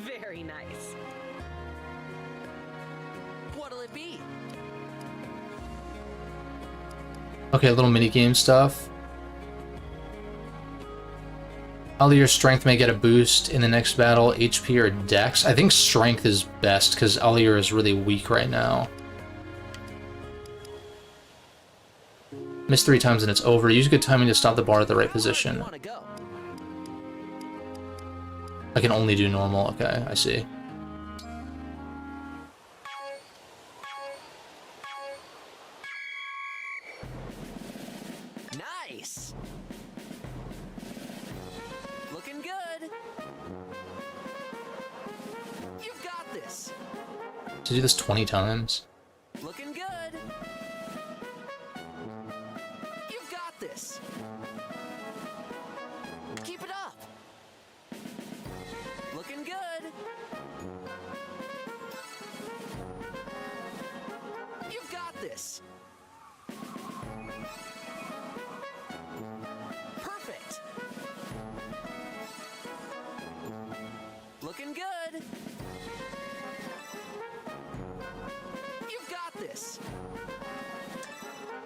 Very nice. What'll it be? Okay, little minigame stuff. All your strength may get a boost in the next battle, HP or dex. I think strength is best, because Alier is really weak right now. Miss 3 times and it's over. Use good timing to stop the bar at the right position. I can only do normal. Okay, I see. Nice. Looking good. You've got this. To do this 20 times. Looking good. You've got this. Keep it up. Looking good. You've got this. Perfect. Looking good. You've got this.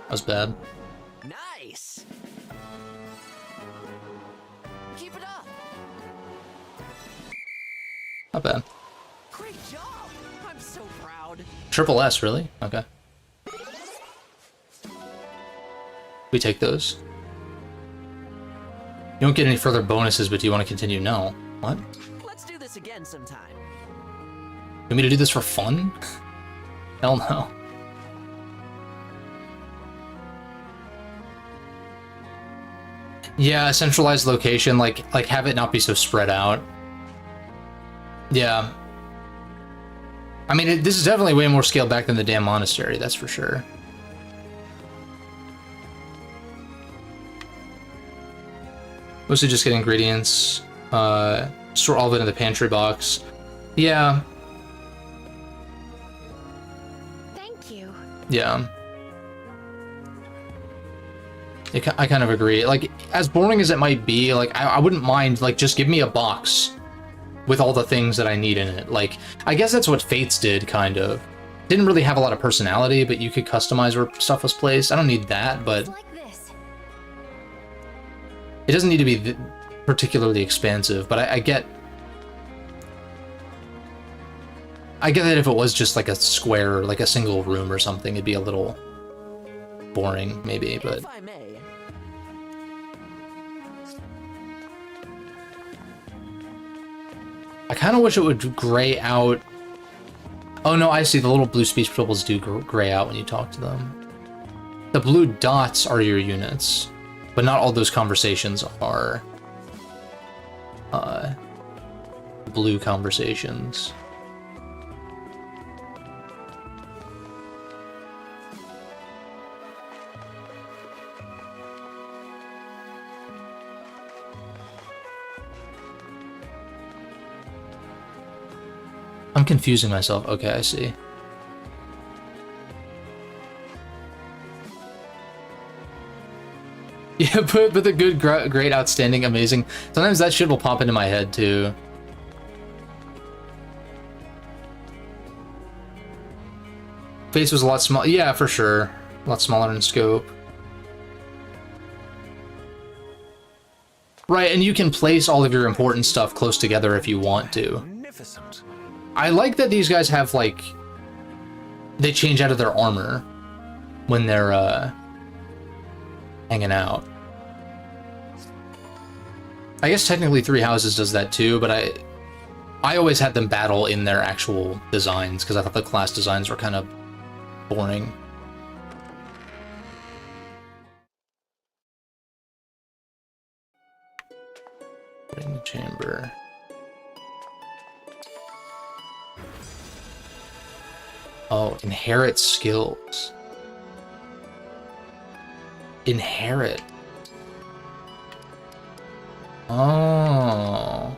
That was bad. Nice. Keep it up. Not bad. Great job. I'm so proud. Triple S, really? Okay. We take those. You don't get any further bonuses, but do you want to continue? No. What? Let's do this again sometime. You want me to do this for fun? Hell no. Yeah, a centralized location, like have it not be so spread out. Yeah. I mean, this is definitely way more scaled back than the damn monastery, that's for sure. Mostly just get ingredients, store all of it in the pantry box. Yeah. Thank you. Yeah. I kind of agree. Like, as boring as it might be, like, I wouldn't mind, like, just give me a box with all the things that I need in it. Like, I guess that's what Fates did, kind of. Didn't really have a lot of personality, but you could customize where stuff was placed. I don't need that, but it doesn't need to be particularly expansive, but I get that if it was just like a square, like a single room or something, it'd be a little boring, maybe, but... If I may. I kind of wish it would gray out... Oh no, I see, the little blue speech bubbles do gray out when you talk to them. The blue dots are your units, but not all those conversations are blue conversations. I'm confusing myself. Okay, I see. Yeah, but the good, great, outstanding, amazing. Sometimes that shit will pop into my head too. Face was a lot small. Yeah, for sure. A lot smaller in scope. Right, and you can place all of your important stuff close together if you want to. Magnificent. I like that these guys have, like, they change out of their armor when they're, hanging out. I guess technically Three Houses does that too, but I always had them battle in their actual designs, because I thought the class designs were kind of boring. Ring chamber. Oh, inherit skills. Inherit. Oh.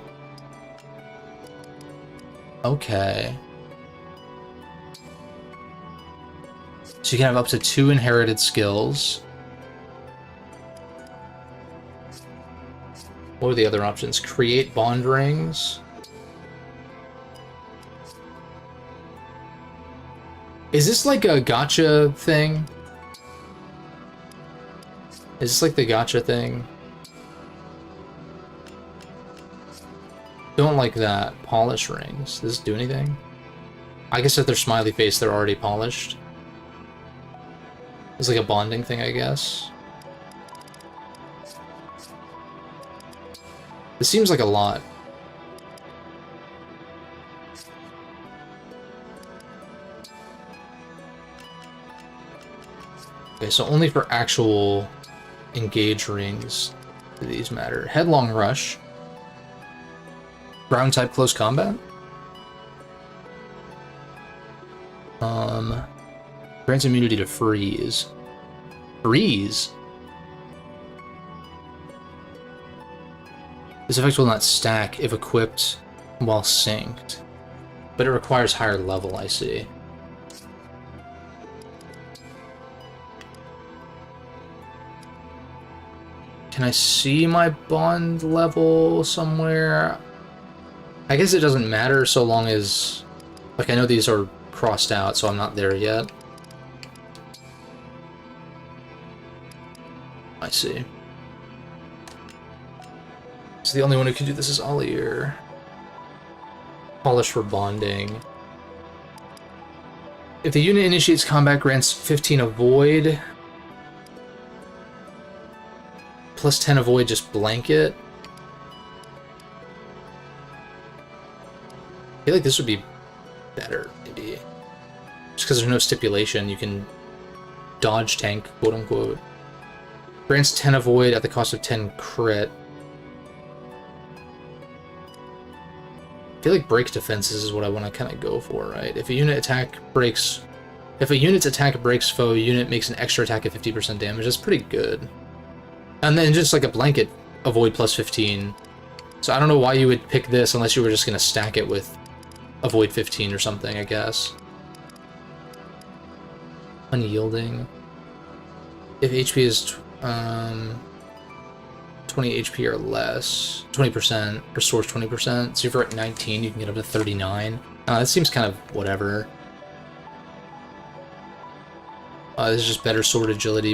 Okay. So you can have up to 2 inherited skills. What are the other options? Create bond rings. Is this like a gacha thing? Is this like the gacha thing? Don't like that. Polish rings. Does this do anything? I guess if they're smiley face, they're already polished. It's like a bonding thing, I guess. This seems like a lot. Okay, so only for actual engage rings do these matter. Headlong Rush. Ground type close combat. Grants immunity to freeze. Freeze? This effect will not stack if equipped while synced, but it requires higher level, I see. Can I see my bond level somewhere? I guess it doesn't matter so long as... Like, I know these are crossed out, so I'm not there yet. I see. So the only one who can do this is Alier. Polish for bonding. If the unit initiates combat, grants 15 avoid. Plus 10 avoid, just blanket. I feel like this would be better, maybe. Just because there's no stipulation, you can dodge tank, quote unquote. Grants 10 avoid at the cost of 10 crit. I feel like break defenses is what I want to kind of go for, right? If a unit attack breaks... If a unit's attack breaks foe, a unit makes an extra attack at 50% damage. That's pretty good. And then just like a blanket avoid plus 15. So I don't know why you would pick this unless you were just going to stack it with avoid 15 or something, I guess. Unyielding. If HP is 20 HP or less, 20%, restores 20%. So if you're at 19, you can get up to 39. That seems kind of whatever. This is just better sword agility,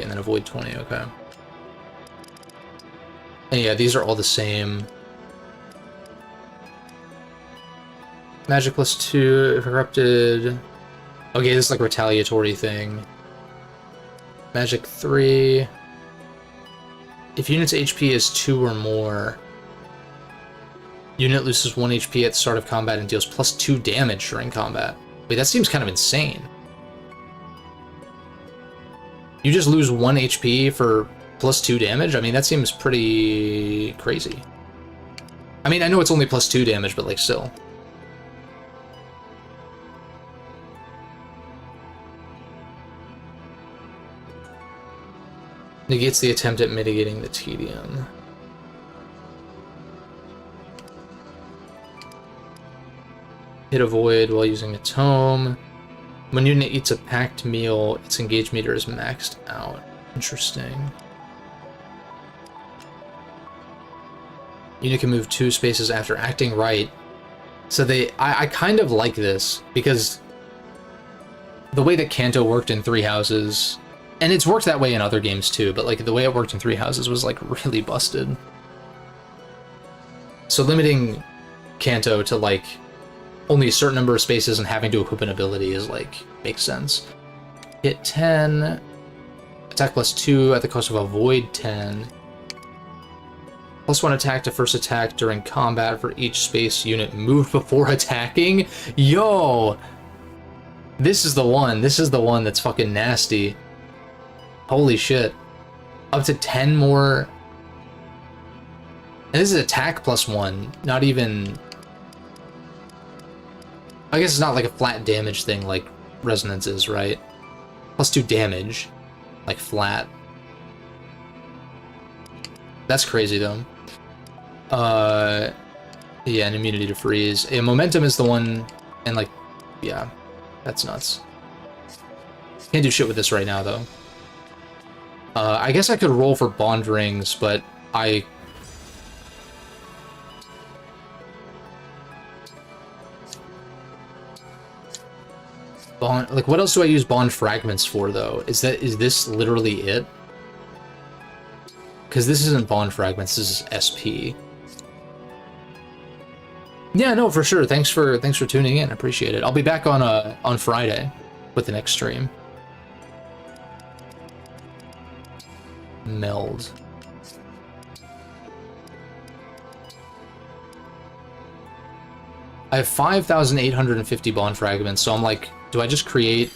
and then avoid 20, okay. And yeah, these are all the same. Magic plus 2, if corrupted. Okay, this is like a retaliatory thing. Magic 3. If unit's HP is 2 or more, unit loses 1 HP at the start of combat and deals plus 2 damage during combat. Wait, that seems kind of insane. You just lose 1 HP for plus 2 damage? I mean, that seems pretty crazy. I mean, I know it's only plus 2 damage, but like still. Negates the attempt at mitigating the tedium. Hit avoid while using a tome. When unit eats a packed meal, its engage meter is maxed out. Interesting. Unit can move 2 spaces after acting right. So I kind of like this, because the way that Kanto worked in Three Houses, and it's worked that way in other games too, but like the way it worked in Three Houses was like really busted. So limiting Kanto to like only a certain number of spaces and having to equip an ability is like, makes sense. Hit 10, attack plus 2 at the cost of avoid 10. Plus 1 attack to first attack during combat for each space unit moved before attacking. Yo! This is the one. This is the one that's fucking nasty. Holy shit. Up to 10 more. And this is attack plus 1, not even... I guess it's not like a flat damage thing like Resonance is, right? Plus 2 damage. Like flat. That's crazy, though. Yeah, and immunity to freeze. Yeah, momentum is the one, and like, yeah, that's nuts. Can't do shit with this right now, though. I guess I could roll for bond rings, but I... Bond, like, what else do I use bond fragments for, though? Is this literally it? Because this isn't bond fragments, this is SP. Yeah, no, for sure. Thanks for tuning in. I appreciate it. I'll be back on Friday with the next stream. Meld. I have 5,850 bond fragments, so I'm like, do I just create...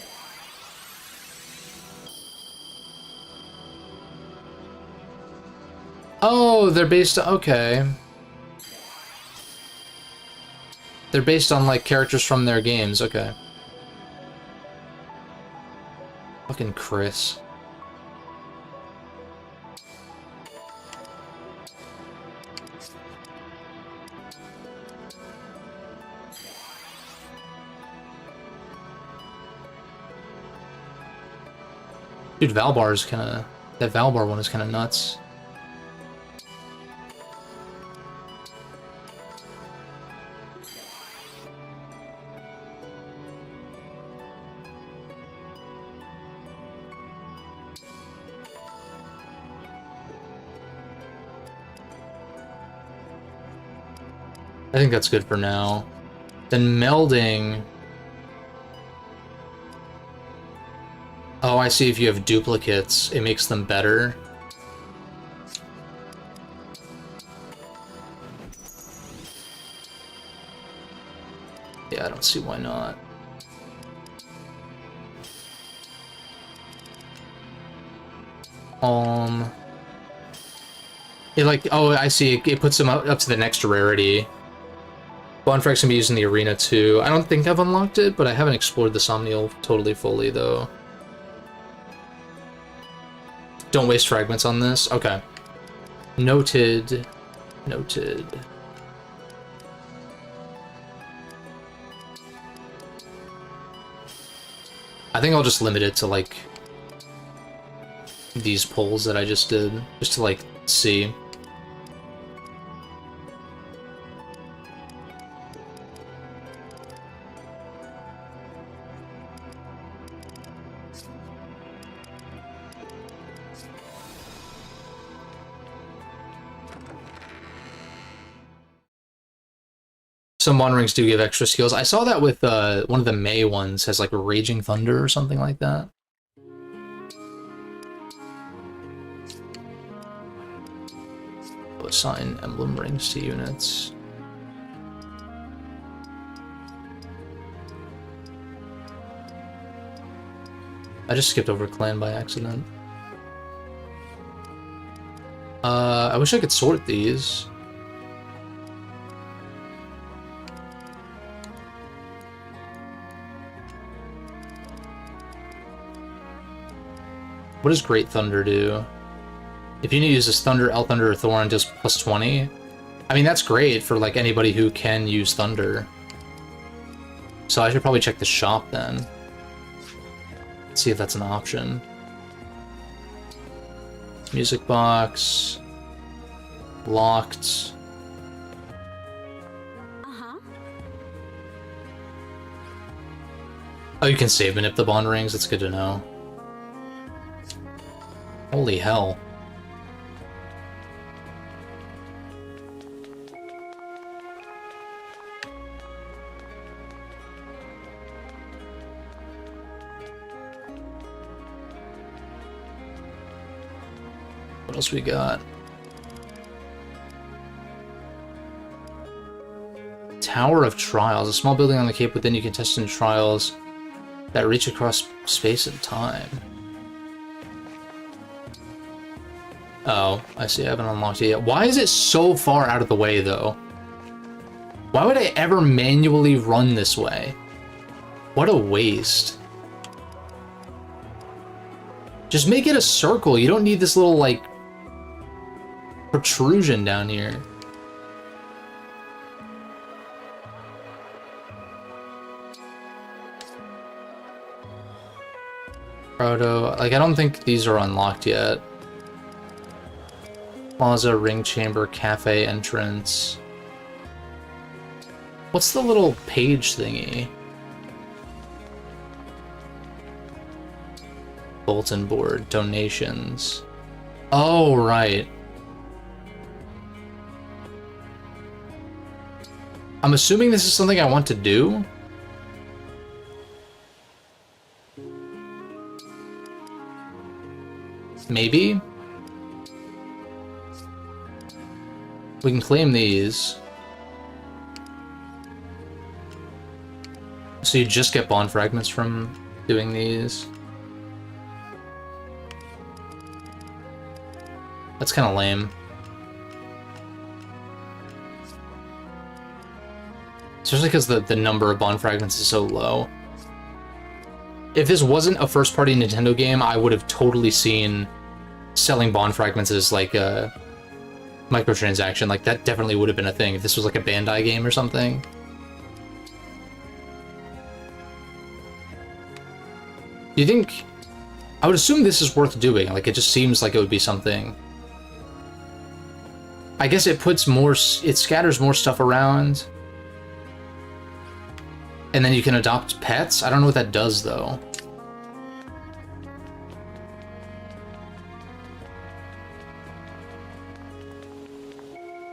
Oh, they're based on... Okay. They're based on, like, characters from their games. Okay. Fucking Chris. Dude, Valbar is kind of... That Valbar one is kind of nuts. I think that's good for now. Then melding... Oh, I see. If you have duplicates, it makes them better. Yeah, I don't see why not. It like, oh, I see. It puts them up to the next rarity. Bond frags can be used in the arena too. I don't think I've unlocked it, but I haven't explored the Somniel totally fully though. Don't waste fragments on this. Okay. Noted. Noted. I think I'll just limit it to like these polls that I just did, just to like see. Some One Rings do give extra skills. I saw that with one of the May ones has like Raging Thunder or something like that. Assign emblem rings to units. I just skipped over clan by accident. I wish I could sort these. What does Great Thunder do? If you need to use this Thunder, L Thunder, or Thorn, just plus 20. I mean, that's great for like anybody who can use Thunder. So I should probably check the shop then. See if that's an option. Music box. Locked. Oh, you can save manip the bond rings? That's good to know. Holy hell. What else we got? Tower of Trials. A small building on the cape within you can test in trials that reach across space and time. Oh, I see. I haven't unlocked it yet. Why is it so far out of the way, though? Why would I ever manually run this way? What a waste. Just make it a circle. You don't need this little, like... protrusion down here. Proto, like I don't think these are unlocked yet. Plaza, ring chamber, cafe entrance. What's the little page thingy? Bulletin board, donations. Oh, right. I'm assuming this is something I want to do. Maybe. We can claim these. So you just get bond fragments from doing these. That's kind of lame. Especially because the number of bond fragments is so low. If this wasn't a first-party Nintendo game, I would have totally seen selling bond fragments as like a microtransaction. Like that definitely would have been a thing if this was like a Bandai game or something. Do you think... I would assume this is worth doing. Like it just seems like it would be something. I guess it puts more... It scatters more stuff around. And then you can adopt pets? I don't know what that does, though.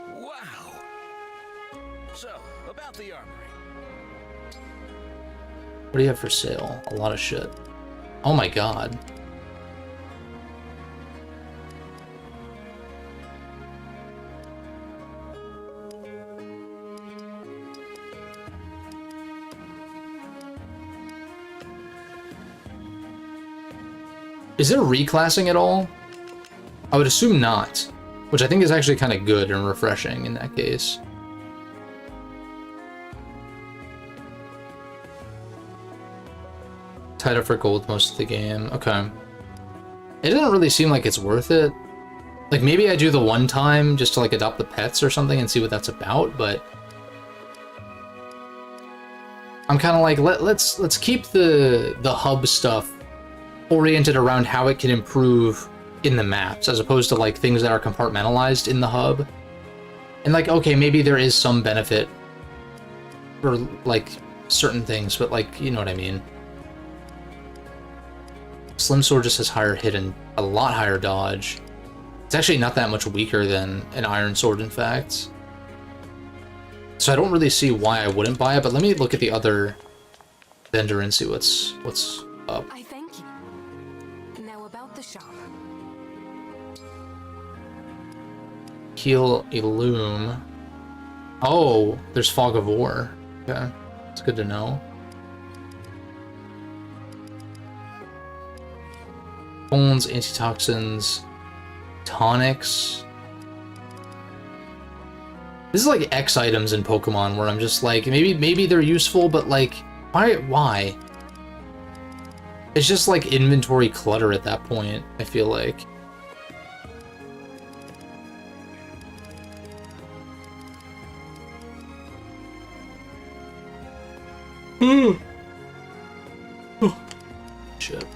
Wow. So, about the armory. What do you have for sale? A lot of shit. Oh my god. Is there reclassing at all? I would assume not, which I think is actually kind of good and refreshing in that case. Tied up for gold most of the game. Okay. It doesn't really seem like it's worth it. Like maybe I do the one time just to like adopt the pets or something and see what that's about, but I'm kind of like let's keep the hub stuff oriented around how it can improve in the maps, as opposed to like things that are compartmentalized in the hub. And like, okay, maybe there is some benefit for like certain things, but like, you know what I mean. Slim Sword just has higher hit and a lot higher dodge. It's actually not that much weaker than an Iron Sword, in fact. So I don't really see why I wouldn't buy it, but let me look at the other vendor and see what's up. I thank you. Now about the shop. Heal Illume. Oh, there's Fog of War. Okay, it's good to know. Bones, antitoxins, tonics. This is like X items in Pokemon where I'm just like, maybe they're useful, but like, why? It's just like inventory clutter at that point, I feel like. Shit. I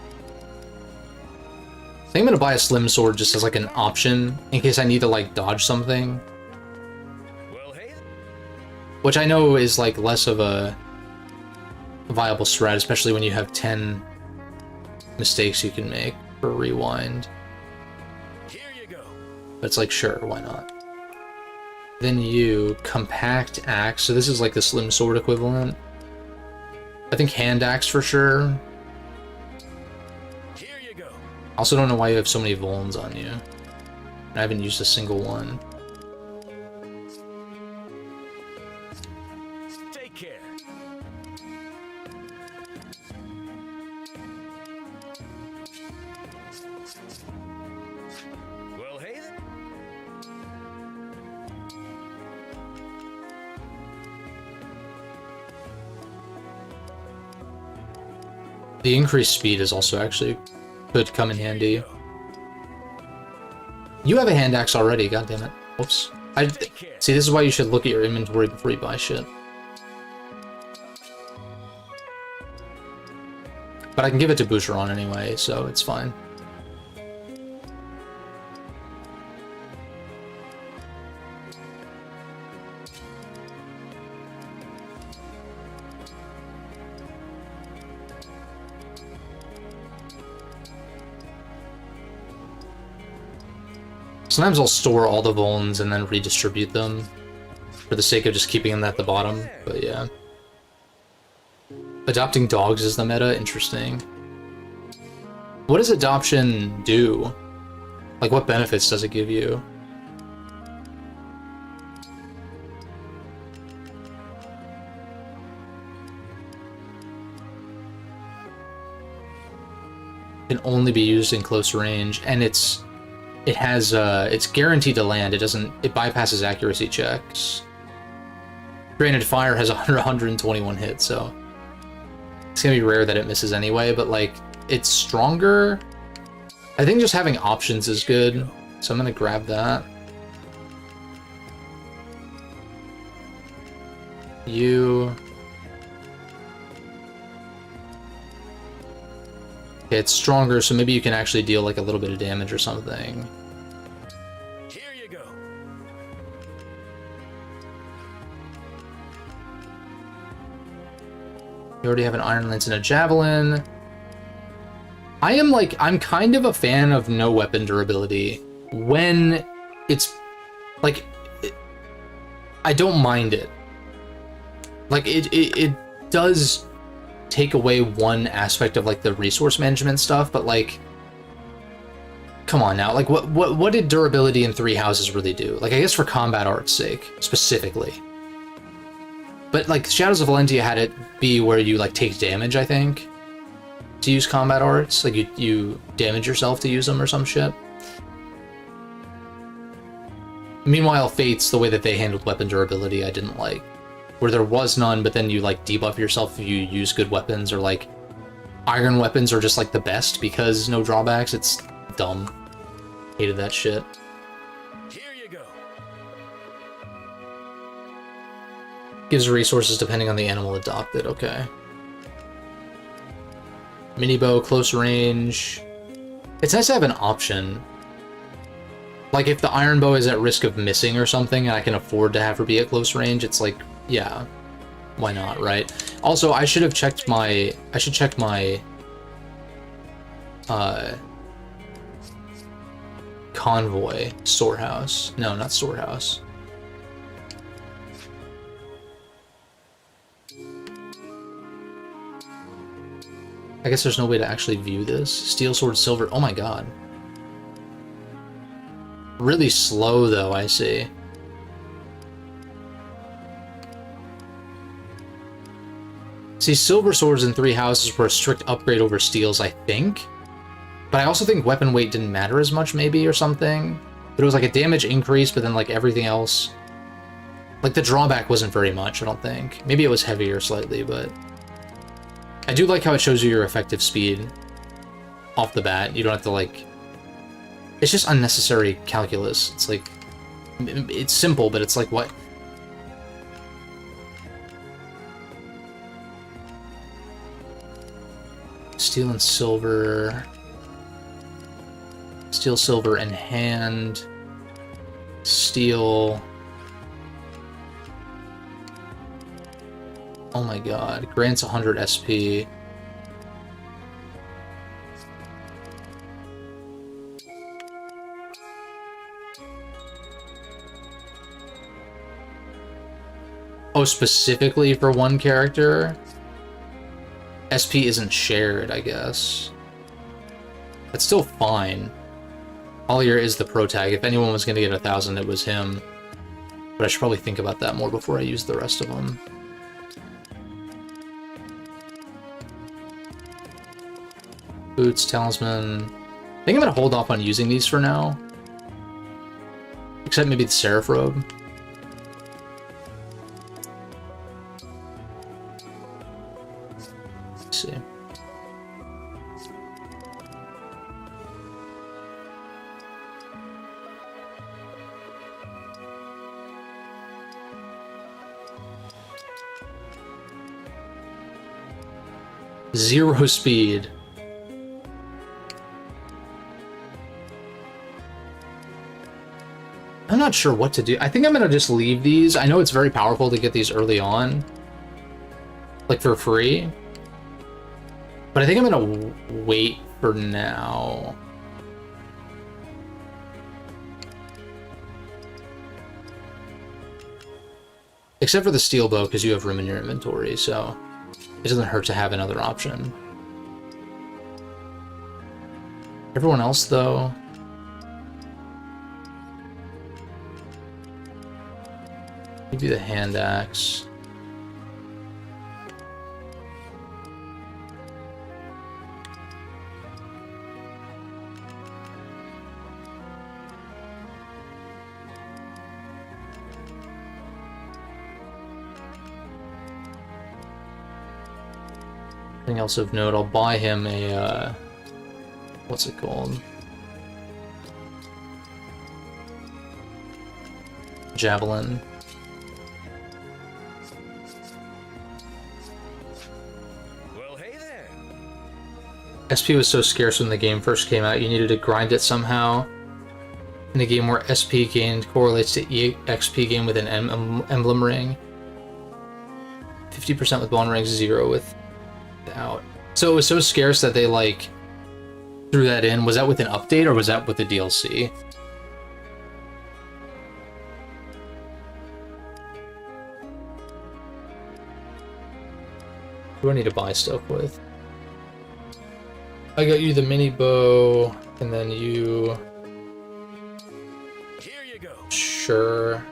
think I'm gonna buy a Slim Sword just as like an option in case I need to like dodge something. Which I know is like less of a viable strat, especially when you have 10 mistakes you can make for rewind. Here you go. But it's like, sure, why not? Then you compact axe. So this is like the Slim Sword equivalent. I think hand axe for sure. Here you go. Also don't know why you have so many Volns on you. And I haven't used a single one. Take care. Well, hey then. The increased speed is also actually could come in handy. You have a hand axe already, god damn it. Whoops. See, this is why you should look at your inventory before you buy shit. But I can give it to Boucheron anyway, so it's fine. Sometimes I'll store all the vulns and then redistribute them for the sake of just keeping them at the bottom, but yeah. Adopting dogs is the meta? Interesting. What does adoption do? Like, what benefits does it give you? Can only be used in close range, and it's guaranteed to land. It bypasses accuracy checks. Granted, fire has 121 hits, so it's gonna be rare that it misses anyway, but like, it's stronger. I think just having options is good, so I'm gonna grab that. You... Okay, it's stronger, so maybe you can actually deal like a little bit of damage or something. Here you go. You already have an Iron Lance and a Javelin. I'm kind of a fan of no weapon durability when it's like, I don't mind it. Like, it does take away one aspect of like the resource management stuff, but like, come on now, like what did durability in Three Houses really do? Like, I guess for combat art's sake specifically, but like Shadows of Valentia had it be where you like take damage, I think, to use combat arts, like you damage yourself to use them or some shit. Meanwhile, Fates, the way that they handled weapon durability, I didn't like. Where there was none, but then you like debuff yourself if you use good weapons, or like iron weapons are just like the best because no drawbacks. It's dumb. Hated that shit. Here you go. Gives resources depending on the animal adopted. Okay. Mini bow, close range. It's nice to have an option. Like if the iron bow is at risk of missing or something, and I can afford to have her be at close range, it's like, yeah, why not, right? Also, I should have checked my... I should check my... convoy storehouse. No, not storehouse. I guess there's no way to actually view this. Steel sword, silver... Oh my god. Really slow, though, I see. See, silver swords in Three Houses were a strict upgrade over steels, I think. But I also think weapon weight didn't matter as much, maybe, or something. But it was like a damage increase, but then like everything else... Like the drawback wasn't very much, I don't think. Maybe it was heavier slightly, but... I do like how it shows you your effective speed off the bat. You don't have to like... It's just unnecessary calculus. It's like... It's simple, but it's like, what? Steel and silver. Steel, silver in hand. Steel. Oh my god. Grants 100 SP. Oh, specifically for one character? SP isn't shared, I guess. That's still fine. Ollier is the pro tag. If anyone was going to get 1,000, it was him. But I should probably think about that more before I use the rest of them. Boots, talisman. I think I'm going to hold off on using these for now. Except maybe the Seraph robe. Let's see. 0 speed. I'm not sure what to do. I think I'm gonna just leave these. I know it's very powerful to get these early on, like for free. But I think I'm gonna wait for now. Except for the steel bow, because you have room in your inventory, so it doesn't hurt to have another option. Everyone else, though... Give you the hand axe. Anything else of note? I'll buy him a, what's it called? Javelin. Well, hey there. SP was so scarce when the game first came out, you needed to grind it somehow. In a game where SP gained correlates to EXP gain with an emblem ring. 50% with bond rings, 0 without. So it was so scarce that they, like, threw that in. Was that with an update, or was that with the DLC? Who do I need to buy stuff with? I got you the mini bow, and then you... Here you go. Sure.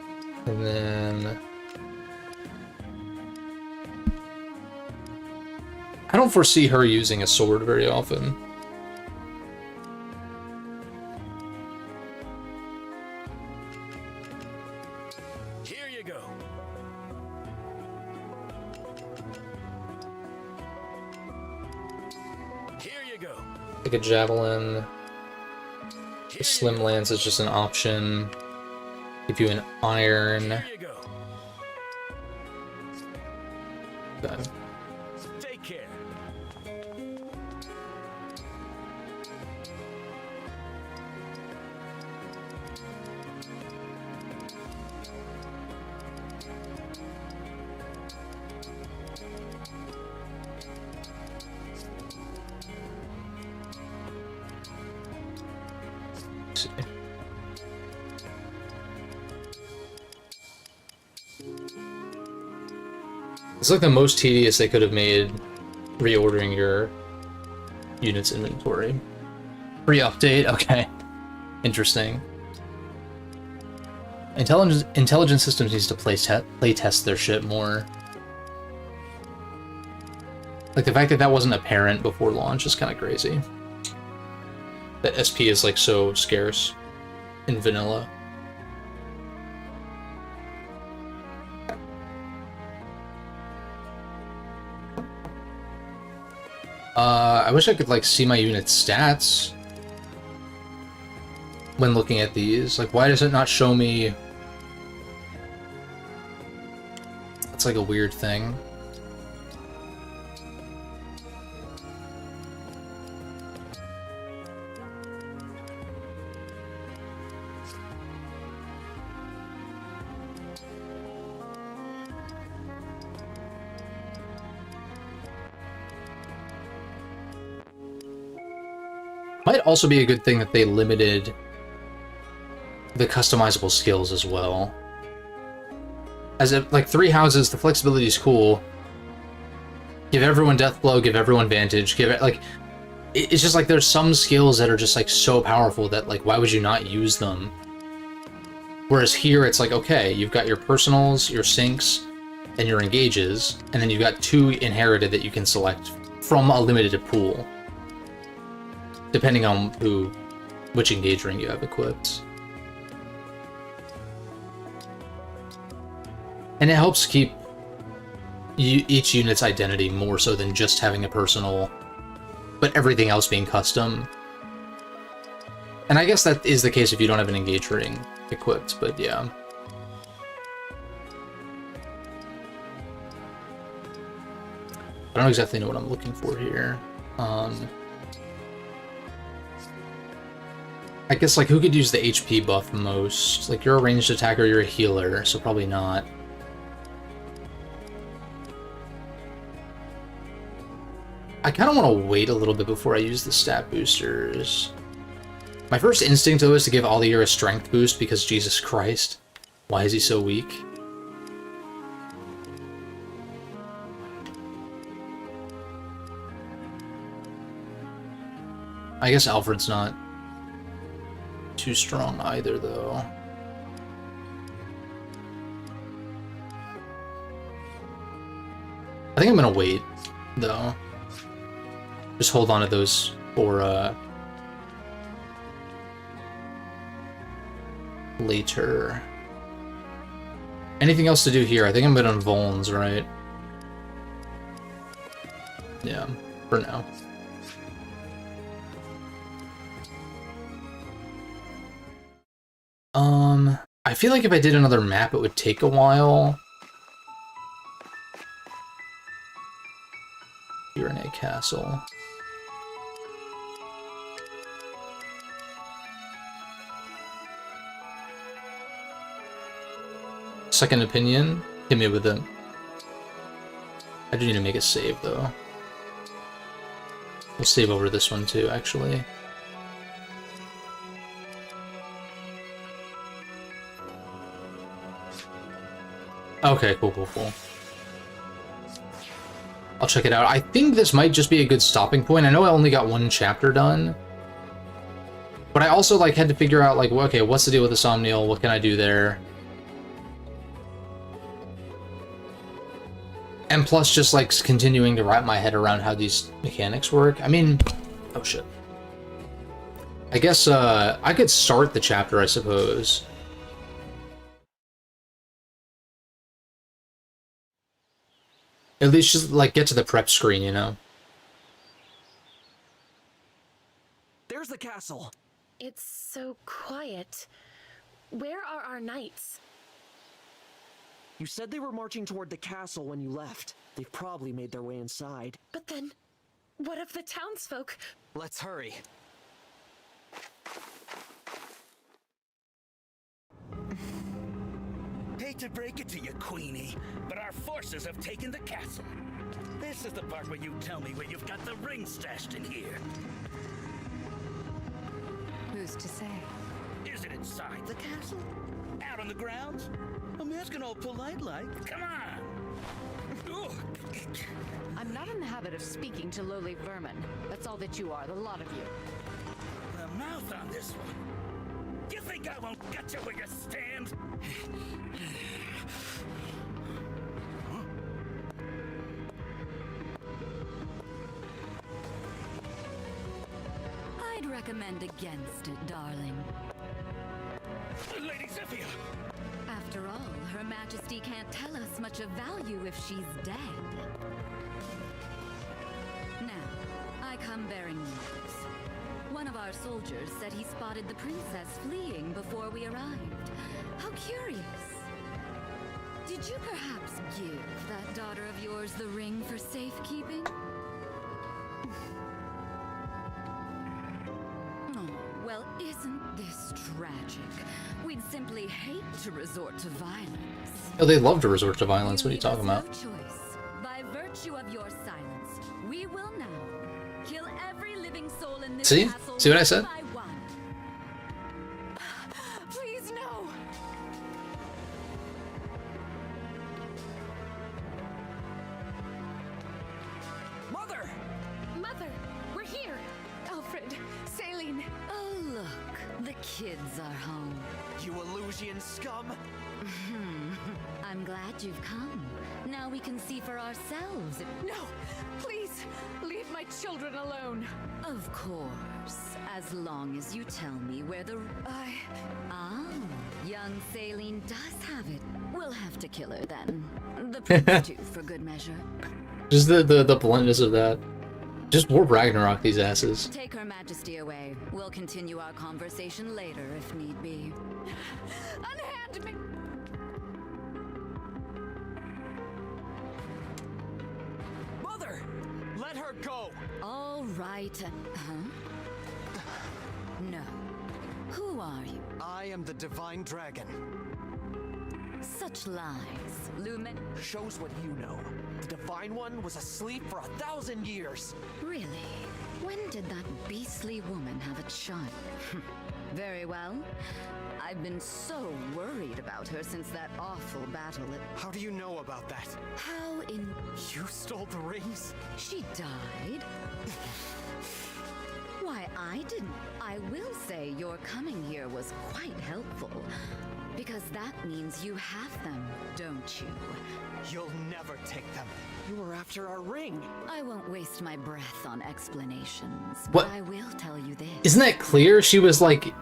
And then... I don't foresee her using a sword very often. Here you go. Here you go. Like a javelin. The slim lance is just an option. Give you an iron. Here you go. Okay. Take care. Let's see. It's like the most tedious they could have made reordering your unit's inventory. Pre-update? Okay. Interesting. Intelligence systems needs to play test their shit more. Like, the fact that that wasn't apparent before launch is kind of crazy. That SP is, like, so scarce in vanilla. I wish I could, like, see my unit's stats when looking at these. Like, why does it not show me? That's like a weird thing. Might also be a good thing that they limited the customizable skills as well. As if, like, 3 houses, the flexibility is cool. Give everyone death blow, give everyone vantage, give it, like, it's just like there's some skills that are just, like, so powerful that, like, why would you not use them? Whereas here it's like, okay, you've got your personals, your syncs, and your engages, and then you've got 2 inherited that you can select from a limited pool, depending on which engage ring you have equipped. And it helps keep each unit's identity more so than just having a personal, but everything else being custom. And I guess that is the case if you don't have an engage ring equipped, but yeah. I don't exactly know what I'm looking for here. I guess, like, who could use the HP buff most? Like, you're a ranged attacker, you're a healer, so probably not. I kind of want to wait a little bit before I use the stat boosters. My first instinct, though, is to give Altair a strength boost, because Jesus Christ, why is he so weak? I guess Alfred's not too strong either, though. I think I'm gonna wait, though. Just hold on to those for later. Anything else to do here? I think I'm good on Volns, right? Yeah, for now. I feel like if I did another map, it would take a while. Urinate Castle. Second opinion? Hit me with it. I do need to make a save, though. We'll save over this one, too, actually. Okay, cool. I'll check it out. I think this might just be a good stopping point. I know I only got one chapter done. But I also, like, had to figure out, like, okay, what's the deal with the Somniel? What can I do there? And plus, just, like, continuing to wrap my head around how these mechanics work. I mean... Oh, shit. I guess, I could start the chapter, I suppose. At least just, like, get to the prep screen, you know? There's the castle. It's so quiet. Where are our knights? You said they were marching toward the castle when you left. They've probably made their way inside. But then, what of the townsfolk? Let's hurry. Hate to break it to you, Queenie, but our forces have taken the castle. This is the part where you tell me where you've got the ring stashed in here. Who's to say? Is it inside the castle? Out on the grounds? I'm asking all polite-like. Come on! I'm not in the habit of speaking to lowly vermin. That's all that you are, the lot of you. The mouth on this one. You think I won't get you where you stand? I'd recommend against it, darling. Lady Zephyr! After all, Her Majesty can't tell us much of value if she's dead. Now, I come bearing news. One of our soldiers said he spotted the princess fleeing before we arrived. How curious. Did you perhaps give that daughter of yours the ring for safekeeping? Oh, well, isn't this tragic? We'd simply hate to resort to violence. Oh, they love to resort to violence. What are you talking about? No choice. By virtue of your silence, we will now kill every living soul in this See? castle. See what I said? One by one. Please, no! Mother! Mother, we're here. Alfred, Saline. Oh, look. The kids are home. You Elusian scum! I'm glad you've come. Now we can see for ourselves. No! Please, leave my children alone. Of course, as long as you tell me where the... Ah, young Saline does have it. We'll have to kill her then. The prince too, for good measure. Just the bluntness of that. Just warp Ragnarok these asses. Take Her Majesty away. We'll continue our conversation later if need be. Unhand me! Mother! Let her go! All right. Huh? No. Who are you? I am the Divine Dragon. Such lies. Lumen. Shows what you know. The Divine One was asleep for 1,000 years. Really? When did that beastly woman have a child? Very well. I've been so worried about her since that awful battle at... How do you know about that? How in... You stole the rings? She died? Why, I didn't. I will say your coming here was quite helpful. Because that means you have them, don't you? You'll never take them. You were after our ring. I won't waste my breath on explanations, What? but I will tell you this. Isn't that clear? She was like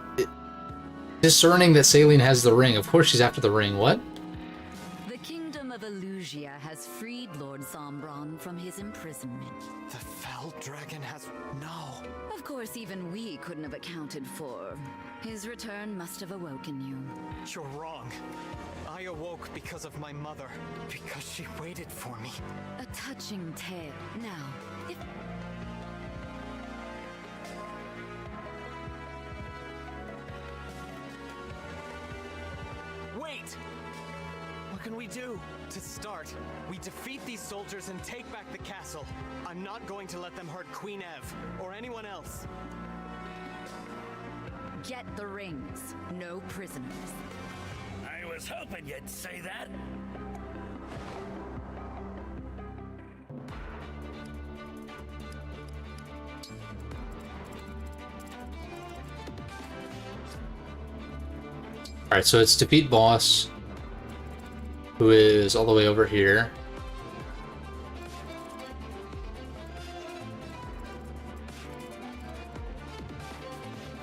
discerning that Saline has the ring. Of course she's after the ring. What? The kingdom of Elusia has freed Lord Sombron from his imprisonment. The Fell Dragon has... No. Of course, even we couldn't have accounted for. His return must have awoken you. You're wrong. I awoke because of my mother. Because she waited for me. A touching tale. Now, if... Wait! What can we do? To start, we defeat these soldiers and take back the castle. I'm not going to let them hurt Queen Ev, or anyone else. Get the rings. No prisoners. I was hoping you'd say that. Alright, so it's defeat boss, who is all the way over here.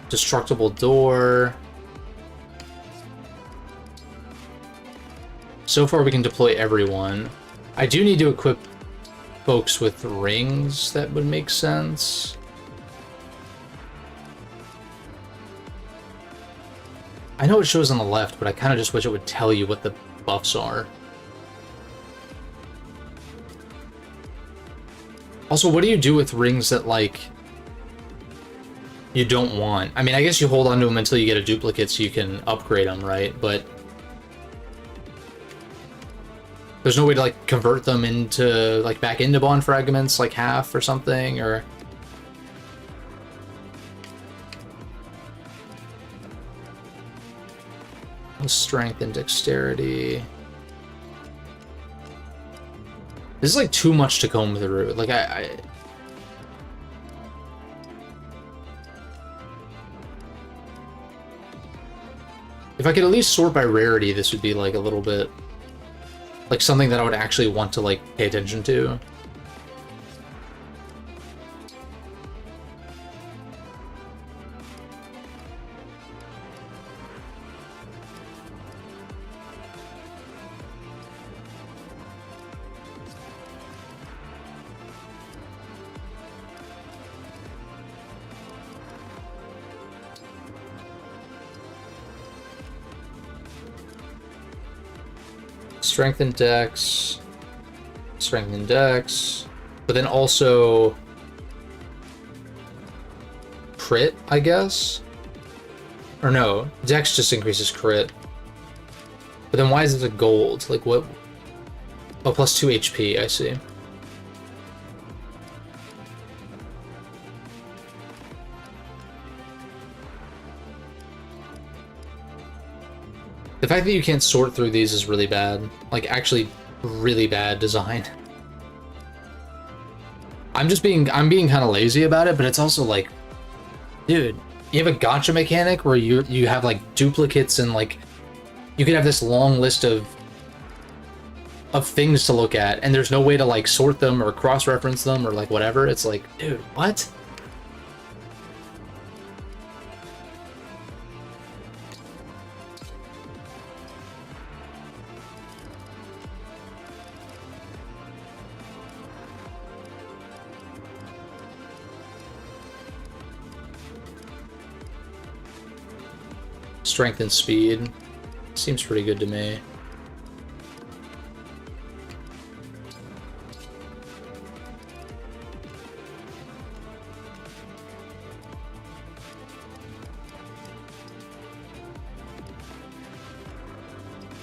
Destructible door. So far we can deploy everyone. I do need to equip folks with rings. That would make sense. I know it shows on the left, but I kind of just wish it would tell you what the buffs are. Also, what do you do with rings that, like, you don't want? I mean, I guess you hold on to them until you get a duplicate so you can upgrade them, right? But there's no way to, like, convert them into, like, back into bond fragments, like half or something, or... Strength and dexterity. This is like too much to comb through. Like if I could at least sort by rarity, this would be like a little bit like something that I would actually want to like pay attention to. Strength and dex, but then also crit, I guess? Or no, dex just increases crit. But then why is it a gold? Like what? Oh, plus 2 HP, I see. The fact that you can't sort through these is really bad. Like, actually, really bad design. I'm being kind of lazy about it, but it's also like, dude, you have a gacha mechanic where you have like duplicates and like, you could have this long list of things to look at, and there's no way to like sort them or cross-reference them or like whatever. It's like, dude, what? Strength and speed. Seems pretty good to me.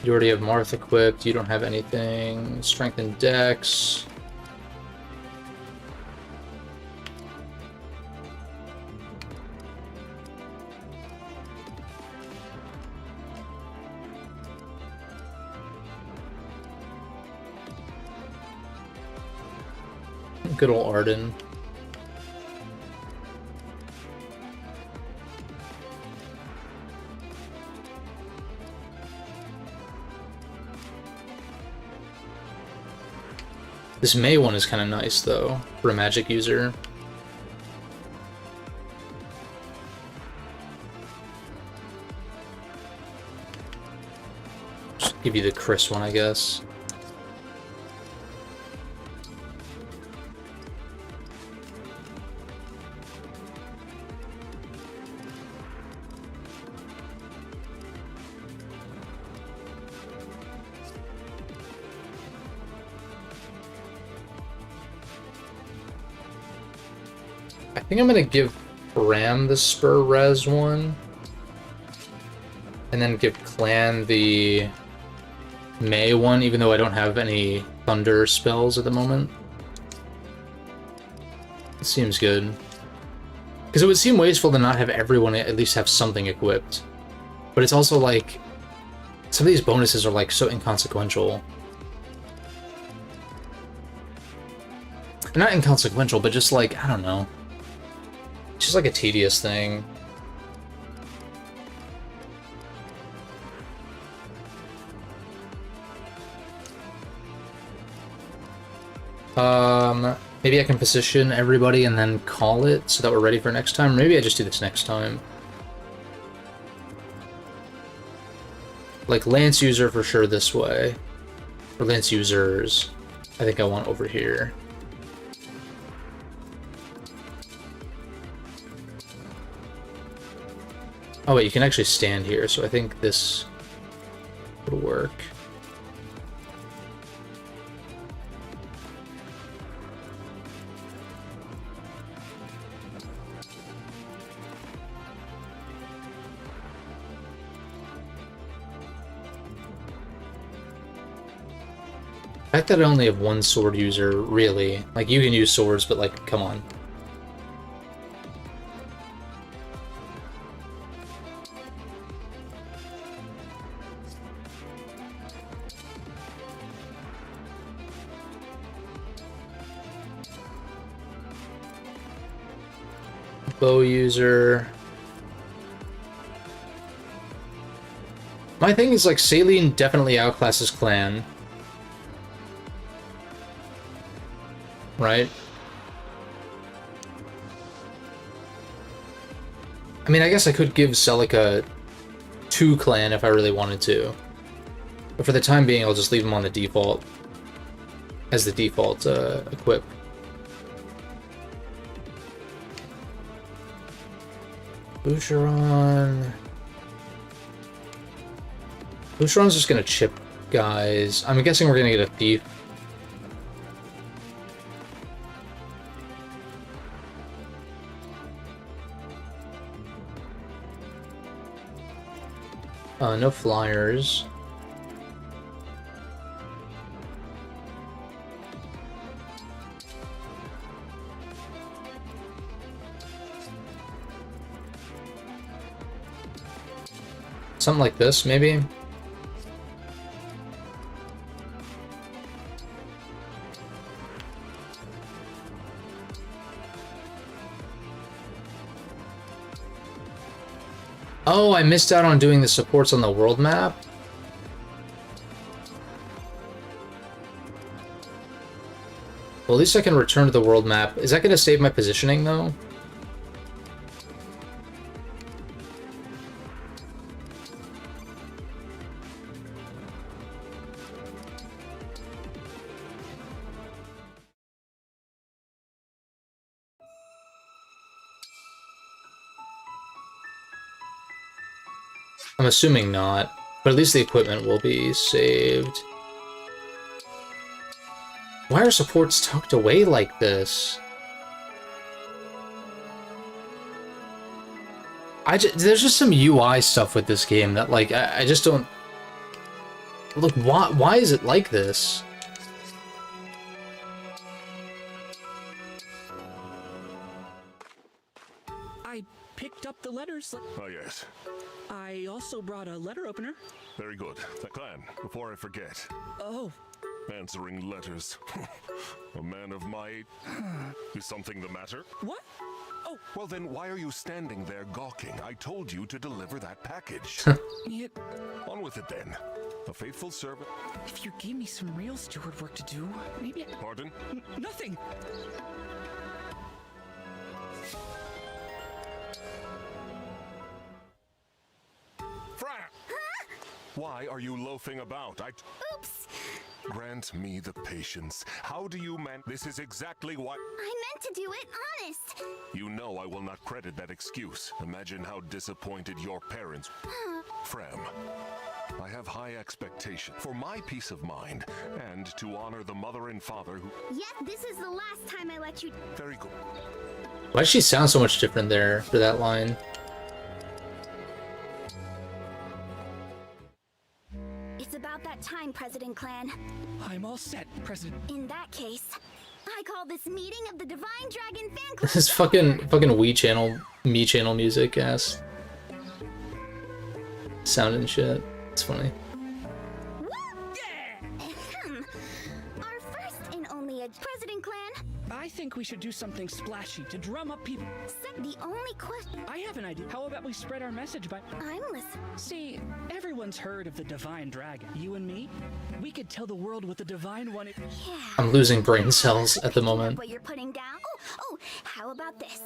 You already have Marth equipped. You don't have anything. Strength and Dex. Good old Arden. This May one is kind of nice, though, for a magic user. Just give you the Chris one, I guess. I think I'm gonna give Ram the Spur Res one. And then give Clan the May one, even though I don't have any Thunder spells at the moment. It seems good. Because it would seem wasteful to not have everyone at least have something equipped. But it's also like, some of these bonuses are like so inconsequential. Not inconsequential, but just like, I don't know. It's just like a tedious thing. Maybe I can position everybody and then call it so that we're ready for next time. Maybe I just do this next time. Like Lance user for sure this way. Or Lance users, I think I want over here. Oh wait, you can actually stand here, so I think this would work. The fact that I only have one sword user, really. Like, you can use swords, but like, come on. Bow user. My thing is like Saline definitely outclasses Clan. Right? I mean, I guess I could give Celica to Clan if I really wanted to. But for the time being, I'll just leave him on the default. As the default equip. Boucheron. Boucheron's just gonna chip guys. I'm guessing we're gonna get a thief. No flyers. Something like this, maybe? Oh, I missed out on doing the supports on the world map? Well, at least I can return to the world map. Is that going to save my positioning, though? I'm assuming not, but at least the equipment will be saved. Why are supports tucked away like this? There's just some UI stuff with this game that, like, I just don't... Look, why is it like this? I picked up the letters. Oh, yes. I also brought a letter opener. Very good. Clan, before I forget. Oh. Answering letters. A man of my age. Is something the matter? What? Oh. Well, then why are you standing there gawking? I told you to deliver that package. On with it, then. A faithful servant. If you gave me some real steward work to do, maybe I... Pardon? Nothing! Why are you loafing about? Oops! Grant me the patience. How do you This is exactly what... I meant to do it, honest! You know I will not credit that excuse. Imagine how disappointed your parents... Frem, I have high expectation for my peace of mind, and to honor the mother and father who... Yet, this is the last time I let you... Very good. Why does she sound so much different there for that line? It's about that time, President Clan. I'm all set, President. In that case, I call this meeting of the Divine Dragon Fan Club... This is fucking Wii channel, Me channel music ass. Sound and shit. It's funny. Our first and only President Clan. I think we should do something splashy to drum up people. The only question... I have an idea. How about we spread our message by... I'm listening. See, everyone's heard of the Divine Dragon. You and me? We could tell the world what the Divine One is. Yeah. I'm losing brain cells at the moment. What you're putting down? Oh, how about this?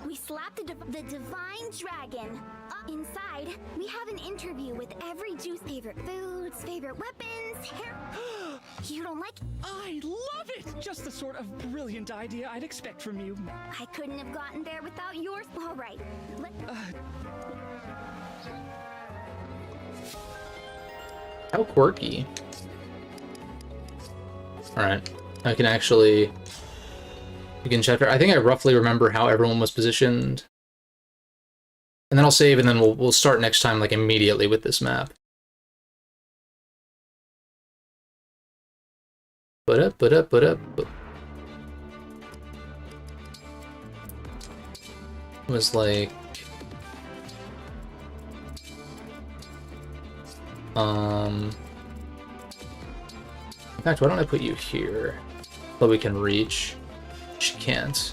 We slap the Divine Dragon. Inside, we have an interview with every Jew's favorite foods, favorite weapons, hair... You don't like it? I love it! Just the sort of brilliant idea I'd expect from you. I couldn't have gotten there without yours. All right. How quirky. Alright. I can actually begin chapter. I think I roughly remember how everyone was positioned. And then I'll save, and then we'll start next time, like, immediately with this map. It was like... In fact, why don't I put you here? So we can reach. She can't.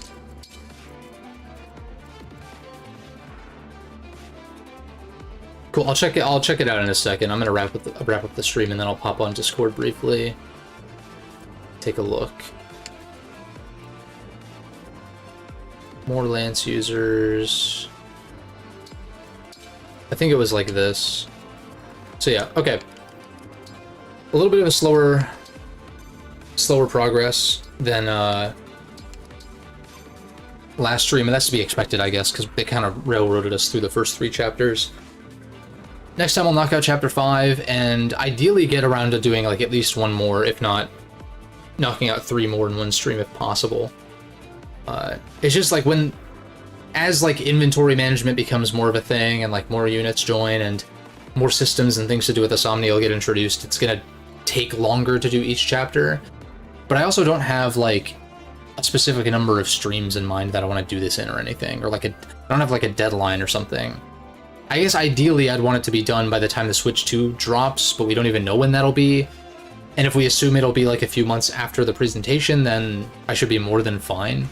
Cool, I'll check it out in a second. I'm gonna wrap up the stream, and then I'll pop on Discord briefly. Take a look. More Lance users. I think it was like this. So yeah, okay. A little bit of a slower progress than last stream, and that's to be expected, I guess, because they kind of railroaded us through the first 3 chapters. Next time I'll knock out Chapter 5, and ideally get around to doing like at least one more, if not knocking out 3 more in one stream if possible. It's just like as like inventory management becomes more of a thing, and like more units join, and more systems and things to do with the Somniel get introduced, it's gonna take longer to do each chapter. But I also don't have like a specific number of streams in mind that I want to do this in or anything, or like I don't have like a deadline or something. I guess ideally I'd want it to be done by the time the Switch 2 drops, but we don't even know when that'll be. And if we assume it'll be like a few months after the presentation, then I should be more than fine.